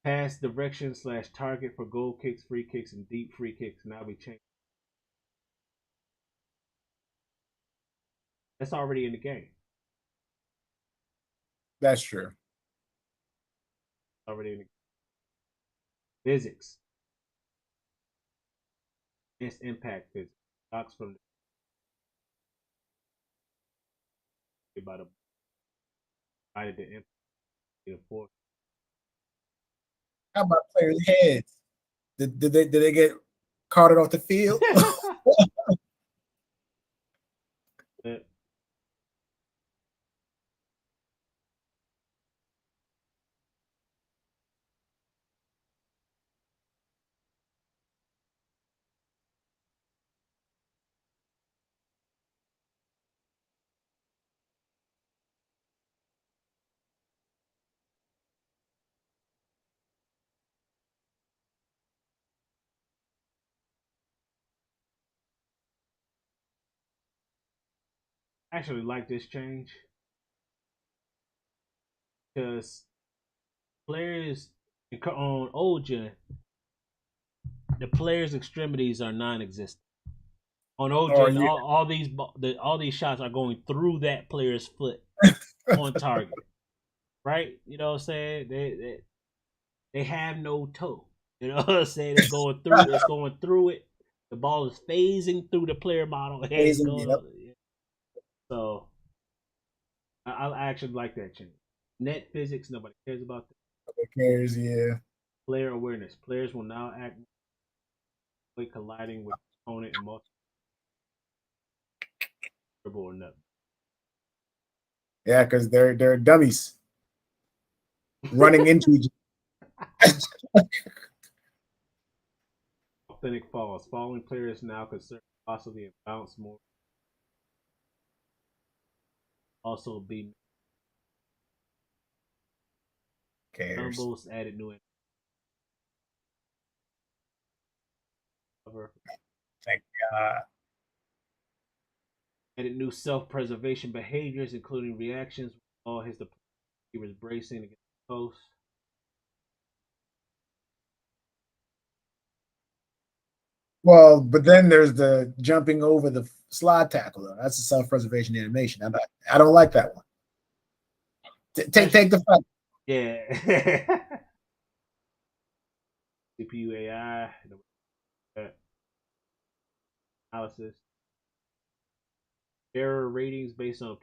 Pass direction / target for goal kicks, free kicks, and deep free kicks now be changed. That's already in the game. That's true. Already in the game. Physics. It's impact physics. Knocks from the by the provided the impact the force. How about players' heads? Did they get carted off the field? I actually like this change because players on old gen, the players' extremities are non-existent. On old gen, yeah. all these shots are going through that player's foot on target, right? You know what I'm saying? They have no toe. You know what I'm saying? It's going through it. The ball is phasing through the player model. And it's going Yep. So I actually like that change. Net physics, nobody cares about that. Who cares? Yeah. Player awareness. Players will now act colliding with opponent and multiple or nothing. Yeah, because they're dummies running into each other. Authentic falls. Falling players now considered possibly and bounce more. Also be Cares. stumbles added new cover. Thank God. Added new self-preservation behaviors, including reactions. All his he was bracing against the post. Well, but then there's the jumping over the slide tackle. Though. That's a self-preservation animation. I don't like that one. Take the fight. Yeah. CPU AI analysis. Error ratings based on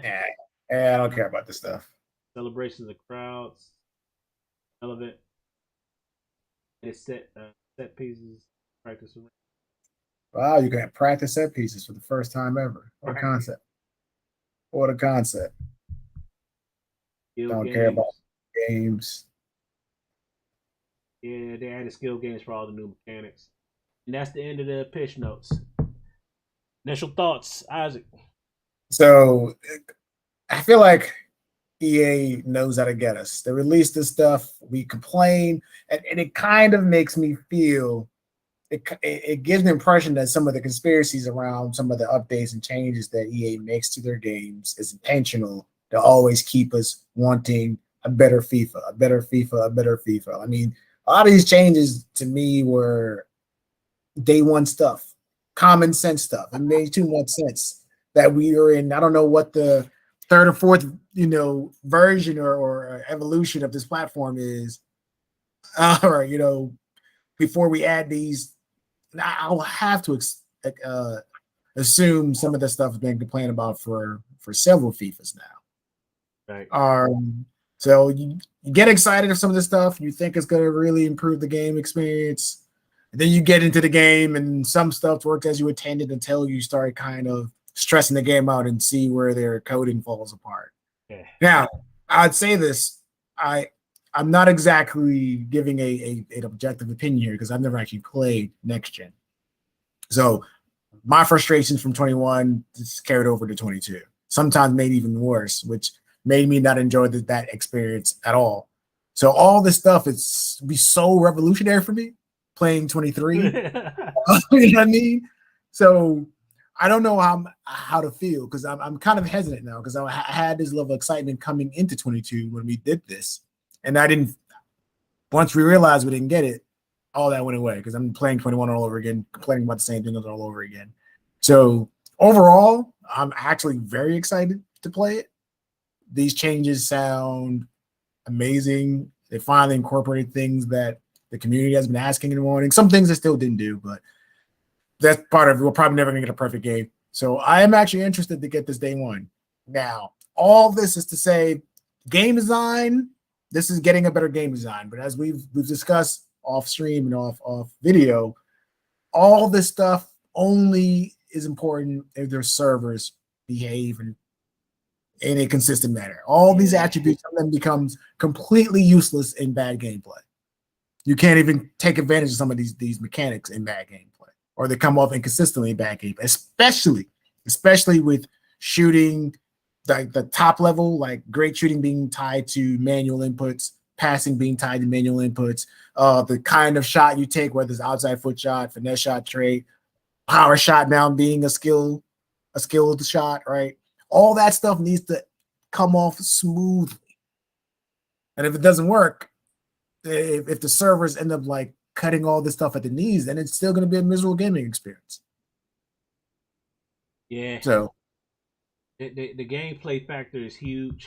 Yeah, I don't care about this stuff. celebrations of crowds. Relevant. It's set pieces. Practice. Wow, you can practice set pieces for the first time ever. What a concept. What a concept. Don't care about games. Yeah, they added skill games for all the new mechanics. And that's the end of the pitch notes. Initial thoughts, Isaac. So I feel like EA knows how to get us. They release this stuff, we complain, and it kind of makes me feel it gives the impression that some of the conspiracies around some of the updates and changes that EA makes to their games is intentional to always keep us wanting a better FIFA, a better FIFA, a better FIFA. I mean, a lot of these changes to me were day one stuff, common sense stuff. It made too much sense that we are in. I don't know what the third or fourth, version or evolution of this platform is, or before we add these. I'll have to assume some of the stuff has been complained about for several FIFAs now. Right. So you get excited of some of this stuff. You think it's going to really improve the game experience. And then you get into the game and some stuff worked as you intended until you start kind of stressing the game out and see where their coding falls apart. Yeah. Now, I'd say this. I'm not exactly giving an objective opinion here because I've never actually played next gen. So my frustrations from 21 just carried over to 22. Sometimes made even worse, which made me not enjoy that experience at all. So all this stuff is be so revolutionary for me playing 23. You know what I mean? So I don't know how to feel because I'm kind of hesitant now because I had this level of excitement coming into 22 when we did this, and I didn't. Once we realized we didn't get it, all that went away because I'm playing 21 all over again, complaining about the same thing all over again. So overall, I'm actually very excited to play it. These changes sound amazing. They finally incorporated things that the community has been asking and wanting. Some things they still didn't do, but that's part of it. We're probably never going to get a perfect game. So I am actually interested to get this day one. Now, all this is to say game design, this is getting a better game design. But as we've discussed off stream and off video, all this stuff only is important if their servers behave in a consistent manner. All these attributes then becomes completely useless in bad gameplay. You can't even take advantage of some of these mechanics in bad gameplay, or they come off inconsistently in bad gameplay, especially with shooting the top level, like great shooting being tied to manual inputs, passing being tied to manual inputs, the kind of shot you take, whether it's outside foot shot, finesse shot trade, power shot now being a skilled shot, right? All that stuff needs to come off smoothly. And if it doesn't work, if the servers end up like cutting all this stuff at the knees, then it's still going to be a miserable gaming experience. Yeah. So the gameplay factor is huge.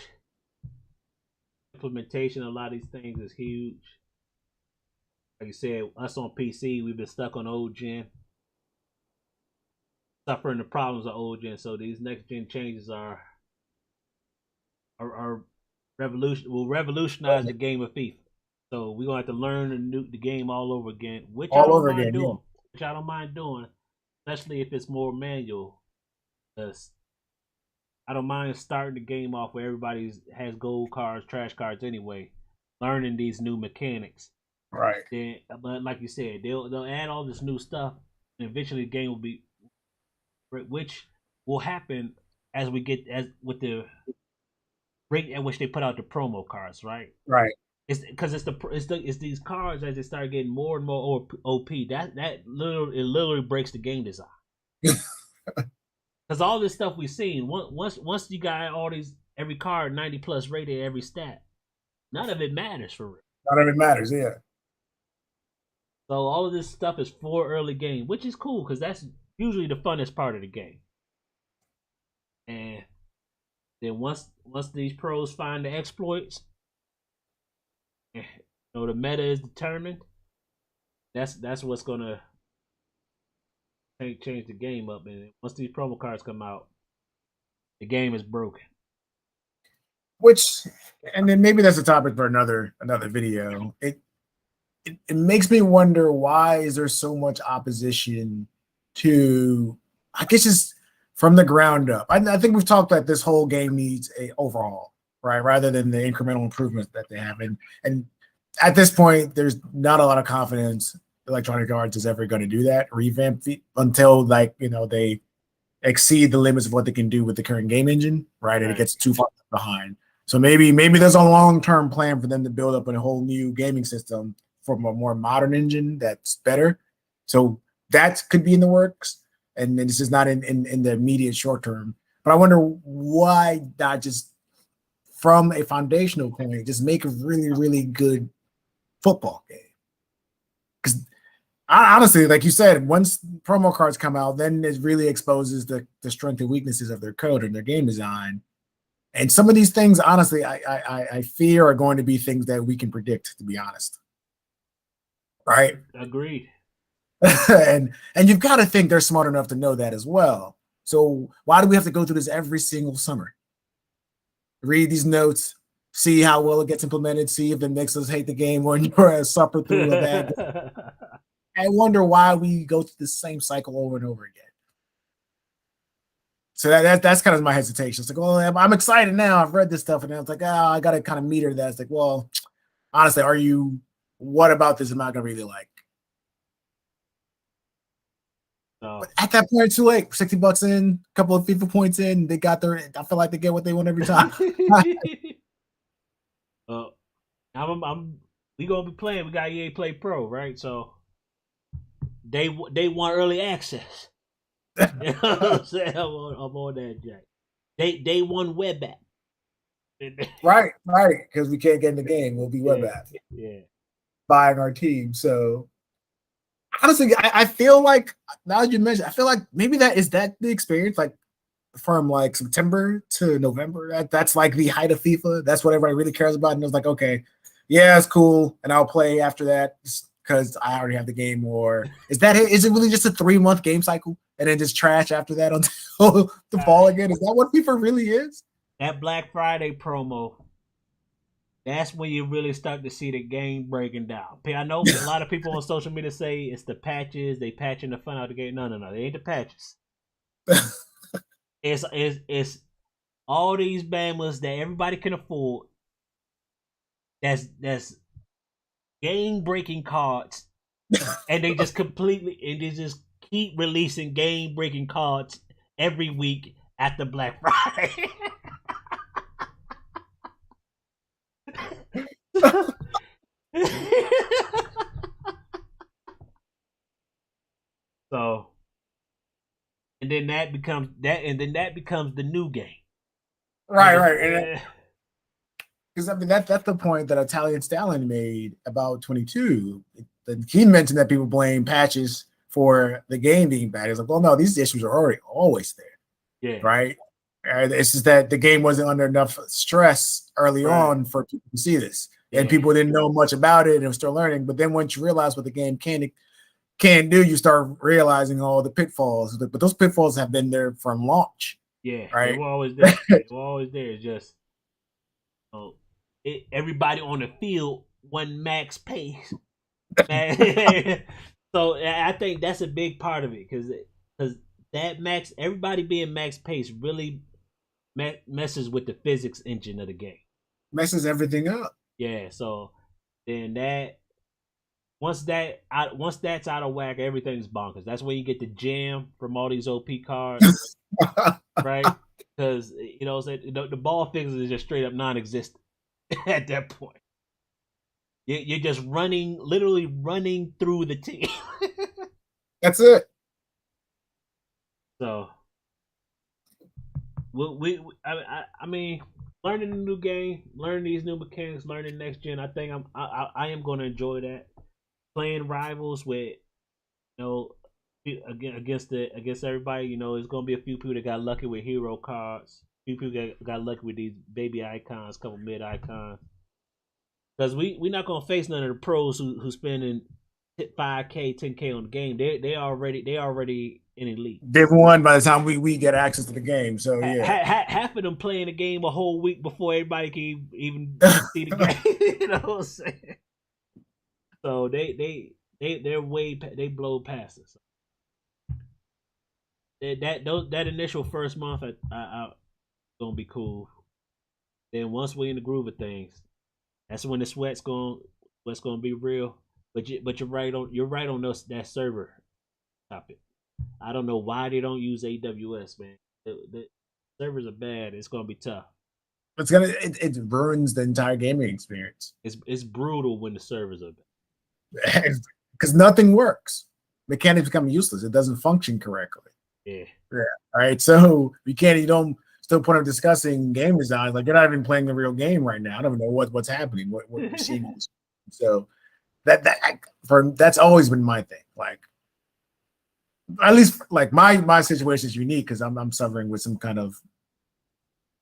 Implementation of a lot of these things is huge. Like you said, us on PC, we've been stuck on old gen. suffering the problems of old gen. So these next gen changes are will revolutionize the game of FIFA. So we're gonna have to learn the game all over again, which I All don't over mind again, doing. Which I don't mind doing, especially if it's more manual. Because I don't mind starting the game off where everybody has gold cards, trash cards anyway, learning these new mechanics. Right. Then, but like you said, they'll add all this new stuff, and eventually the game will be, which will happen as we get as with the rate at which they put out the promo cards, right? Right. It's because it's these cards as they start getting more and more OP. That literally breaks the game design. Because all this stuff we've seen, once you got all these every card 90 plus rated every stat, none of it matters for real. None of it matters, yeah. So all of this stuff is for early game, which is cool because that's usually the funnest part of the game. And then once these pros find the exploits, the meta is determined. That's what's gonna change the game up. And once these promo cards come out, the game is broken. Which, and then maybe that's a topic for another video. It makes me wonder, why is there so much opposition to, I guess, just from the ground up. I think we've talked that this whole game needs a overhaul, right? Rather than the incremental improvements that they have. And at this point, there's not a lot of confidence Electronic Arts is ever going to do that, revamp until they exceed the limits of what they can do with the current game engine, right? And it gets too far behind. So maybe there's a long-term plan for them to build up a whole new gaming system from a more modern engine that's better. So that could be in the works. And this is not in the immediate short term. But I wonder why not just from a foundational point, just make a really, really good football game. Because honestly, like you said, once promo cards come out, then it really exposes the strengths and weaknesses of their code and their game design. And some of these things, honestly, I fear are going to be things that we can predict, to be honest. Right? Agreed. and you've got to think they're smart enough to know that as well. So why do we have to go through this every single summer? Read these notes, see how well it gets implemented, see if it makes us hate the game or suffer through a bad game. I wonder why we go through the same cycle over and over again. So that's kind of my hesitation. It's like, well, I'm excited now. I've read this stuff, and I was like, I got to kind of meter that. It's like, well, honestly, what about this am I going to really like? But at that point, too late. $60 in, a couple of FIFA points in, they got I feel like they get what they want every time. We gonna be playing. We got EA Play Pro, right? So they want early access. You know what I'm saying? I'm on that, Jack. They want web app. Right, because we can't get in the game. We'll be web app. Yeah. Buying our team. So honestly, I feel like, now that you mentioned, I feel like maybe that the experience, like from like September to November. That's like the height of FIFA. That's what everybody really cares about. And it's like, okay, yeah, it's cool, and I'll play after that because I already have the game. Or is it really just a 3-month game cycle and then just trash after that until the fall again? Is that what FIFA really is? That Black Friday promo, that's when you really start to see the game breaking down. I know a lot of people on social media say it's the patches, they patching the fun out of the game. No, they ain't the patches. It's all these bammers that everybody can afford. That's game breaking cards, and they just keep releasing game breaking cards every week after Black Friday. So, and then that becomes the new game. Right. Because I mean that's the point that Italian Stallion made about 22. He mentioned that people blame patches for the game being bad. He's like, well, no, these issues are always there. Yeah. Right. It's just that the game wasn't under enough stress early on for people to see this, and people didn't know much about it and were still learning. But then once you realize what the game can can't do, you start realizing all the pitfalls. But those pitfalls have been there from launch. Yeah, right? they were always there. They were always there. It's just everybody on the field won max pace. So I think that's a big part of it because that everybody being max pace really messes with the physics engine of the game. Messes everything up. Yeah, so then once that's out of whack, everything's bonkers. That's where you get the jam from all these OP cards, right? Because the ball fixes is just straight up non-existent at that point. You're just literally running through the team. That's it. So, I mean, learning a new game, learning these new mechanics, learning next gen. I think I am going to enjoy that. Playing rivals with, against everybody. There's going to be a few people that got lucky with hero cards. A few people got lucky with these baby icons, couple mid icons. Because we're not gonna face none of the pros who spending $5K, $10K on the game. They already in elite. They've won by the time we get access to the game. So yeah, half of them playing the game a whole week before everybody can even see the game. You know what I'm saying? So they're they blow past us. That initial first month I gonna be cool. Then once we in the groove of things, that's when the sweat's gonna be real. But you're right on that server topic. I don't know why they don't use AWS, man. The servers are bad. It's gonna be tough. It ruins the entire gaming experience. It's brutal when the servers are bad. Because nothing works. Mechanics become useless. It doesn't function correctly. Yeah. All right. So you don't still point of discussing game design. Like, you're not even playing the real game right now. I don't even know what's happening. What you're seeing. So that's always been my thing. Like, at least like my situation is unique because I'm suffering with some kind of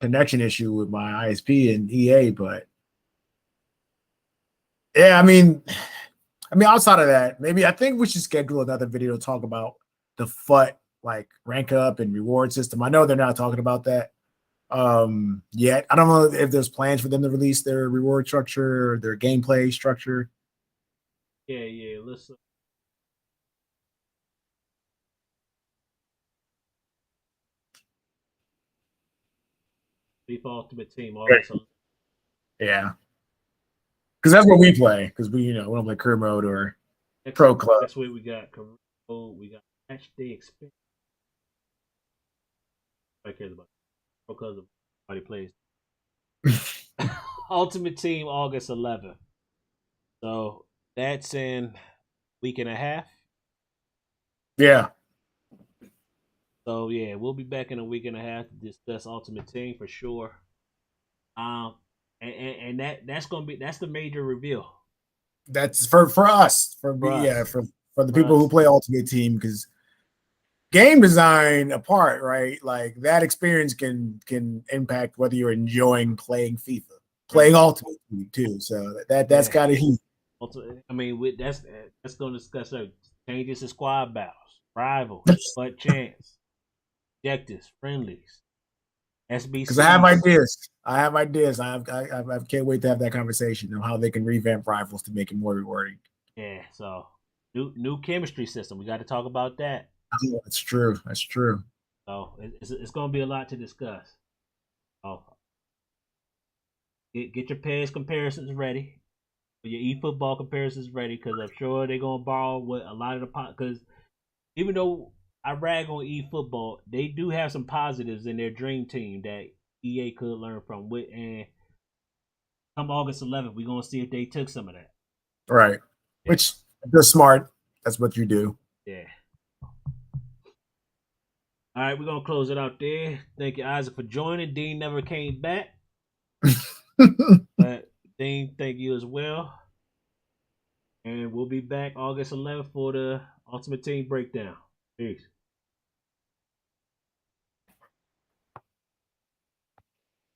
connection issue with my ISP and EA. But yeah, I mean, outside of that, maybe I think we should schedule another video to talk about the FUT like rank up and reward system. I know they're not talking about that yet. I don't know if there's plans for them to release their reward structure or their gameplay structure. Yeah. Listen. FIFA Ultimate Team. Yeah. Because that's what we play. Because we don't play career mode or pro club. That's what we got. Career mode. We got match day experience. Nobody cares about it. Because nobody plays. Ultimate Team August 11th. So that's in week and a half. Yeah. So yeah, we'll be back in a week and a half to discuss Ultimate Team for sure. And that's the major reveal. That's for us, for the people who play Ultimate Team, because game design apart, right? Like, that experience can impact whether you're enjoying playing FIFA, playing Ultimate Team too. So that's got to heat. I mean, that's going to discuss changes to squad battles, rivals, but chance, objectives, friendlies, SBC. Because I have ideas. I can't wait to have that conversation on how they can revamp rivals to make it more rewarding. Yeah. So new chemistry system. We got to talk about that. Oh, that's true. So it's going to be a lot to discuss. Oh, get your PES comparisons ready. Your eFootball comparisons ready, because I'm sure they're gonna borrow what a lot of the because even though I rag on eFootball, they do have some positives in their dream team that EA could learn from. And come August 11th, we're gonna see if they took some of that. Right, which they're smart. That's what you do. Yeah. All right, we're gonna close it out there. Thank you, Isaac, for joining. Dean never came back, but Dean, thank you as well. And we'll be back August 11th for the Ultimate Team breakdown. Peace.